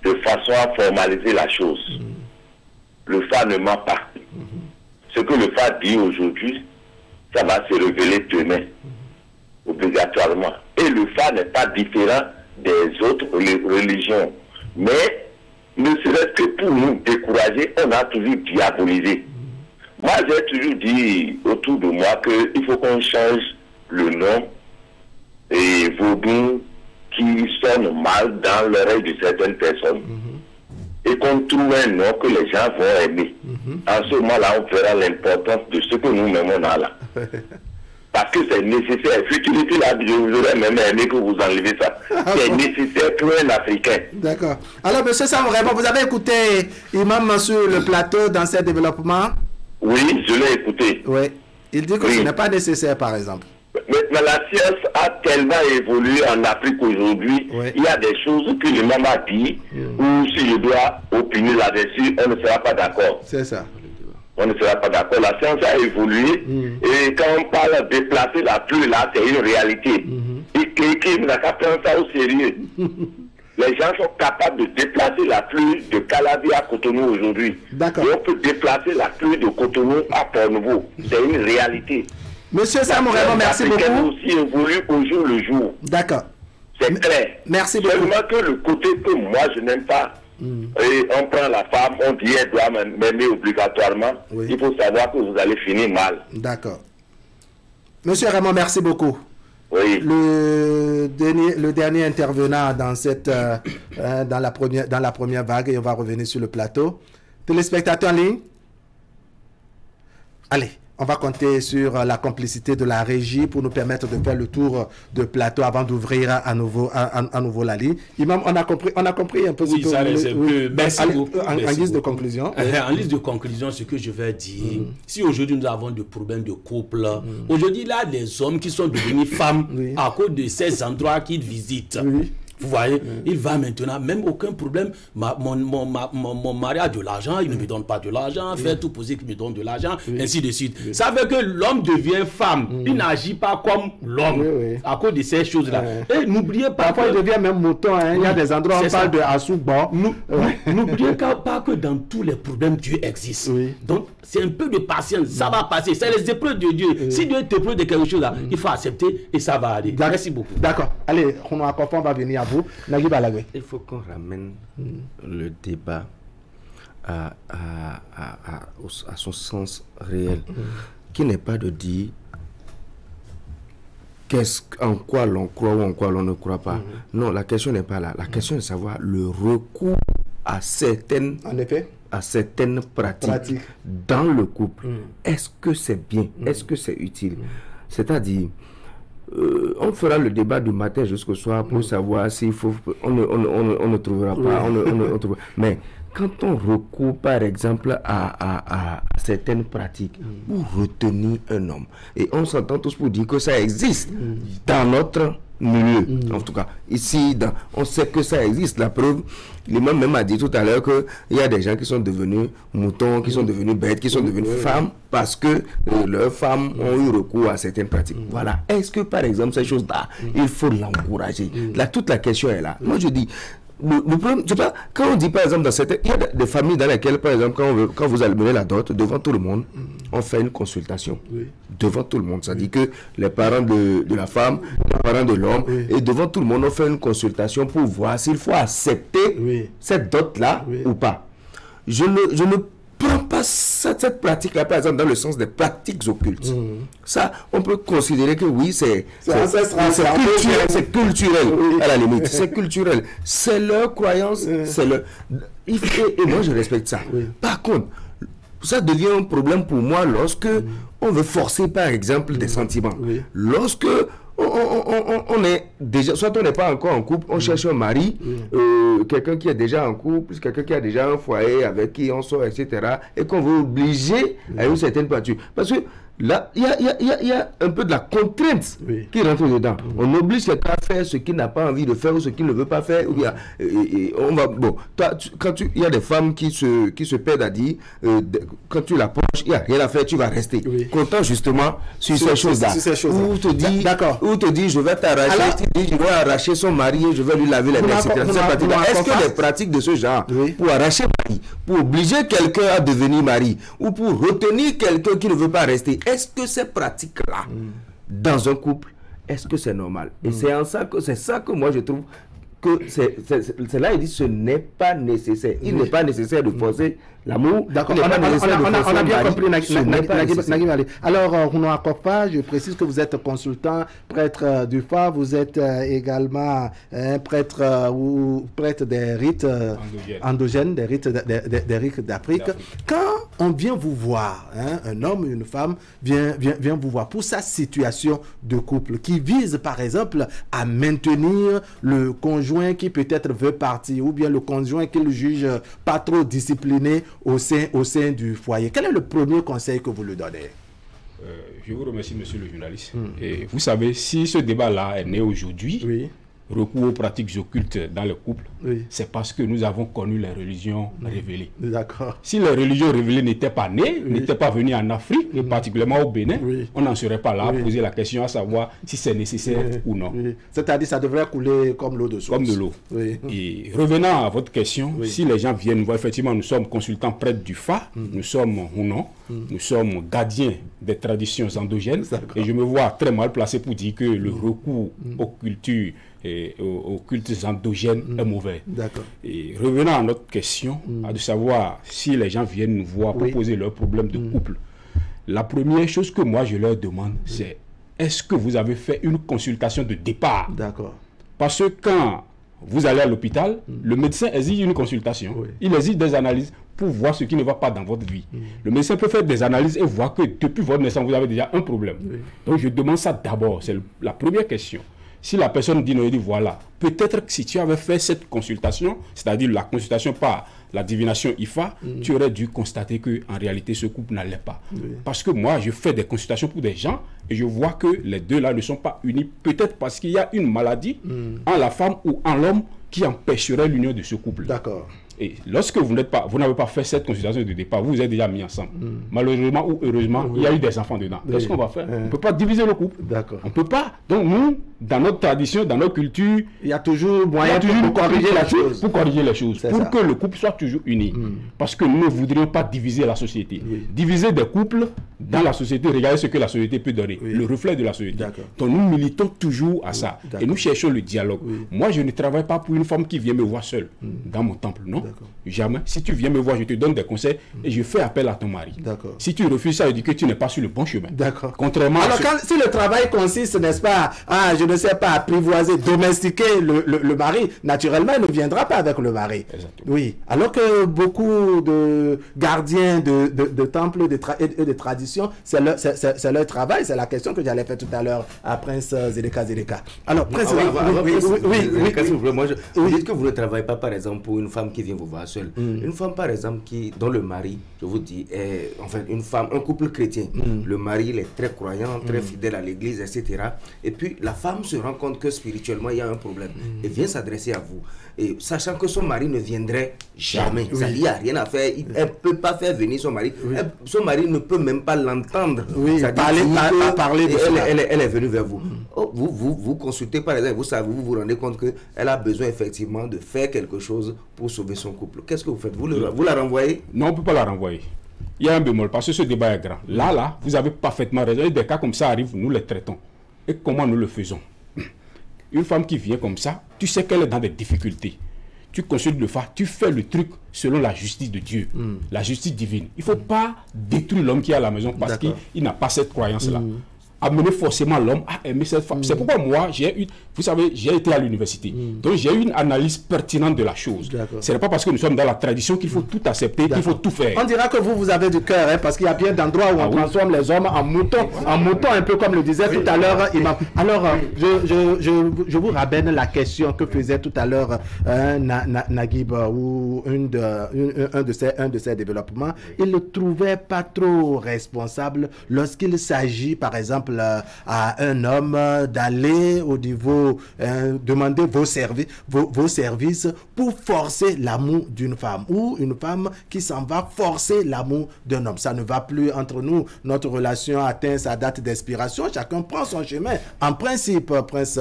Speaker 9: de façon à formaliser la chose. Le fa ne ment pas. Ce que le fa dit aujourd'hui, ça va se révéler demain, obligatoirement. Et le fa n'est pas différent des autres religions. Mais, ne serait-ce que pour nous décourager, on a toujours diabolisé. Moi, j'ai toujours dit autour de moi qu'il faut qu'on change le nom et vaudou qui sonne mal dans l'oreille de certaines personnes et qu'on trouve un nom que les gens vont aimer. En ce moment-là, on verra l'importance de ce que nous-mêmes on a là. Parce que c'est nécessaire. Futilité, là, je vous aurais même aimé que vous enlevez ça. C'est nécessaire pour un Africain.
Speaker 1: D'accord. Alors, M. Sam Raymond, vous avez écouté Imam sur le plateau dans ses développements?
Speaker 9: Oui, je l'ai écouté.
Speaker 1: Oui. Il dit que ce n'est pas nécessaire, par exemple.
Speaker 9: Mais mais la science a tellement évolué en Afrique aujourd'hui. Il y a des choses que le même a dit, ou si je dois opiner là-dessus, on ne sera pas d'accord.
Speaker 1: C'est ça.
Speaker 9: On ne sera pas d'accord. La science a évolué. Et quand on parle de déplacer la pluie, là, c'est une réalité. Et quelqu'un n'a qu'à prendre ça au sérieux. Les gens sont capables de déplacer la pluie de Calavi à Cotonou aujourd'hui.
Speaker 1: D'accord.
Speaker 9: Et on peut déplacer la pluie de Cotonou à Port-Nouveau. C'est une réalité.
Speaker 1: Monsieur Sam, vraiment, merci beaucoup.
Speaker 9: Aussi évolue au jour le jour.
Speaker 1: D'accord.
Speaker 9: C'est clair.
Speaker 1: Merci beaucoup.
Speaker 9: Seulement que le côté que moi je n'aime pas, et on prend la femme, on dit elle doit m'aimer obligatoirement. Il faut savoir que vous allez finir mal.
Speaker 1: D'accord. Monsieur Raymond, merci beaucoup.
Speaker 9: Oui.
Speaker 1: Le dernier intervenant dans cette dans la première vague, et on va revenir sur le plateau. Téléspectateurs en ligne. Allez, on va compter sur la complicité de la régie pour nous permettre de faire le tour de plateau avant d'ouvrir à nouveau la ligne. Imam, on a compris un peu
Speaker 6: oui, ça reste un peu. Merci beaucoup.
Speaker 1: En guise de conclusion.
Speaker 6: En guise de conclusion, ce que je vais dire, si aujourd'hui nous avons des problèmes de couple, aujourd'hui il y a des hommes qui sont devenus femmes à cause de ces endroits qu'ils visitent. Vous voyez, il va maintenant, même aucun problème, mon mari a de l'argent, il ne me donne pas de l'argent, fait tout poser qu'il me donne de l'argent, ainsi de suite. Ça veut que l'homme devient femme, il n'agit pas comme l'homme, à cause de ces choses-là. Et n'oubliez pas
Speaker 1: parfois il devient même mouton, hein. Il y a des endroits où on parle de Assouba.
Speaker 6: N'oubliez pas que dans tous les problèmes, Dieu existe. Donc, c'est un peu de patience, ça va passer, c'est les épreuves de Dieu. Si Dieu t'épreuve de quelque chose, là, il faut accepter et ça va aller. Merci beaucoup.
Speaker 1: D'accord. Allez, on va venir à vous.
Speaker 7: Il faut qu'on ramène le débat à son sens réel, qui n'est pas de dire en quoi l'on croit ou en quoi l'on ne croit pas. Non, la question n'est pas là. La question est de savoir le recours à certaines pratiques dans le couple. Est-ce que c'est bien? Est-ce que c'est utile? C'est-à-dire, on fera le débat du matin jusqu'au soir pour savoir s'il faut. On ne trouvera pas. Mais quand on recourt par exemple à certaines pratiques pour retenir un homme, et on s'entend tous pour dire que ça existe dans notre milieu, en tout cas ici on sait que ça existe. La preuve, l'imam même a dit tout à l'heure qu'il y a des gens qui sont devenus moutons, qui sont devenus bêtes, qui sont devenus femmes parce que leurs femmes ont eu recours à certaines pratiques. Voilà. Est-ce que par exemple ces choses-là, il faut l'encourager? Toute la question est là. Moi je dis, le problème, c'est pas, quand on dit par exemple dans certaines, il y a des familles dans lesquelles par exemple quand vous allez mener la dot devant tout le monde, on fait une consultation devant tout le monde. Ça dit que les parents de la femme, les parents de l'homme, et devant tout le monde on fait une consultation pour voir s'il faut accepter cette dot là ou pas. Je ne prends pas cette pratique-là, par exemple, dans le sens des pratiques occultes. Ça, on peut considérer que oui, c'est culturel, à la limite. C'est culturel. C'est leur croyance, c'est leur... Et moi, je respecte ça. Par contre, ça devient un problème pour moi lorsque on veut forcer, par exemple, des sentiments. Lorsque on est déjà, soit on n'est pas encore en couple, on cherche un mari, quelqu'un qui est déjà en couple, quelqu'un qui a déjà un foyer avec qui on sort, etc. Et qu'on veut obliger à une certaine peinture. Parce que là, il y a un peu de la contrainte qui rentre dedans. On oblige quelqu'un à faire ce qu'il n'a pas envie de faire ou ce qu'il ne veut pas faire. Ou bien, on va, bon, il y a des femmes qui se perdent à dire, quand tu l'approches, il n'y a rien à faire, tu vas rester. Content justement sur ces choses-là. Ou te dit, je vais t'arracher, je vais arracher son mari et je vais lui laver les mains, etc. Est-ce que les pratiques de ce genre, pour arracher mari, pour obliger quelqu'un à devenir mari, ou pour retenir quelqu'un qui ne veut pas rester, est-ce que ces pratiques-là, dans un couple, est-ce que c'est normal? Et c'est ça que moi je trouve que c'est là il dit ce n'est pas nécessaire. Il n'est pas nécessaire de forcer l'amour.
Speaker 1: D'accord, on a bien compris, Nagui Ali. Alors, Rouno Akofa, je précise que vous êtes consultant, prêtre du phare, vous êtes également prêtre ou prêtre des rites endogènes, des rites d'Afrique. Quand on vient vous voir, un homme, une femme vient vous voir pour sa situation de couple, qui vise par exemple à maintenir le conjoint qui peut-être veut partir, ou bien le conjoint qu'il juge pas trop discipliné au sein du foyer. Quel est le premier conseil que vous lui donnez?
Speaker 3: Je vous remercie, monsieur le journaliste. Et vous savez, si ce débat-là est né aujourd'hui, recours aux pratiques occultes dans le couple, c'est parce que nous avons connu les religions révélées.
Speaker 1: D'accord.
Speaker 3: Si les religions révélées n'étaient pas nées, n'étaient pas venues en Afrique, et particulièrement au Bénin, on n'en serait pas là à poser la question à savoir si c'est nécessaire ou non.
Speaker 1: C'est-à-dire ça devrait couler comme l'eau de source.
Speaker 3: Comme de l'eau. Et revenant à votre question, si les gens viennent voir, effectivement, nous sommes consultants prêtres du FA, nous sommes ou non, nous sommes gardiens des traditions endogènes, et je me vois très mal placé pour dire que le recours aux cultures et aux cultes endogènes est mauvais. Et revenant à notre question, à de savoir si les gens viennent nous voir pour poser leurs problèmes de couple, la première chose que moi je leur demande, c'est est-ce que vous avez fait une consultation de départ? Parce que quand vous allez à l'hôpital, le médecin exige une consultation, il exige des analyses pour voir ce qui ne va pas dans votre vie. Le médecin peut faire des analyses et voir que depuis votre naissance, vous avez déjà un problème. Donc je demande ça d'abord, c'est la première question. Si la personne dit non, il dit voilà, peut-être que si tu avais fait cette consultation, c'est-à-dire la consultation par la divination IFA, tu aurais dû constater qu'en réalité ce couple n'allait pas. Parce que moi, je fais des consultations pour des gens et je vois que les deux là ne sont pas unis, peut-être parce qu'il y a une maladie en la femme ou en l'homme qui empêcherait l'union de ce couple.
Speaker 1: D'accord.
Speaker 3: Et lorsque vous n'avez pas fait cette consultation de départ, vous vous êtes déjà mis ensemble. Malheureusement ou heureusement, il y a eu des enfants dedans. Qu'est-ce qu'on va faire? On ne peut pas diviser le couple. On ne peut pas. Donc nous, dans notre tradition, dans notre culture,
Speaker 1: il y a toujours moyen pour corriger la chose.
Speaker 3: Pour corriger les choses. Pour que le couple soit toujours uni. Parce que nous ne voudrions pas diviser la société. Diviser des couples dans la société, regardez ce que la société peut donner. Le reflet de la société. Donc nous militons toujours à ça. Et nous cherchons le dialogue. Moi, je ne travaille pas pour une femme qui vient me voir seule dans mon temple. Non. Jamais. Si tu viens me voir, je te donne des conseils et je fais appel à ton mari. Si tu refuses ça, je dis que tu n'es pas sur le bon chemin. Contrairement
Speaker 1: alors, si le travail consiste, n'est-ce pas, je ne sais pas, apprivoiser, domestiquer le mari, naturellement, il ne viendra pas avec le mari. Oui. Alors que beaucoup de gardiens de temples et de traditions, c'est leur travail. C'est la question que j'allais faire tout à l'heure à Prince Zedeka. Alors, Prince,
Speaker 7: vous dites que vous ne travaillez pas, par exemple, pour une femme qui vient vous voir seule. Une femme, par exemple, dont le mari, je vous dis, est, enfin, un couple chrétien. Le mari, il est très croyant, très fidèle à l'église, etc. Et puis, la femme se rend compte que spirituellement, il y a un problème. Et vient s'adresser à vous. Et sachant que son mari ne viendrait jamais. Ça, il n'y a rien à faire. Elle ne peut pas faire venir son mari. Son mari ne peut même pas l'entendre.
Speaker 1: Parler de cela.
Speaker 7: Elle est venue vers vous. Vous consultez, par exemple, vous vous rendez compte qu'elle a besoin effectivement de faire quelque chose pour sauver son couple. Qu'est-ce que vous faites? Vous la renvoyez?
Speaker 3: Non, on ne peut pas la renvoyer. Il y a un bémol, parce que ce débat est grand. Là, vous avez parfaitement raison. Et des cas comme ça arrivent, nous les traitons. Et comment nous le faisons? Une femme qui vient comme ça, tu sais qu'elle est dans des difficultés. Tu consultes le FA, tu fais le truc selon la justice de Dieu, la justice divine. Il ne faut pas détruire l'homme qui est à la maison parce qu'il n'a pas cette croyance-là. Amener forcément l'homme à aimer cette femme. C'est pourquoi moi, vous savez, j'ai été à l'université. Donc j'ai eu une analyse pertinente de la chose. Ce n'est pas parce que nous sommes dans la tradition qu'il faut tout accepter, qu'il faut tout faire.
Speaker 1: On dira que vous avez du cœur, hein, parce qu'il y a bien d'endroits où on transforme les hommes en moutons, un peu comme le disait tout à l'heure Imam. Alors, je vous ramène la question que faisait tout à l'heure Naguib, ou un de ses développements. Il ne trouvait pas trop responsable lorsqu'il s'agit, par exemple, à un homme d'aller au niveau, demander vos services pour forcer l'amour d'une femme, ou une femme qui s'en va forcer l'amour d'un homme. Ça ne va plus entre nous. Notre relation atteint sa date d'expiration. Chacun prend son chemin. En principe, Prince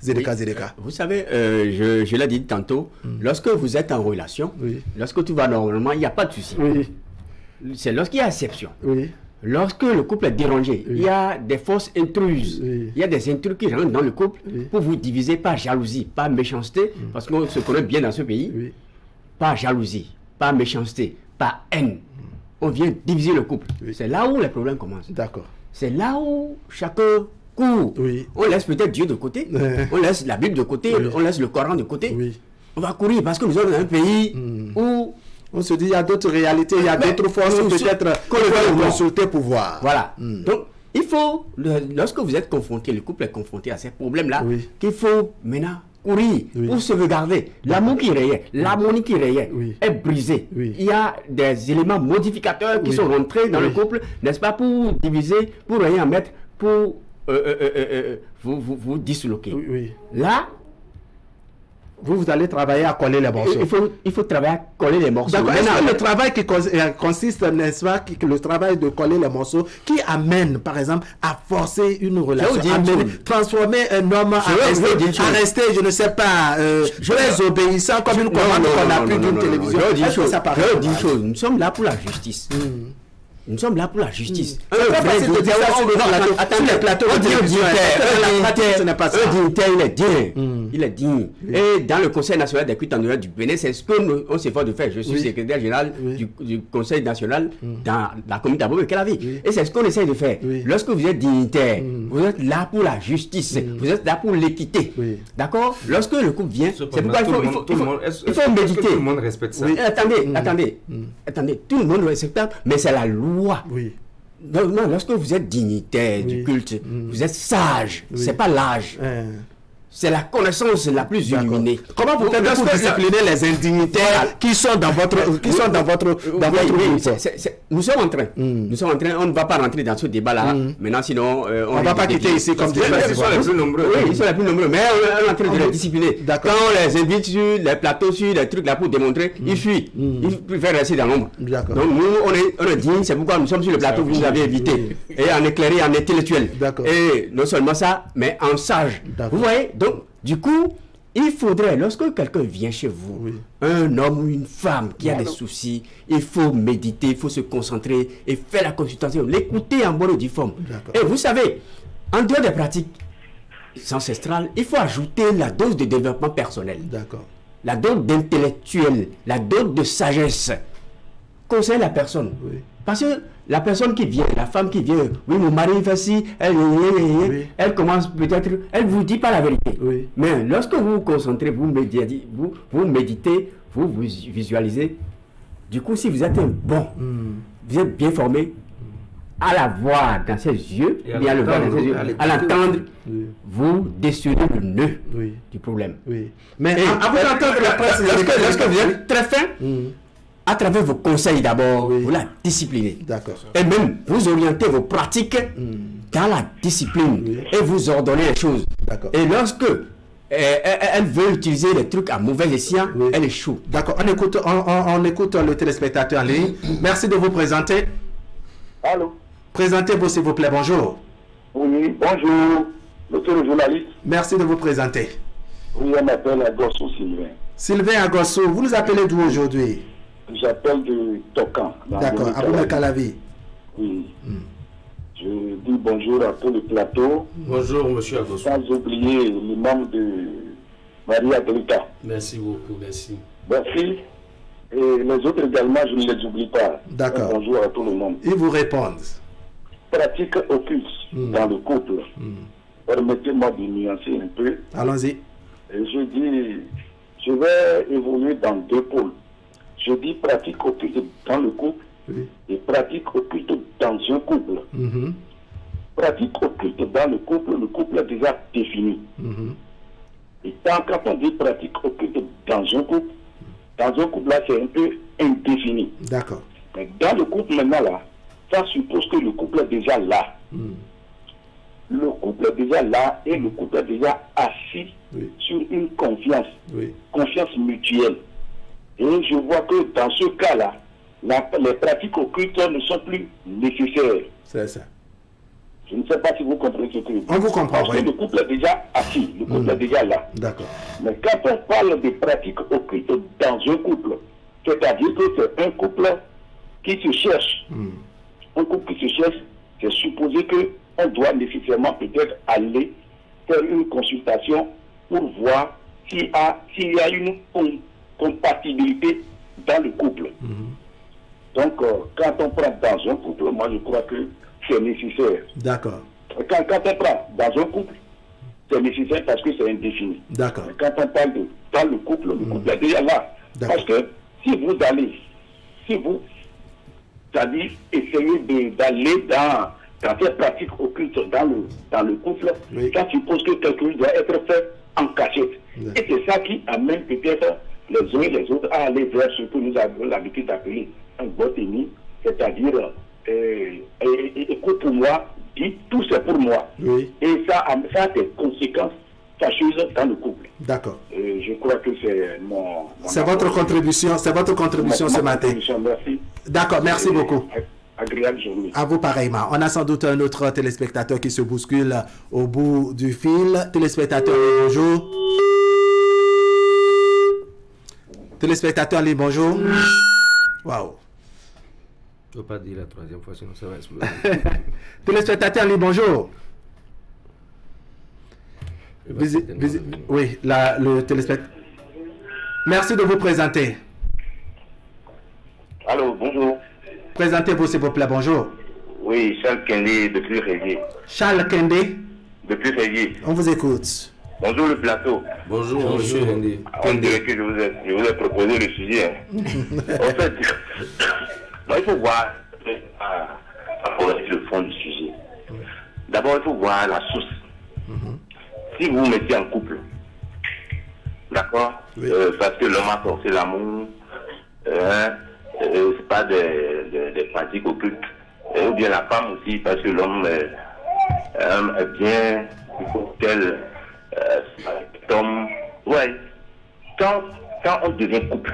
Speaker 1: Zedeka.
Speaker 4: Vous savez, je l'ai dit tantôt, lorsque vous êtes en relation, lorsque tout va normalement, il n'y a pas de souci. C'est lorsqu'il y a exception. Lorsque le couple est dérangé, il y a des forces intruses. Il y a des intrus qui rentrent dans le couple pour vous diviser par jalousie, par méchanceté, parce qu'on se connaît bien dans ce pays. Par jalousie, par méchanceté, par haine. On vient diviser le couple. C'est là où les problèmes commencent. C'est là où chacun court. On laisse peut-être Dieu de côté, on laisse la Bible de côté, on laisse le Coran de côté. On va courir parce que nous sommes dans un pays où
Speaker 1: on se dit il y a d'autres réalités, il y a d'autres forces peut-être qu'on va consulter pour voir.
Speaker 4: Voilà. Donc, il faut, lorsque vous êtes confronté, le couple est confronté à ces problèmes-là, qu'il faut maintenant courir pour sauvegarder. L'amour qui rayait, l'harmonie qui rayait est brisée. Il y a des éléments modificateurs qui sont rentrés dans le couple, n'est-ce pas, pour diviser, pour rien mettre, pour vous disloquer. Là,
Speaker 1: vous allez travailler à coller les morceaux.
Speaker 4: Il faut travailler à coller les morceaux.
Speaker 1: D'accord. Est-ce que le travail qui consiste, n'est-ce pas, le travail de coller les morceaux, qui amène, par exemple, à forcer une relation, transformer un homme à rester, je ne sais pas, très obéissant comme une commande qu'on a plus d'une télévision.
Speaker 4: Je dis une chose, nous sommes là pour la justice. Nous sommes là pour la justice.
Speaker 1: Un
Speaker 4: dignitaire, il est digne. Et dans le Conseil national des cultes en du Bénin, c'est ce qu'on s'efforce de faire. Je suis secrétaire général du Conseil national dans la commune d'Abomey-Calavi. Et c'est ce qu'on essaie de faire. Lorsque vous êtes dignitaire, vous êtes là pour la justice. Vous êtes là pour l'équité. D'accord? Lorsque le couple vient, c'est pourquoi il faut méditer.
Speaker 7: Tout le monde respecte ça.
Speaker 4: Attendez. Tout le monde respecte, mais c'est la loi. Non, lorsque vous êtes dignitaire du culte, vous êtes sage. C'est pas l'âge. C'est la connaissance la plus illuminée.
Speaker 1: Comment vous faites pour discipliner les indignitaires qui sont dans votre groupe?
Speaker 4: Nous sommes en train. On ne va pas rentrer dans ce débat-là. Maintenant, sinon,
Speaker 1: on ne va pas quitter ici comme dit.
Speaker 4: Ils sont les plus nombreux. Oui, ils sont les plus nombreux. Mais on est en train de les discipliner. Quand on les invite sur les plateaux, sur les trucs là pour démontrer, ils fuient. Ils préfèrent rester dans l'ombre. Donc nous, on est dignes. C'est pourquoi nous sommes sur le plateau que vous nous avez invité. Et en éclairé, en intellectuel. Et non seulement ça, mais en sage. Vous voyez? Donc, du coup, il faudrait, lorsque quelqu'un vient chez vous, un homme ou une femme qui a des soucis, il faut méditer, il faut se concentrer et faire la consultation, l'écouter en bonne et due forme. Et vous savez, en dehors des pratiques ancestrales, il faut ajouter la dose de développement personnel, la dose d'intellectuel, la dose de sagesse. Conseille la personne. Parce que la personne qui vient, la femme qui vient, mon mari fait ci, elle commence peut-être, elle ne vous dit pas la vérité. Mais lorsque vous vous concentrez, vous méditez, vous visualisez, du coup, si vous êtes un bon, vous êtes bien formé, à la voir dans ses yeux, bien le voir dans ses yeux, à l'entendre, vous décelez le nœud du problème.
Speaker 1: Mais à vous entendre la presse,
Speaker 4: lorsque vous êtes très fin, à travers vos conseils d'abord, vous la disciplinez. Et même, vous orientez vos pratiques dans la discipline et vous ordonnez les choses. Et lorsque elle veut utiliser les trucs à mauvais escient, elle échoue.
Speaker 1: D'accord, on écoute le téléspectateur en ligne. Merci de vous présenter.
Speaker 10: Allô?
Speaker 1: Présentez-vous s'il vous plaît, bonjour.
Speaker 10: Oui, bonjour, monsieur le journaliste.
Speaker 1: Merci de vous présenter.
Speaker 10: Oui, on m'appelle Agosso Sylvain.
Speaker 1: Sylvain Agosso, vous nous appelez d'où aujourd'hui?
Speaker 10: J'appelle de Tokan.
Speaker 1: D'accord, Abomey-Calavi.
Speaker 10: Oui. Je dis bonjour à tout le plateau.
Speaker 6: Bonjour, monsieur Agosso.
Speaker 10: Sans oublier les membres de Maria Delta.
Speaker 6: Merci beaucoup, merci.
Speaker 10: Merci. Et les autres également, je ne les oublie pas.
Speaker 1: D'accord.
Speaker 10: Bonjour à tout le monde.
Speaker 1: Ils vous répondent.
Speaker 10: Pratique occulte dans le couple. Permettez-moi de nuancer un peu.
Speaker 1: Allons-y.
Speaker 10: Je dis, je vais évoluer dans deux pôles. Je dis pratique occulte dans le couple et pratique occulte dans un couple. Pratique occulte dans le couple est déjà défini. Et quand on dit pratique occulte dans un couple là, c'est un peu indéfini.
Speaker 1: D'accord.
Speaker 10: Mais dans le couple maintenant là, ça suppose que le couple est déjà là. Le couple est déjà là et le couple est déjà assis sur une confiance. Confiance mutuelle. Et je vois que dans ce cas-là, les pratiques occultes ne sont plus nécessaires.
Speaker 1: C'est ça.
Speaker 10: Je ne sais pas si vous comprenez ce que je dis.
Speaker 1: On vous comprend,
Speaker 10: parce que le couple est déjà assis, le couple est déjà là.
Speaker 1: D'accord.
Speaker 10: Mais quand on parle de pratiques occultes dans un couple, c'est-à-dire que c'est un couple qui se cherche. Un couple qui se cherche, c'est supposé qu'on doit nécessairement peut-être aller faire une consultation pour voir s'il y a une compatibilité dans le couple. Donc, quand on prend dans un couple, moi je crois que c'est nécessaire.
Speaker 1: D'accord.
Speaker 10: Quand on prend dans un couple, c'est nécessaire parce que c'est indéfini.
Speaker 1: D'accord.
Speaker 10: Quand on parle de dans le couple est déjà là. Parce que si vous c'est-à-dire essayez d'aller dans ces pratiques occultes dans le couple, ça suppose que quelque chose doit être fait en cachette. Et c'est ça qui amène peut-être les uns et les autres à aller vers ce que nous avons l'habitude d'appeler un vote émis, c'est-à-dire écoute pour moi, dis tout c'est pour moi.
Speaker 1: Oui.
Speaker 10: Et ça a des conséquences fâcheuses dans le couple.
Speaker 1: D'accord.
Speaker 10: Je crois que c'est mon
Speaker 1: c'est votre contribution, ce matin.
Speaker 10: Merci.
Speaker 1: D'accord, merci beaucoup.
Speaker 10: Agréable journée.
Speaker 1: À vous pareillement. On a sans doute un autre téléspectateur qui se bouscule au bout du fil. Téléspectateur, bonjour. Téléspectateur, bonjour. Waouh.
Speaker 7: Je ne peux pas dire la troisième fois, sinon ça va exploser.
Speaker 1: Téléspectateur, bonjour. Oui, le téléspectateur. Merci de vous présenter.
Speaker 9: Allô, bonjour.
Speaker 1: Présentez-vous, s'il vous plaît, bonjour.
Speaker 9: Oui, Charles Kendé, depuis Régier.
Speaker 1: Charles Kendé.
Speaker 9: Depuis Régier.
Speaker 1: On vous écoute.
Speaker 9: Bonjour le plateau.
Speaker 7: Bonjour, monsieur Kendé.
Speaker 9: On dirait que je vous ai proposé le sujet. En fait, moi, il faut voir le fond du sujet. D'abord, il faut voir la source. Si vous vous mettez en couple, d'accord, parce que l'homme a forcé l'amour, c'est pas des pratiques occultes, ou bien la femme aussi, parce que l'homme est bien, il faut qu'elle tombe. Ouais, quand on devient couple,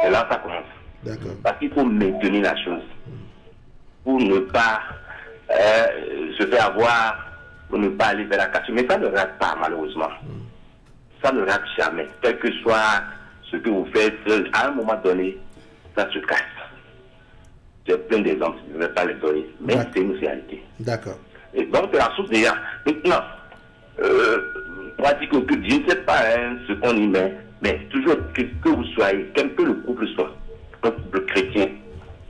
Speaker 9: c'est là que ça commence.
Speaker 1: D'accord.
Speaker 9: Parce qu'il faut maintenir la chose pour ne pas se faire avoir, pour ne pas aller vers la cassure. Mais ça ne rate pas, malheureusement. Ça ne rate jamais. Quel que soit ce que vous faites, à un moment donné, ça se casse. J'ai plein d'exemples, je ne vais pas les donner, mais c'est une réalité.
Speaker 1: D'accord.
Speaker 9: Et donc, c'est la source déjà. Maintenant, pratique occulte, je ne sais pas ce qu'on y met, mais toujours que vous soyez, quel que le couple soit, un couple chrétien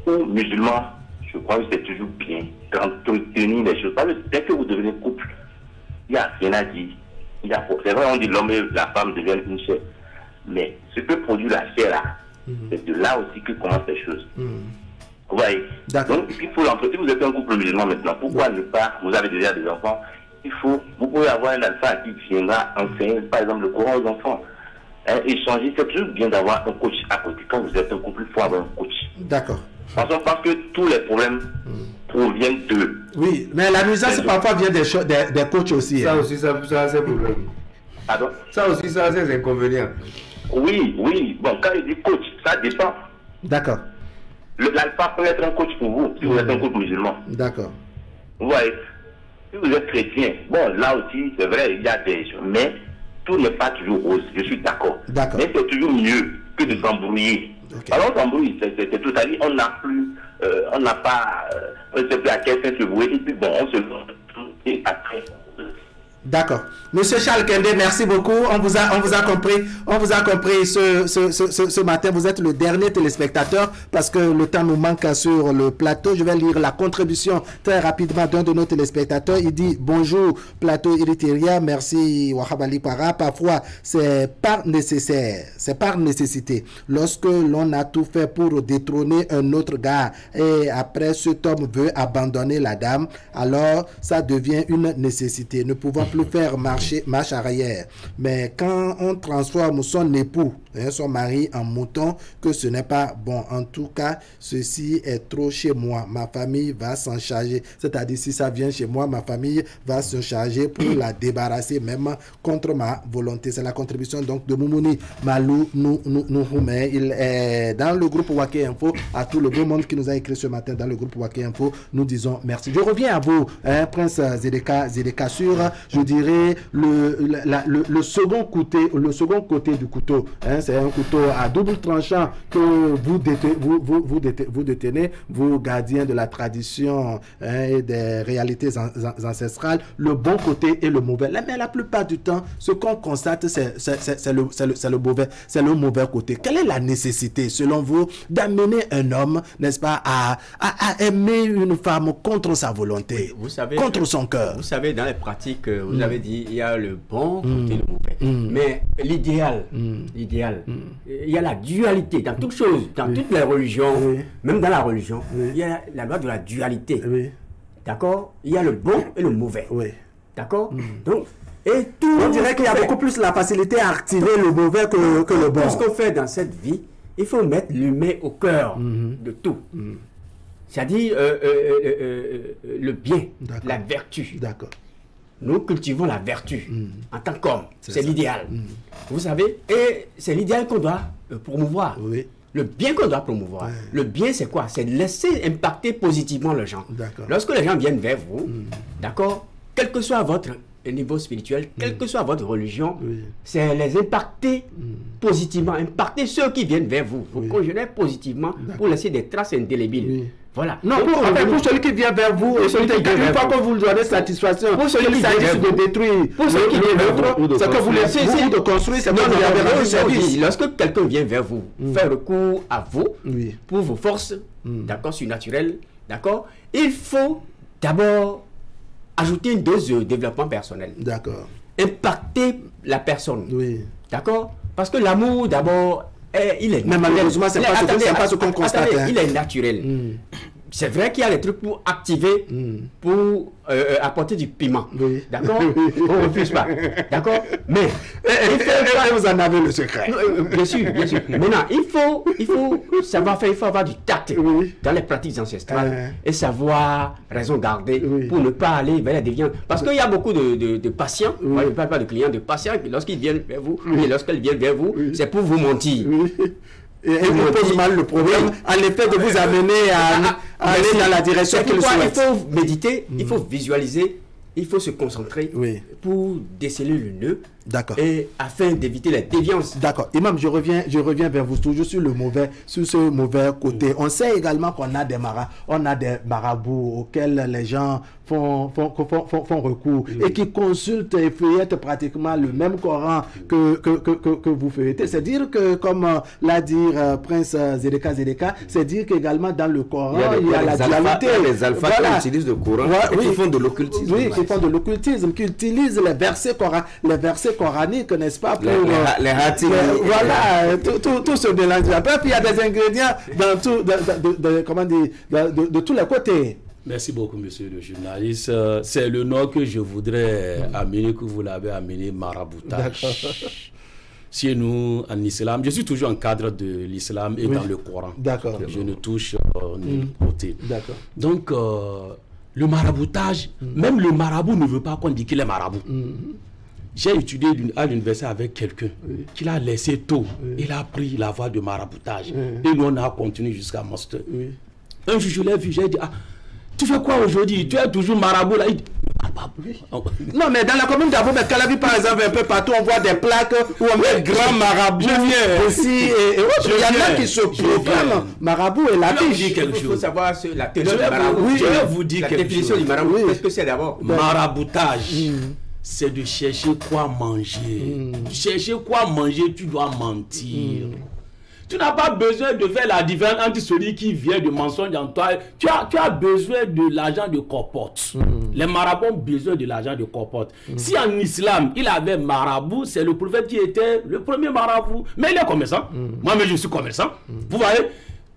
Speaker 9: ou musulman, je crois que c'est toujours bien d'entretenir les choses. Parce que dès que vous devenez couple, il y a rien à dire. C'est vrai, on dit l'homme et la femme deviennent une chair. Mais ce que produit la chair là, c'est de là aussi que commencent les choses. Vous voyez? Donc, il faut l'entretenir. Vous êtes un couple musulman maintenant. Pourquoi ne pas? Vous avez déjà des enfants. Vous pouvez avoir un enfant qui viendra enseigner, par exemple, le Coran aux enfants. Échanger, c'est toujours bien d'avoir un coach à côté. Quand vous êtes un couple, il faut avoir un coach.
Speaker 1: D'accord.
Speaker 9: Parce que tous les problèmes proviennent d'eux.
Speaker 1: Oui, mais la nuisance parfois vient des coachs aussi.
Speaker 7: Ça aussi, ça a ses problèmes.
Speaker 9: Pardon?
Speaker 7: Ça aussi, ça a ses inconvénients.
Speaker 9: Oui. Bon, quand il dit coach, ça dépend.
Speaker 1: D'accord.
Speaker 9: L'alpha peut être un coach pour vous, si vous êtes un coach musulman.
Speaker 1: D'accord.
Speaker 9: Vous voyez, si vous êtes chrétien, bon, là aussi, c'est vrai, il y a des choses, mais tout n'est pas toujours rose, je suis d'accord. Mais c'est toujours mieux que de s'embrouiller. Alors on s'embrouille, c'est tout à dit, on n'a pas, on ne sait plus à quel sens se vouer, et puis bon, on se lance, et après...
Speaker 1: D'accord. Monsieur Charles Kendé, merci beaucoup. On vous a compris ce matin. Vous êtes le dernier téléspectateur parce que le temps nous manque sur le plateau. Je vais lire la contribution très rapidement d'un de nos téléspectateurs. Il dit: bonjour, plateau Iriteria, merci Wahabali Para. Parfois, c'est par nécessité. Lorsque l'on a tout fait pour détrôner un autre gars et après cet homme veut abandonner la dame, alors ça devient une nécessité. Ne pouvons plus faire marche arrière. Mais quand on transforme son époux, son mari en mouton, que ce n'est pas bon. En tout cas, ceci est trop chez moi. Ma famille va s'en charger. C'est-à-dire, si ça vient chez moi, ma famille va se charger pour la débarrasser, même contre ma volonté. C'est la contribution donc de Moumouni Malou Nouhoumé. Il est dans le groupe Waké Info. À tout le beau monde qui nous a écrit ce matin dans le groupe Waké Info, nous disons merci. Je reviens à vous, Prince Zedeka, sur, je dirais, le second côté du couteau. C'est un couteau à double tranchant que vous détenez, vous gardiens de la tradition et des réalités ancestrales, le bon côté et le mauvais. Mais la plupart du temps, ce qu'on constate, c'est le mauvais côté. Quelle est la nécessité, selon vous, d'amener un homme, n'est-ce pas, à aimer une femme contre sa volonté,
Speaker 4: vous savez,
Speaker 1: contre son cœur?
Speaker 4: Vous savez, dans les pratiques, vous avez dit, il y a le bon côté et le mauvais. Mais l'idéal, il y a la dualité dans toutes choses, dans toutes les religions, même dans la religion, il y a la loi de la dualité. D'accord? Il y a le bon et le mauvais. D'accord? Donc, Et tout
Speaker 1: on dirait qu'il y a beaucoup plus la facilité à activer le mauvais que le bon.
Speaker 4: Tout ce qu'on fait dans cette vie, il faut mettre l'humain au cœur de tout. C'est-à-dire le bien, la vertu.
Speaker 1: D'accord.
Speaker 4: Nous cultivons la vertu en tant qu'homme. C'est l'idéal. Vous savez, et c'est l'idéal qu'on doit promouvoir.
Speaker 1: Oui.
Speaker 4: Le bien qu'on doit promouvoir. Ouais. Le bien, c'est quoi? C'est laisser impacter positivement les gens. Lorsque les gens viennent vers vous, d'accord, quel que soit votre niveau spirituel, quelle que soit votre religion, c'est les impacter positivement, impacter ceux qui viennent vers vous. Vous conjurer positivement pour laisser des traces indélébiles. Voilà.
Speaker 1: Non, pour celui qui vient vers vous, et celui qui vient une fois que vous lui donnez satisfaction, pour celui qui s'agisse de détruire, pour celui qui vient vers vous, c'est que vous laissez de construire, c'est que vous avez rendu service.
Speaker 4: Lorsque quelqu'un vient vers vous, fait recours à vous, pour vos forces, d'accord, surnaturelles, d'accord, il faut d'abord ajouter une dose de développement personnel.
Speaker 1: D'accord.
Speaker 4: Impacter la personne. Oui. D'accord? Parce que l'amour, d'abord, il est naturel. Mais
Speaker 1: malheureusement, c'est pas ce qu'on constate.
Speaker 4: Il est naturel. C'est vrai qu'il y a des trucs pour activer, pour apporter du piment. Oui. D'accord? On ne refuse pas. D'accord? Mais
Speaker 1: vous en avez le secret.
Speaker 4: Bien sûr, bien sûr. Maintenant, il faut savoir faire, il faut avoir du tact dans les pratiques ancestrales et savoir raison garder pour ne pas aller vers la déviance. Parce qu'il y a beaucoup de patients, moi je ne parle pas de clients, de patients qui lorsqu'ils viennent vers vous, mais lorsqu'ils viennent vers vous, c'est pour vous mentir.
Speaker 1: Et vous pose mal le problème, en effet, de vous amener à aller dans la direction qu'il souhaite.
Speaker 4: Il faut méditer, il faut visualiser, il faut se concentrer pour déceler le nœud.
Speaker 1: D'accord.
Speaker 4: Et afin d'éviter la déviance.
Speaker 1: D'accord. Imam, je reviens vers vous toujours sur ce mauvais côté. On sait également qu'on a des marabouts auxquels les gens font recours et qui consultent et feuillettent pratiquement le même Coran que vous feuilletez. C'est dire que, comme l'a dit Prince Zedeka, c'est dire qu'également dans le Coran, il y a la dualité.
Speaker 7: Les alphas qui utilisent le Coran et qui font de l'occultisme.
Speaker 1: Oui, qui font de l'occultisme, qui utilisent les versets coraniques, n'est-ce pas, pour
Speaker 7: les hâtis.
Speaker 1: Voilà, tout se mélange. Après, il y a des ingrédients de tous les côtés.
Speaker 6: Merci beaucoup, monsieur le journaliste. C'est le nom que je voudrais amener, que vous l'avez amené, maraboutage. Chez nous, en islam, je suis toujours en cadre de l'islam et dans le Coran.
Speaker 1: D'accord.
Speaker 6: Je ne touche ni côté.
Speaker 1: D'accord.
Speaker 6: Donc, le maraboutage, même le marabout ne veut pas qu'on dise qu'il est marabout. J'ai étudié à l'université avec quelqu'un qui l'a laissé tôt. Il a pris la voie de maraboutage. Et nous, on a continué jusqu'à master. Un jour, je l'ai vu, j'ai dit, tu fais quoi aujourd'hui? Tu es toujours marabout là?
Speaker 1: Non, mais dans la commune d'Abomey Calavi, par exemple, un peu partout, on voit des plaques où on met grand marabout.
Speaker 6: Je viens
Speaker 1: aussi. Il y en a qui se proclament marabout et la
Speaker 4: fiche. Il faut savoir la définition du marabout.
Speaker 6: Je vais vous dire
Speaker 4: la définition du marabout. Qu'est-ce que c'est d'abord?
Speaker 6: Maraboutage. C'est de chercher quoi manger. Chercher quoi manger, tu dois mentir. Tu n'as pas besoin de faire la différence entre celui qui vient de mensonge en toi. Tu as besoin de l'argent de comporte. Les marabouts ont besoin de l'argent de comporte. Si en islam, il avait marabout, c'est le prophète qui était le premier marabout. Mais il est commerçant. Moi-même, je suis commerçant. Vous voyez?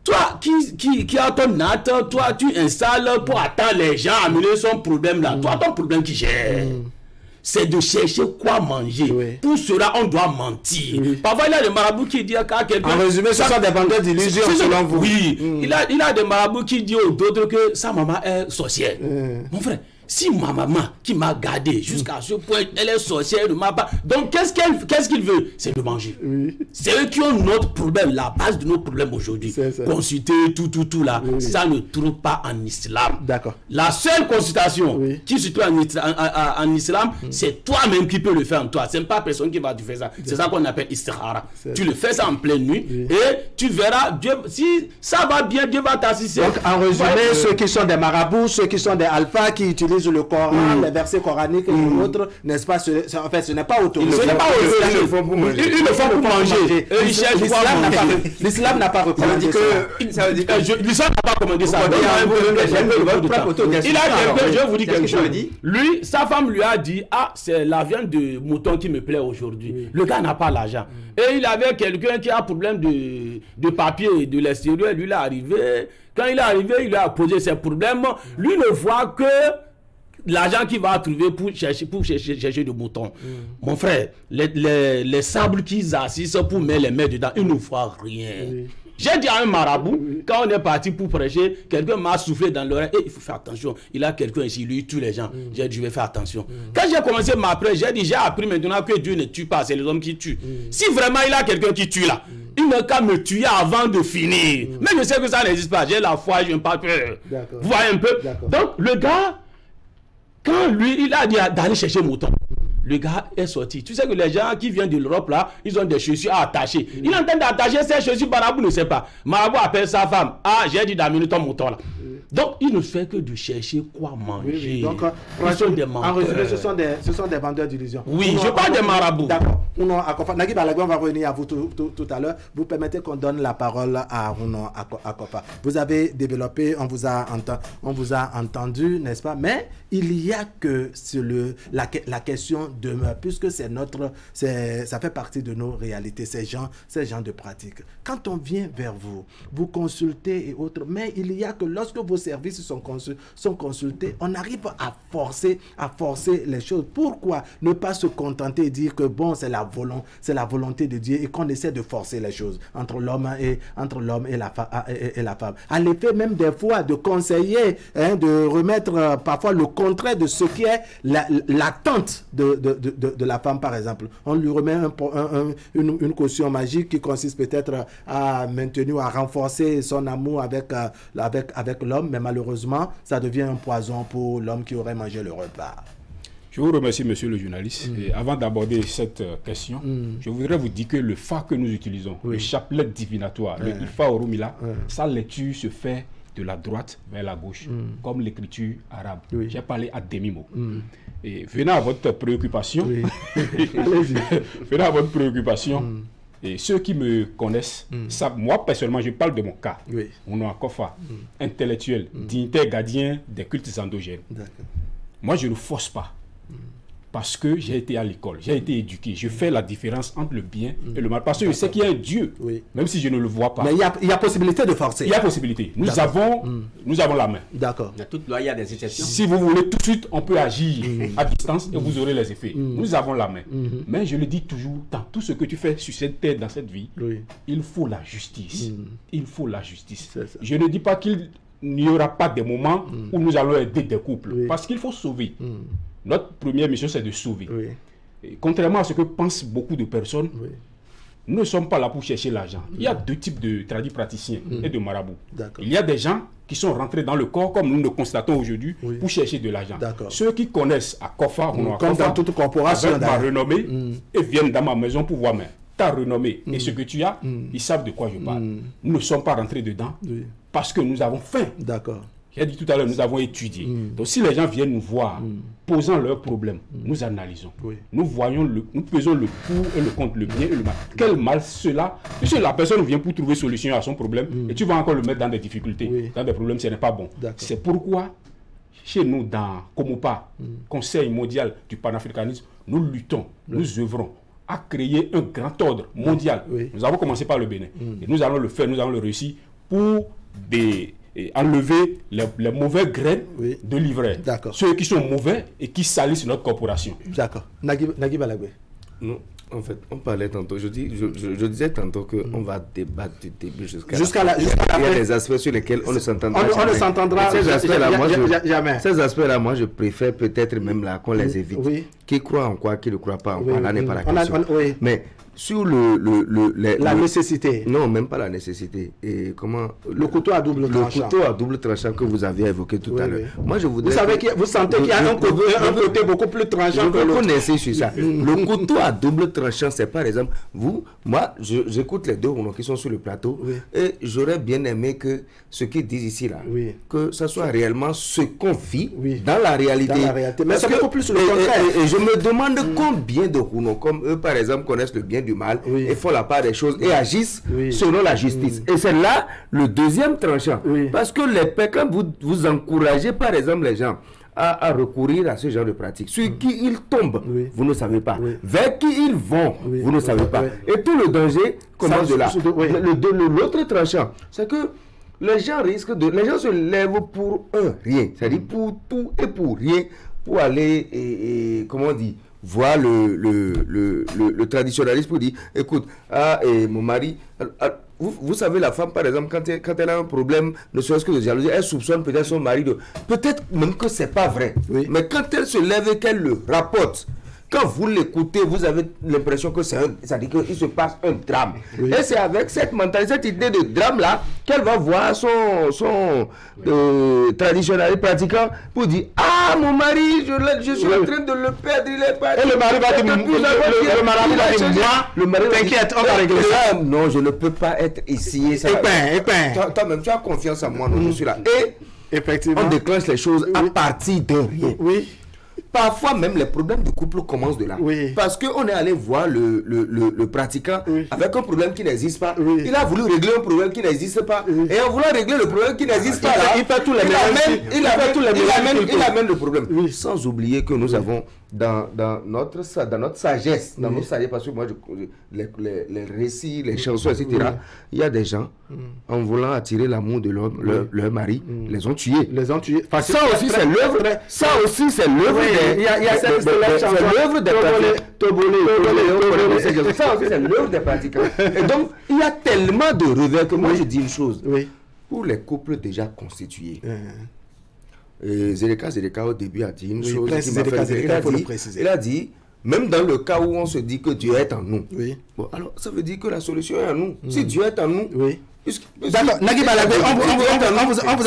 Speaker 6: Toi qui as ton natte, toi, tu installes pour attendre les gens, amener son problème là. Toi, ton problème qui gère. C'est de chercher quoi manger. Pour cela, on doit mentir. Parfois, il y a des marabouts qui disent à quelqu'un...
Speaker 1: En résumé, ce sont des vendeurs d'illusions, selon vous.
Speaker 6: Oui. Il a des marabouts qui disent aux autres que sa maman est sorcière. Mon frère, si ma maman qui m'a gardé jusqu'à ce point, elle est sorcière de ma part. Donc, qu'est-ce qu'il veut? C'est de manger. C'est eux qui ont notre problème, la base de notre problème aujourd'hui. Consulter tout là, ça ne trouve pas en islam.
Speaker 1: D'accord.
Speaker 6: La seule consultation qui se trouve en islam, c'est toi-même qui peux le faire en toi. C'est pas personne qui va te faire ça. C'est ça qu'on appelle istikhara. Tu le fais ça en pleine nuit et tu verras, Dieu, si ça va bien, Dieu va t'assister.
Speaker 1: Donc, en résumé, ceux qui sont des marabouts, ceux qui sont des alphas, qui utilisent le Coran, les versets coraniques et autres, n'est-ce pas? En fait, ce n'est pas autorisé.
Speaker 6: Ce n'est pas autorisé. Ils le font pour manger.
Speaker 1: L'islam n'a pas recommandé ça.
Speaker 6: L'islam n'a pas recommandé ça. Je vais vous dire quelque chose. Lui, sa femme lui a dit, c'est la viande de mouton qui me plaît aujourd'hui. Le gars n'a pas l'argent. Et il avait quelqu'un qui a problème de papier de l'extérieur. Lui, il est arrivé. Quand il est arrivé, il a posé ses problèmes. Lui ne voit que l'argent qu'il va trouver pour chercher du mouton. Mon frère, les sables qu'ils assisent pour mettre les mains dedans, ils ne voient rien. J'ai dit à un marabout, quand on est parti pour prêcher, quelqu'un m'a soufflé dans l'oreille, il faut faire attention, il a quelqu'un ici, lui, il tue les gens. J'ai dit, je vais faire attention. Quand j'ai commencé ma prêche, j'ai dit, j'ai appris maintenant que Dieu ne tue pas, c'est les hommes qui tuent. Si vraiment il a quelqu'un qui tue là, il n'a qu'à me tuer avant de finir. Mais je sais que ça n'existe pas, j'ai la foi, je n'ai pas peur. Vous voyez un peu? Donc le gars, quand lui, il a dit d'aller chercher mouton, le gars est sorti. Tu sais que les gens qui viennent de l'Europe là, ils ont des chaussures à attacher. Il est en train d'attacher ses chaussures, Marabout ne sait pas. Marabout appelle sa femme. Ah, j'ai dit d'amener ton mouton là. Donc, il ne fait que de chercher quoi manger.
Speaker 1: Donc,
Speaker 6: ils sont des menteurs.
Speaker 1: En résumé, ce sont des vendeurs d'illusions.
Speaker 6: Oui, je parle des marabouts.
Speaker 1: D'accord. Nagui Balagui, on va revenir à vous tout à l'heure. Vous permettez qu'on donne la parole à Aruno Akofa. Vous avez développé, on vous a entendu, n'est-ce pas? Mais il y a que la question demeure, puisque ça fait partie de nos réalités, ces gens de pratique. Quand on vient vers vous, vous consultez et autres, mais il y a que lorsque vos services sont consultés, on arrive à forcer les choses. Pourquoi ne pas se contenter et dire que bon, c'est la volonté de Dieu et qu'on essaie de forcer les choses entre l'homme et la femme. À l'effet même des fois de conseiller, de remettre parfois le contraire de ce qui est l'attente de la femme, par exemple. On lui remet une caution magique qui consiste peut-être à maintenir, à renforcer son amour avec l'homme, mais malheureusement, ça devient un poison pour l'homme qui aurait mangé le repas.
Speaker 3: Je vous remercie, monsieur le journaliste. Et avant d'aborder cette question, je voudrais vous dire que le fa que nous utilisons, le chapelet divinatoire, le Ifa Orumila, sa lecture se fait de la droite vers la gauche, comme l'écriture arabe. J'ai parlé à demi-mot. Et venant à votre préoccupation, et ceux qui me connaissent savent, moi personnellement, je parle de mon cas. Mon nom est Kofa, intellectuel, dignitaire gardien des cultes endogènes. Moi, je ne force pas. Parce que j'ai été à l'école, j'ai été éduqué, je fais la différence entre le bien et le mal. Parce que je sais qu'il y a un Dieu, même si je ne le vois pas.
Speaker 1: Mais il y a possibilité de forcer.
Speaker 3: Il y a possibilité. Nous avons la main.
Speaker 1: D'accord.
Speaker 4: Dans toute loi, il y a des exceptions.
Speaker 3: Si vous voulez, tout de suite, on peut agir à distance et vous aurez les effets. Nous avons la main. Mais je le dis toujours, dans tout ce que tu fais sur cette terre, dans cette vie, il faut la justice. Il faut la justice. Je ne dis pas qu'il n'y aura pas des moments où nous allons aider des couples. Parce qu'il faut sauver. Notre première mission, c'est de sauver. Et contrairement à ce que pensent beaucoup de personnes, nous ne sommes pas là pour chercher l'argent. Il y a deux types de praticiens et de marabouts. Il y a des gens qui sont rentrés dans le corps, comme nous le constatons aujourd'hui, pour chercher de l'argent. Ceux qui connaissent à Kofa,
Speaker 1: comme dans toute corporation,
Speaker 3: avec ma renommée, et viennent dans ma maison pour voir ta renommée et ce que tu as, ils savent de quoi je parle. Nous ne sommes pas rentrés dedans parce que nous avons faim. J'ai dit tout à l'heure, nous avons étudié. Donc si les gens viennent nous voir, posant leurs problèmes, nous analysons. Nous voyons, nous pesons le pour et le contre, le bien et le mal. Quel mal cela? Puisque la personne vient pour trouver solution à son problème et tu vas encore le mettre dans des difficultés, dans des problèmes, ce n'est pas bon. C'est pourquoi, chez nous, dans Komopa, Conseil mondial du panafricanisme, nous luttons, nous œuvrons à créer un grand ordre mondial. Nous avons commencé par le Bénin. Et nous allons le faire, nous allons le réussir pour enlever les mauvais graines de livret. Ceux qui sont mauvais et qui salissent notre corporation.
Speaker 1: D'accord. Nagui Balagui.
Speaker 7: Non, en fait, on parlait tantôt, je disais tantôt qu'on va débattre du début jusqu'à la fin. Il y a des aspects sur lesquels on ne s'entendra jamais.
Speaker 1: On ne s'entendra
Speaker 7: jamais. Ces aspects-là, moi, je préfère peut-être même là qu'on les évite. Qui croit en quoi, qui ne croit pas en quoi, là n'est pas la question. Mais sur
Speaker 1: la nécessité.
Speaker 7: Non, même pas la nécessité. Et comment
Speaker 1: le couteau à double tranchant.
Speaker 7: Le couteau à double tranchant que vous aviez évoqué tout à l'heure. Moi, je voudrais.
Speaker 1: Vous sentez qu'il y a un côté beaucoup plus tranchant que l'autre.
Speaker 7: Vous connaissez sur ça. Le couteau à double tranchant, c'est par exemple moi, j'écoute les deux qui sont sur le plateau et j'aurais bien aimé que ce qu'ils disent ici là, que ça soit réellement ce qu'on vit dans la réalité.
Speaker 1: Mais c'est beaucoup plus le contraire.
Speaker 7: Et je me demande combien de Rouno, comme eux par exemple, connaissent le bien du mal et font la part des choses et agissent selon la justice. Et c'est là le deuxième tranchant. Parce que quand vous encouragez par exemple les gens à recourir à ce genre de pratique, sur qui ils tombent, vous ne savez pas. Vers qui ils vont, vous ne savez pas. Et tout le danger commence de là. L'autre tranchant, c'est que les gens se lèvent pour un rien, c'est-à-dire pour tout et pour rien, pour aller, comment on dit, voir le traditionnaliste pour dire, écoute, mon mari... Vous savez, la femme, par exemple, quand elle a un problème, ne serait-ce que de jalousie, elle soupçonne peut-être son mari de... Peut-être même que c'est pas vrai. Oui. Mais quand elle se lève et qu'elle le rapporte, quand vous l'écoutez, vous avez l'impression que ça dit qu'il se passe un drame. Oui. Et c'est avec cette mentalité, cette idée de drame-là, qu'elle va voir son traditionnel pratiquant pour dire « Ah, mon mari, je suis en train de le perdre, il est pas... » Et le mari va dire « Moi, t'inquiète, on va régler ça. » Non, je ne peux pas être ici. Toi-même, tu as confiance en moi, non, je suis là. Et effectivement, on déclenche les choses à partir de rien. Oui. Parfois même les problèmes de couple commencent de là. Oui. Parce qu'on est allé voir le pratiquant avec un problème qui n'existe pas. Oui. Il a voulu régler un problème qui n'existe pas. Oui. Et en voulant régler le problème qui n'existe pas, il fait tous les il amène le problème. Oui. Sans oublier que nous avons dans notre sagesse, dans nos sagesses, parce que moi, les récits, les chansons, etc., il y a des gens, en voulant attirer l'amour de leur mari, les ont tués. Ça aussi, c'est l'œuvre. Ça aussi, c'est l'œuvre des pratiquants. Et donc, il y a tellement de revers que moi, je dis une chose. Pour les couples déjà constitués, Zédeka au début a dit une chose qui m'a fait... Il a dit, même dans le cas où on se dit que Dieu est en nous, bon, alors ça veut dire que la solution est en nous. Si Dieu est en nous... D'accord, Nagui Balabé, on vous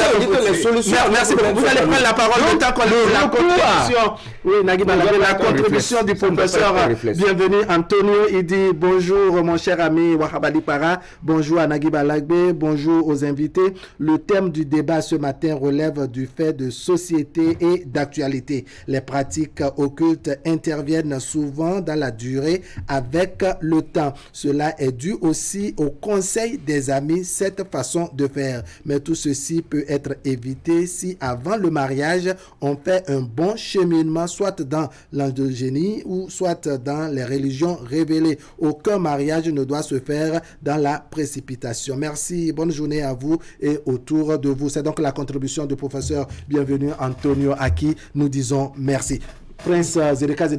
Speaker 7: a dit que les solutions... Merci beaucoup. Vous allez prendre la parole le temps qu'on la contribution. Oui, Nagui Balabé, la contribution du professeur. Bienvenue, Antonio. Il dit bonjour, mon cher ami Wahabali Para. Bonjour à Nagui Balabé. Bonjour aux invités. Le thème du débat ce matin relève du fait de société et d'actualité. Les pratiques occultes interviennent souvent dans la durée avec le temps. Cela est dû aussi au conseil des amis, cette façon de faire. Mais tout ceci peut être évité si avant le mariage, on fait un bon cheminement, soit dans l'endogénie ou soit dans les religions révélées. Aucun mariage ne doit se faire dans la précipitation. Merci, bonne journée à vous et autour de vous. C'est donc la contribution du professeur Bienvenu Antonio à qui nous disons merci. Prince Zédeka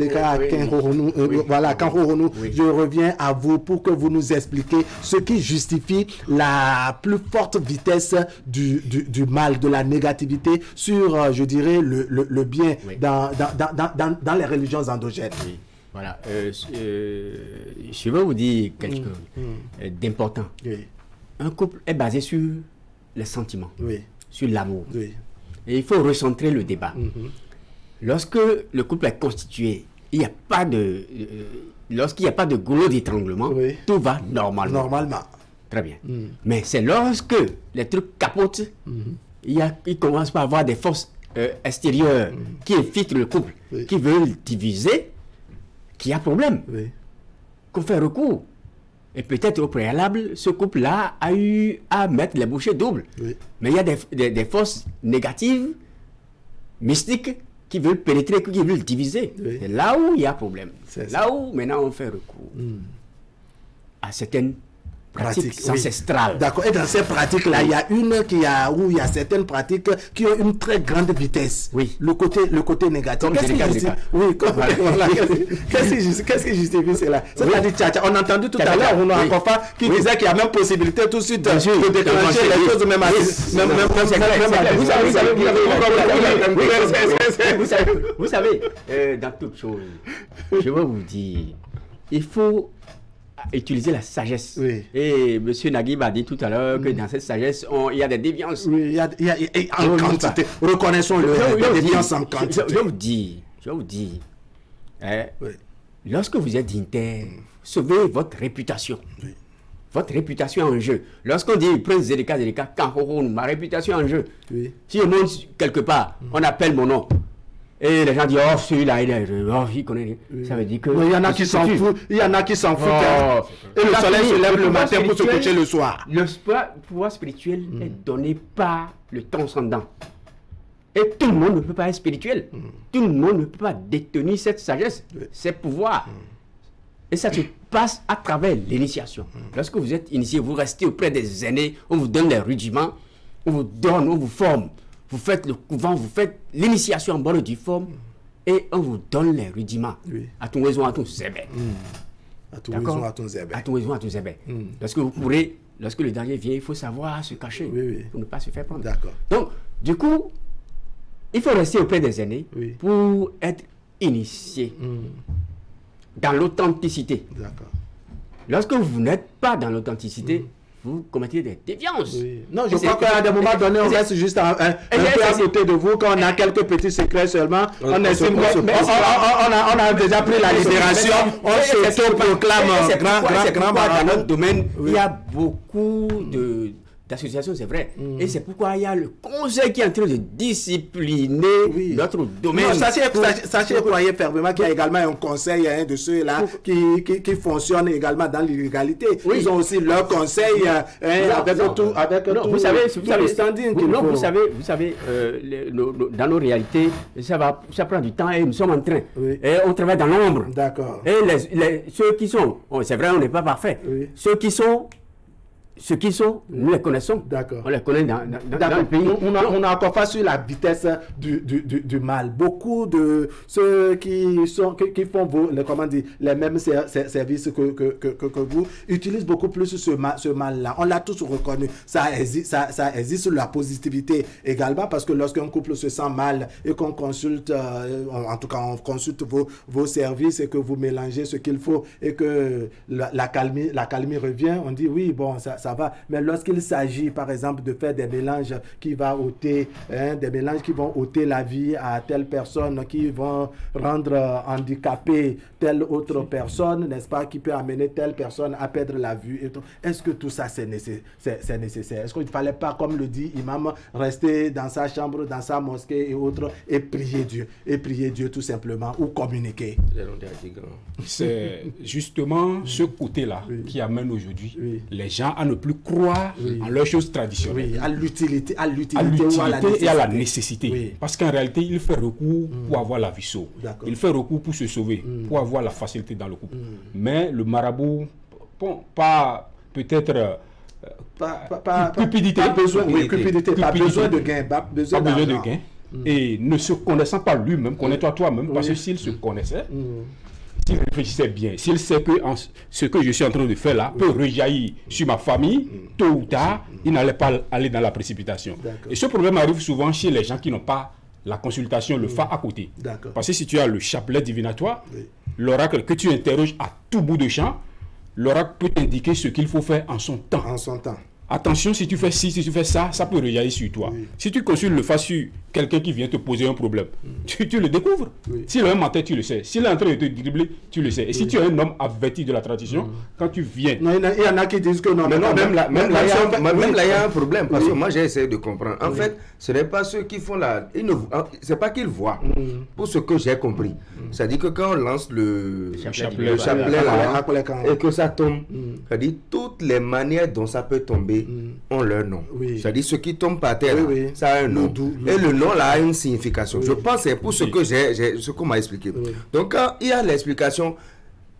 Speaker 7: Kanhoronou, voilà, Kanhoronou, je reviens à vous pour que vous nous expliquiez ce qui justifie la plus forte vitesse du mal, de la négativité sur, je dirais, le bien dans les religions endogènes. Oui.
Speaker 4: Voilà, je vais vous dire quelque chose d'important. Un couple est basé sur les sentiments, sur l'amour. Et il faut recentrer le débat. Lorsque le couple est constitué, il n'y a pas de... lorsqu'il n'y a pas de goulot d'étranglement, tout va normalement. Très bien. Mais c'est lorsque les trucs capotent, il commence par avoir des forces extérieures qui infiltrent le couple, qui veulent diviser, qu'il y a problème, qu'on fait recours. Et peut-être au préalable, ce couple-là a eu à mettre les bouchées doubles. Mais il y a des forces négatives, mystiques, qui veulent pénétrer, qui veulent diviser. C'est là où il y a problème. C'est là où maintenant on fait recours à certaines pratiques ancestrales.
Speaker 1: D'accord. Et dans ces pratiques-là, il y a où il y a certaines pratiques qui ont une très grande vitesse. Le côté négatif. Qu'est-ce qui justifie cela? C'est-à-dire, on a entendu tout à l'heure, on a encore qui disait qu'il y a même possibilité tout de suite de déclencher les choses même
Speaker 4: vous savez, dans toute chose, je vais vous dire, il faut utiliser la sagesse. Et M. Naguib a dit tout à l'heure que dans cette sagesse, il y a des déviances.
Speaker 1: Il y a en quantité. Reconnaissons-le, des déviances en quantité.
Speaker 4: Je vais vous dire, lorsque vous êtes dignitaire, sauvez votre réputation. Votre réputation en jeu. Lorsqu'on dit Prince Zédeka, ma réputation en jeu. Si je monte quelque part, on appelle mon nom. Et les gens disent, oh, celui-là, il connaît. Ça veut dire que...
Speaker 1: Il y en a qui s'en foutent. Il y en a qui s'en foutent. Et le soleil se lève le matin pour se coucher le soir.
Speaker 4: Le pouvoir spirituel est donné par le transcendant. Et tout le monde ne peut pas être spirituel. Tout le monde ne peut pas détenir cette sagesse, ces pouvoirs. Et ça se passe à travers l'initiation. Lorsque vous êtes initié, vous restez auprès des aînés, on vous donne les rudiments, on vous donne, on vous forme. Vous faites le couvent, vous faites l'initiation en bonne et due forme. et on vous donne les rudiments. À ton raison, à ton zébé.
Speaker 1: À ton raison, à ton zébé.
Speaker 4: À ton raison, à ton zébé. Lorsque vous courez, lorsque le danger vient, il faut savoir se cacher pour ne pas se faire prendre.
Speaker 1: D'accord.
Speaker 4: Donc, du coup, il faut rester auprès des aînés pour être initié dans l'authenticité.
Speaker 1: D'accord.
Speaker 4: Lorsque vous n'êtes pas dans l'authenticité, vous commettez des déviances.
Speaker 1: Non, je crois qu'à des moments donnés, on reste juste un peu à côté de vous. Quand on a quelques petits secrets seulement, on estime qu'on a déjà pris la libération, on s'auto-proclame grand
Speaker 4: dans notre domaine. Il y a beaucoup d'associations, c'est vrai. Et c'est pourquoi il y a le conseil qui est en train de discipliner notre domaine.
Speaker 1: Sachez, croyez fermement qu'il y a également un conseil de ceux-là qui fonctionnent également dans l'illégalité. Ils ont aussi leur conseil avec tout
Speaker 4: vous savez, dans nos réalités, ça prend du temps et nous sommes en train. Et on travaille dans l'ombre.
Speaker 1: D'accord.
Speaker 4: Et ceux qui sont, c'est vrai, on n'est pas parfait. Ceux qui sont, nous les connaissons.
Speaker 1: D'accord.
Speaker 4: On les connaît dans le pays.
Speaker 1: On a encore face sur la vitesse du mal. Beaucoup de ceux qui font les mêmes services que vous utilisent beaucoup plus ce mal-là. On l'a tous reconnu. Ça existe la positivité également, parce que lorsqu'un couple se sent mal et qu'on consulte, en tout cas on consulte vos services et que vous mélangez ce qu'il faut et que la calmie revient, on dit oui, bon, ça va. Mais lorsqu'il s'agit, par exemple, de faire des mélanges qui vont ôter, la vie à telle personne, qui vont rendre handicapée telle autre personne, n'est-ce pas, qui peut amener telle personne à perdre la vue et tout. Est-ce que tout ça c'est nécessaire? Est-ce qu'il ne fallait pas, comme le dit Imam, rester dans sa chambre, dans sa mosquée et autres, et prier Dieu tout simplement, ou communiquer?
Speaker 3: C'est justement ce côté-là qui amène aujourd'hui les gens à ne plus croire en leurs choses traditionnelles.
Speaker 1: À l'utilité
Speaker 3: et à la nécessité. Parce qu'en réalité, il fait recours pour avoir la vie sauve. Il fait recours pour se sauver, pour avoir la facilité dans le couple. Mais le marabout, pas peut-être... cupidité.
Speaker 1: Pas besoin de gain. Pas besoin de gain.
Speaker 3: Et ne se connaissant pas lui-même, connais-toi toi-même, parce que s'il se connaissait, s'il réfléchissait bien, s'il sait que ce que je suis en train de faire là peut rejaillir sur ma famille, tôt ou tard, il n'allait pas aller dans la précipitation. Et ce problème arrive souvent chez les gens qui n'ont pas la consultation, le fa à côté. Parce que si tu as le chapelet divinatoire, l'oracle que tu interroges à tout bout de champ, l'oracle peut t'indiquer ce qu'il faut faire en son temps. Attention, si tu fais ci, si tu fais ça, ça peut rejaillir sur toi. Si tu consultes le fa sur quelqu'un qui vient te poser un problème, tu le découvres. S'il a un menteur, tu le sais. S'il est en train de te dribbler, tu le sais. Et si tu es un homme averti de la tradition, quand tu viens...
Speaker 1: Non, il y en a qui disent que non.
Speaker 7: Mais non, même là, il y a un problème. Parce que moi, j'ai essayé de comprendre. En fait, ce n'est pas ceux qui font la... C'est pas qu'ils voient. Pour ce que j'ai compris. C'est-à-dire que quand on lance le chapelet là, et que ça tombe, c'est-à-dire toutes les manières dont ça peut tomber ont leur nom. C'est-à-dire ce qui tombe par terre, ça a un nom. Et le nom là a une signification. Je pense que c'est pour ce que ce qu'on m'a expliqué. Donc quand il y a l'explication,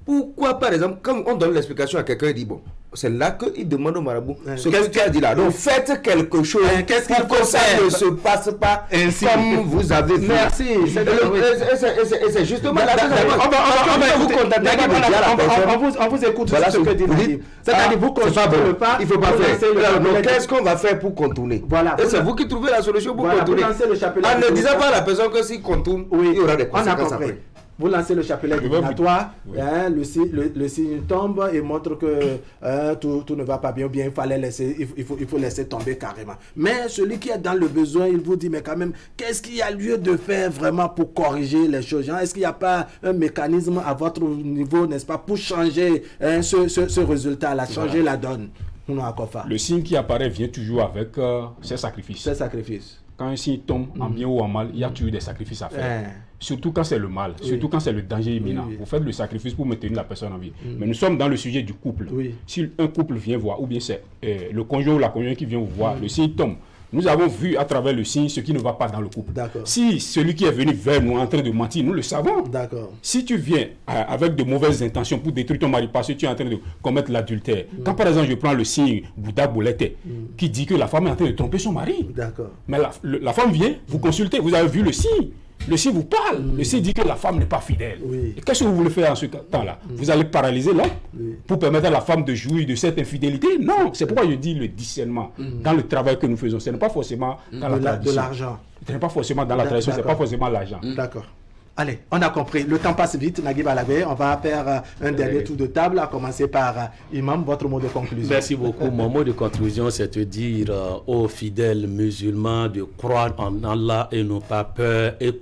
Speaker 7: pourquoi par exemple, quand on donne l'explication à quelqu'un, il dit bon, c'est là qu'il demande au marabout ce que tu as dit là. Donc faites quelque chose. Qu'est-ce qu'il faut ça ne se passe pas ainsi comme vous avez vu.
Speaker 1: Merci.
Speaker 7: Et c'est justement là.
Speaker 1: On vous écoute sur ce que dit. C'est-à-dire vous consultez pas.
Speaker 7: Il ne faut pas faire. Donc qu'est-ce qu'on va faire pour contourner? Et c'est vous qui trouvez la solution pour contourner. En ne disant pas à la personne que s'il contourne, il y aura des conséquences après.
Speaker 1: Vous lancez le chapelet divinatoire, le signe tombe et montre que tout ne va pas bien, ou bien il faut laisser tomber carrément. Mais celui qui est dans le besoin, il vous dit, mais quand même, qu'est-ce qu'il y a lieu de faire vraiment pour corriger les choses? Est-ce qu'il n'y a pas un mécanisme à votre niveau, n'est-ce pas, pour changer ce résultat-là, changer la donne?
Speaker 3: Le signe qui apparaît vient toujours avec ses sacrifices. Quand un signe tombe, en bien ou en mal, il y a toujours des sacrifices à faire. Surtout quand c'est le mal, surtout quand c'est le danger imminent. Vous faites le sacrifice pour maintenir la personne en vie. Mais nous sommes dans le sujet du couple. Si un couple vient voir, ou bien c'est le conjoint ou la conjointe qui vient vous voir, le signe tombe. Nous avons vu à travers le signe ce qui ne va pas dans le couple. Si celui qui est venu vers nous en train de mentir, nous le savons. Si tu viens avec de mauvaises intentions pour détruire ton mari parce que tu es en train de commettre l'adultère, quand par exemple je prends le signe Bouddha Boulette qui dit que la femme est en train de tromper son mari, mais la femme vient, vous consultez, vous avez vu le signe. Le CIE vous parle. Le CIE dit que la femme n'est pas fidèle. Qu'est-ce que vous voulez faire en ce temps-là? Vous allez paralyser l'homme pour permettre à la femme de jouir de cette infidélité? Non, c'est pourquoi je dis le discernement. Dans le travail que nous faisons, ce n'est pas forcément dans la tradition.
Speaker 1: De l'argent.
Speaker 3: Ce n'est pas forcément dans la tradition, ce n'est pas forcément l'argent.
Speaker 1: D'accord. Allez, on a compris. Le temps passe vite, Nagui Balagbe. On va faire un dernier tour de table, à commencer par Imam, votre mot de conclusion.
Speaker 6: Merci beaucoup. Mon mot de conclusion, c'est de dire aux fidèles musulmans de croire en Allah et n'ont pas peur et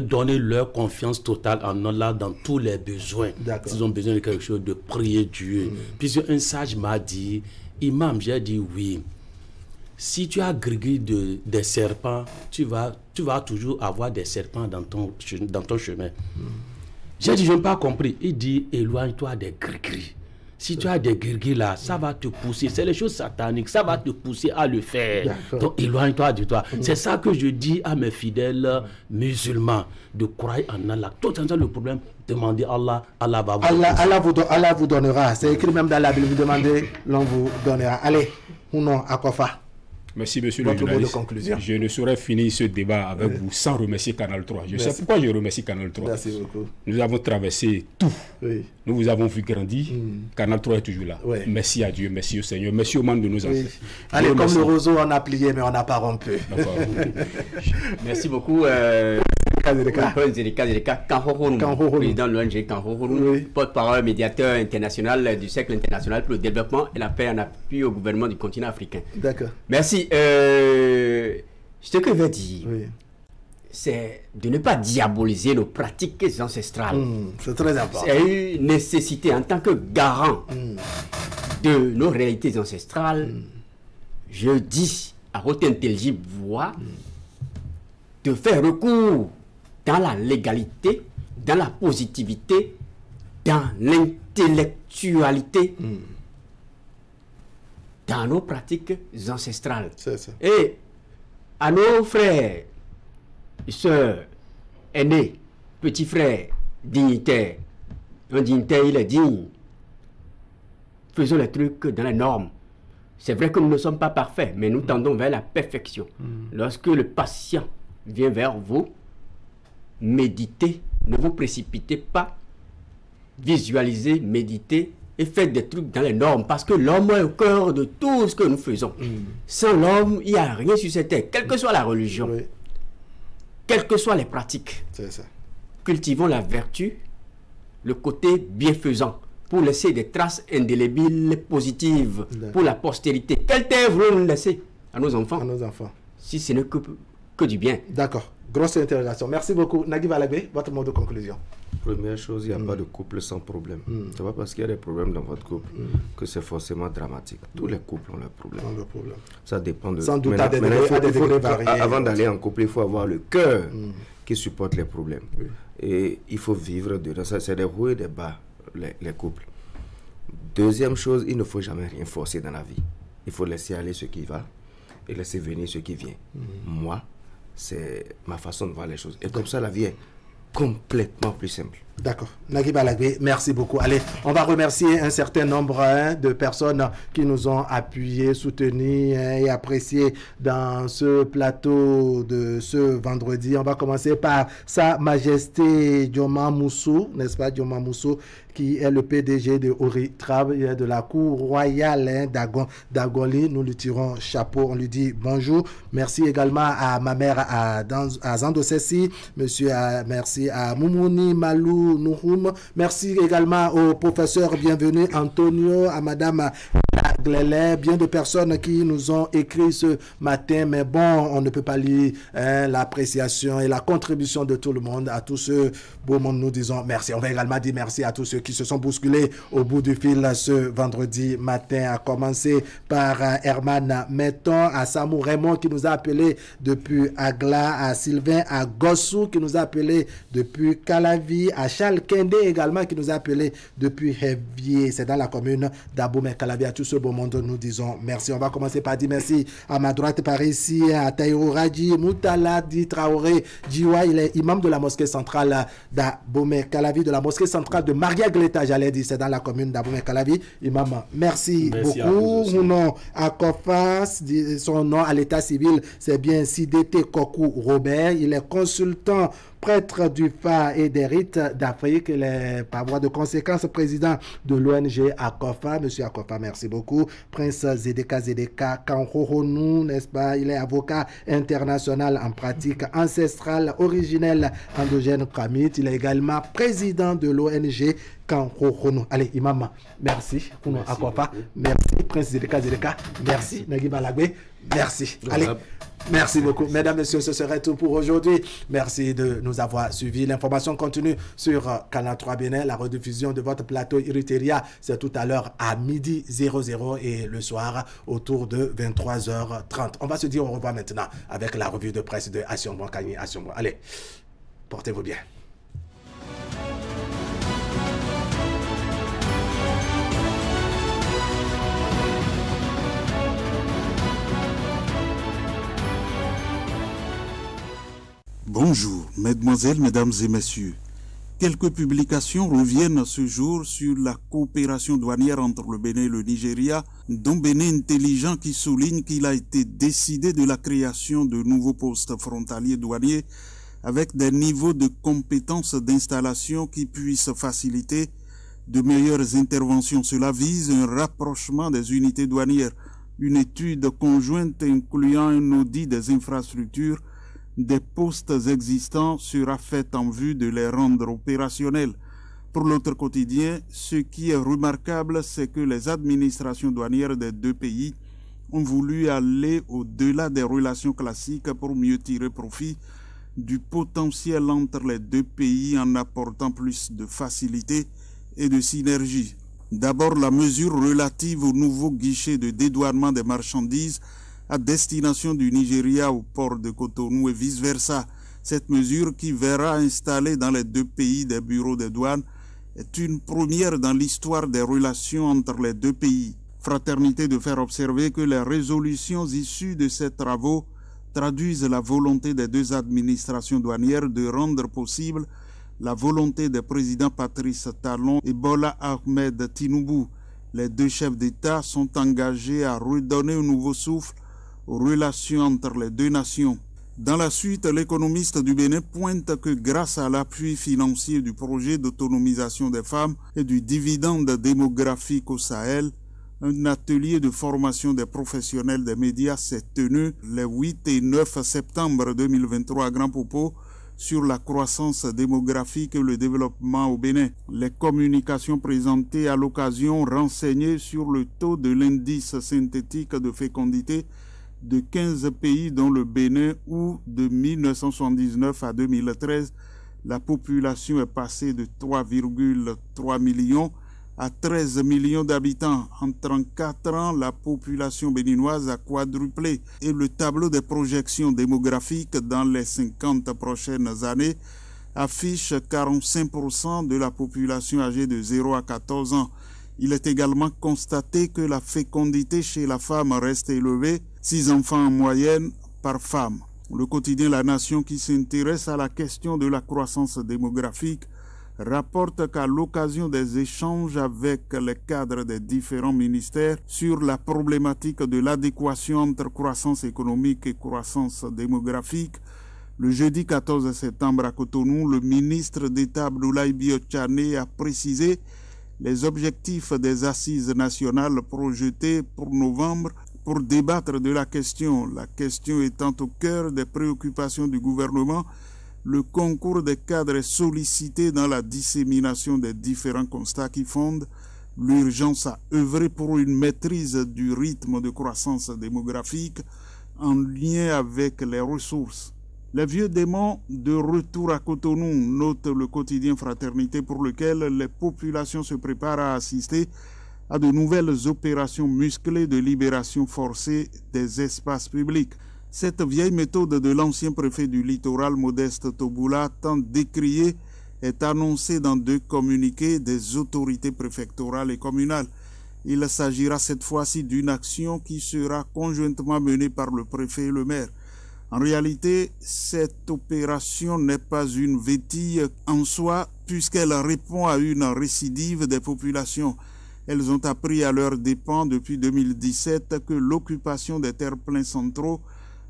Speaker 6: donner leur confiance totale en Allah dans tous les besoins. S'ils ont besoin de quelque chose, de prier Dieu. Puisque un sage m'a dit, Imam, j'ai dit oui. Si tu as grillé des serpents, tu vas toujours avoir des serpents dans ton chemin. J'ai dit, je n'ai pas compris. Il dit, éloigne-toi des gris-gris. Si tu as des gris-gris là, ça va te pousser. C'est les choses sataniques, ça va te pousser à le faire. Donc éloigne-toi de toi. C'est ça que je dis à mes fidèles musulmans, de croire en Allah. Tout le temps, le problème, demandez Allah, Allah va vous donner.
Speaker 1: Allah vous donnera. C'est écrit même dans la Bible, vous demandez, l'on vous donnera. Allez, Ouno Akofa.
Speaker 3: Merci, monsieur le journaliste. Je ne saurais finir ce débat avec vous sans remercier Canal 3. Je sais pourquoi je remercie Canal 3.
Speaker 1: Merci beaucoup.
Speaker 3: Nous avons traversé tout. Nous vous avons vu grandir. Canal 3 est toujours là. Merci à Dieu, merci au Seigneur, merci aux membres de nos ancêtres.
Speaker 1: Allez, comme le roseau, on a plié, mais on n'a pas rompu.
Speaker 4: Merci beaucoup. Président de l'ONG Kanhourou, porte-parole médiateur international du cercle international pour le développement et la paix en appui au gouvernement du continent africain.
Speaker 1: D'accord.
Speaker 4: Merci. Ce que je veux dire, c'est de ne pas diaboliser nos pratiques ancestrales.
Speaker 1: C'est très important.
Speaker 4: C'est une nécessité en tant que garant de nos réalités ancestrales. Je dis à haute intelligible voix de faire recours dans la légalité, dans la positivité, dans l'intellectualité, dans nos pratiques ancestrales. Et à nos frères, sœurs, aînés, petits frères, dignitaires, un dignitaire, il est digne. Faisons les trucs dans les normes. C'est vrai que nous ne sommes pas parfaits, mais nous tendons vers la perfection. Lorsque le patient vient vers vous, méditez, ne vous précipitez pas, visualisez, méditez et faites des trucs dans les normes, parce que l'homme est au cœur de tout ce que nous faisons. Sans l'homme, il n'y a rien sur cette terre, quelle que soit la religion, quelles que soient les pratiques. Cultivons la vertu, le côté bienfaisant, pour laisser des traces indélébiles positives pour la postérité. Quelle terre voulons-nous laisser à nos enfants? Si ce n'est que du bien.
Speaker 1: D'accord. Grosse interrogation. Merci beaucoup. Nagui Balagbe, votre mot de conclusion.
Speaker 7: Première chose, il n'y a pas de couple sans problème. Ce n'est pas parce qu'il y a des problèmes dans votre couple que c'est forcément dramatique. Tous les couples ont leurs problèmes. Ça dépend de...
Speaker 1: Sans doute, à des degrés variés.
Speaker 7: Avant d'aller en couple, il faut avoir le cœur qui supporte les problèmes. Et il faut vivre dedans. Ça, c'est des hauts et des bas, les couples. Deuxième chose, il ne faut jamais rien forcer dans la vie. Il faut laisser aller ce qui va et laisser venir ce qui vient. Moi, c'est ma façon de voir les choses. Et comme ça, la vie est complètement plus simple.
Speaker 1: D'accord. Nagui Balagbe, merci beaucoup. Allez, on va remercier un certain nombre de personnes qui nous ont appuyés, soutenus et appréciés dans ce plateau de ce vendredi. On va commencer par Sa Majesté Dioma Moussou, n'est-ce pas, Dioma Moussou, qui est le PDG de Oritrab, il est de la Cour royale d'Agoli. Nous lui tirons chapeau, on lui dit bonjour. Merci également à ma mère à Zando Sessi, merci à Moumouni Malou Nouhoum. Merci également au professeur bienvenu Antonio, à madame Glélé, bien de personnes qui nous ont écrit ce matin, mais bon, on ne peut pas lire l'appréciation et la contribution de tout le monde. À tous ceux, beau monde, nous disons merci. On va également dire merci à tous ceux qui se sont bousculés au bout du fil ce vendredi matin, à commencer par Herman Metton, à Samou Raymond qui nous a appelé depuis Agla, à Sylvain à Gossou qui nous a appelé depuis Calavi, à Charles Kende également qui nous a appelé depuis Hevier, c'est dans la commune d'Aboumé Calavi. À tous ce beau monde, nous disons merci. On va commencer par dire merci à ma droite par ici, à Taïro Radji, Moutala Di Traoré Djiwa, il est imam de la mosquée centrale d'Aboumé Calavi, de la mosquée centrale de Maria Gleta, j'allais dire, c'est dans la commune d'Aboumé Calavi. Imam, merci beaucoup. Mon nom à Kofa, son nom à l'état civil, c'est bien Sidete Kokou Robert. Il est consultant prêtre du Fa et des rites d'Afrique, par voie de conséquence, président de l'ONG Akofa. Monsieur Akofa, merci beaucoup. Prince Zedeka Kanhohonou, n'est-ce pas? Il est avocat international en pratique ancestrale originelle endogène Kamit. Il est également président de l'ONG Kanhohonou. Allez, Imam, merci. Akofa, merci. Prince Zedeka, merci. Nagui Balagbe, merci. Allez. Merci beaucoup. Mesdames, Messieurs, ce serait tout pour aujourd'hui. Merci de nous avoir suivis. L'information continue sur Canal 3 Bénin. La rediffusion de votre plateau Irriteria, c'est tout à l'heure à 12h00 et le soir autour de 23h30. On va se dire au revoir maintenant avec la revue de presse de Assiombo Kagny Assiombo. Allez, portez-vous bien.
Speaker 11: Bonjour, mesdemoiselles, mesdames et messieurs. Quelques publications reviennent ce jour sur la coopération douanière entre le Bénin et le Nigeria, dont Bénin Intelligent qui souligne qu'il a été décidé de la création de nouveaux postes frontaliers douaniers avec des niveaux de compétences d'installation qui puissent faciliter de meilleures interventions. Cela vise un rapprochement des unités douanières. Une étude conjointe incluant un audit des infrastructures des postes existants sera faite en vue de les rendre opérationnels. Pour l'autre quotidien, ce qui est remarquable, c'est que les administrations douanières des deux pays ont voulu aller au-delà des relations classiques pour mieux tirer profit du potentiel entre les deux pays en apportant plus de facilité et de synergie. D'abord, la mesure relative au nouveau guichet de dédouanement des marchandises à destination du Nigeria au port de Cotonou et vice-versa. Cette mesure, qui verra installer dans les deux pays des bureaux de douane, est une première dans l'histoire des relations entre les deux pays. Fraternité de faire observer que les résolutions issues de ces travaux traduisent la volonté des deux administrations douanières de rendre possible la volonté des présidents Patrice Talon et Bola Ahmed Tinubu. Les deux chefs d'État sont engagés à redonner un nouveau souffle aux relations entre les deux nations. Dans la suite, l'économiste du Bénin pointe que grâce à l'appui financier du projet d'autonomisation des femmes et du dividende démographique au Sahel, un atelier de formation des professionnels des médias s'est tenu les 8 et 9 septembre 2023 à Grand Popo sur la croissance démographique et le développement au Bénin. Les communications présentées à l'occasion renseignaient sur le taux de l'indice synthétique de fécondité de 15 pays dont le Bénin, où de 1979 à 2013, la population est passée de 3,3 millions à 13 millions d'habitants. En 34 ans, la population béninoise a quadruplé et le tableau des projections démographiques dans les 50 prochaines années affiche 45% de la population âgée de 0 à 14 ans. Il est également constaté que la fécondité chez la femme reste élevée, 6 enfants en moyenne par femme. Le quotidien La Nation, qui s'intéresse à la question de la croissance démographique, rapporte qu'à l'occasion des échanges avec les cadres des différents ministères sur la problématique de l'adéquation entre croissance économique et croissance démographique, le jeudi 14 septembre à Cotonou, le ministre d'État Abdoulaye Biotchane a précisé les objectifs des assises nationales projetées pour novembre pour débattre de la question étant au cœur des préoccupations du gouvernement. Le concours des cadres est sollicité dans la dissémination des différents constats qui fondent l'urgence à œuvrer pour une maîtrise du rythme de croissance démographique en lien avec les ressources. Les vieux démons de retour à Cotonou, note le quotidien Fraternité, pour lequel les populations se préparent à assister à de nouvelles opérations musclées de libération forcée des espaces publics. Cette vieille méthode de l'ancien préfet du littoral, Modeste Toboula, tant décriée, est annoncée dans 2 communiqués des autorités préfectorales et communales. Il s'agira cette fois-ci d'une action qui sera conjointement menée par le préfet et le maire. En réalité, cette opération n'est pas une vétille en soi, puisqu'elle répond à une récidive des populations. Elles ont appris à leurs dépens depuis 2017 que l'occupation des terre-pleins centraux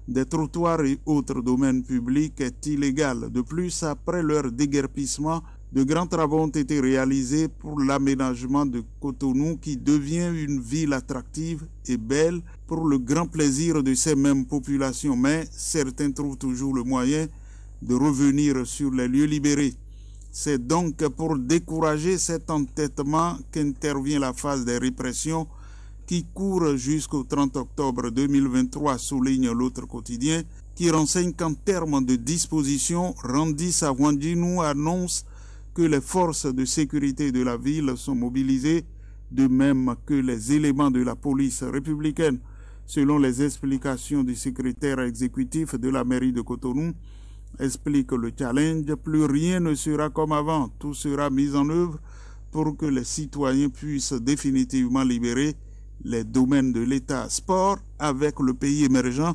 Speaker 11: des trottoirs et autres domaines publics est illégale. De plus, après leur déguerpissement, de grands travaux ont été réalisés pour l'aménagement de Cotonou qui devient une ville attractive et belle pour le grand plaisir de ces mêmes populations. Mais certains trouvent toujours le moyen de revenir sur les lieux libérés. C'est donc pour décourager cet entêtement qu'intervient la phase des répressions qui court jusqu'au 30 octobre 2023, souligne l'autre quotidien, qui renseigne qu'en termes de dispositions, Randi Savouandjinou annonce que les forces de sécurité de la ville sont mobilisées, de même que les éléments de la police républicaine. Selon les explications du secrétaire exécutif de la mairie de Cotonou, explique le challenge, plus rien ne sera comme avant, tout sera mis en œuvre pour que les citoyens puissent définitivement libérer les domaines de l'État. Sport avec le pays émergent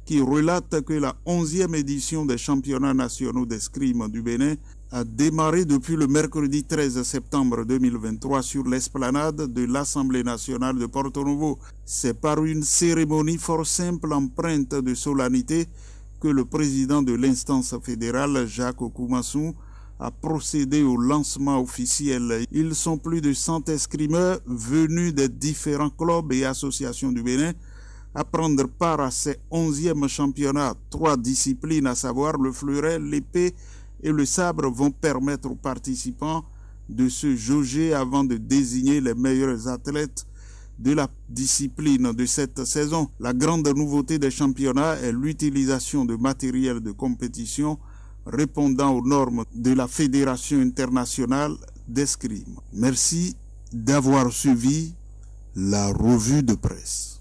Speaker 11: qui relate que la 11e édition des championnats nationaux d'escrime du Bénin a démarré depuis le mercredi 13 septembre 2023 sur l'esplanade de l'Assemblée nationale de Porto Novo. C'est par une cérémonie fort simple empreinte de solennité que le président de l'instance fédérale, Jacques Okumassou, a procédé au lancement officiel. Ils sont plus de 100 escrimeurs venus des différents clubs et associations du Bénin à prendre part à ces 11e championnats. 3 disciplines, à savoir le fleuret, l'épée et le sabre, vont permettre aux participants de se jauger avant de désigner les meilleurs athlètes de la discipline de cette saison. La grande nouveauté des championnats est l'utilisation de matériel de compétition répondant aux normes de la Fédération internationale d'escrime. Merci d'avoir suivi la revue de presse.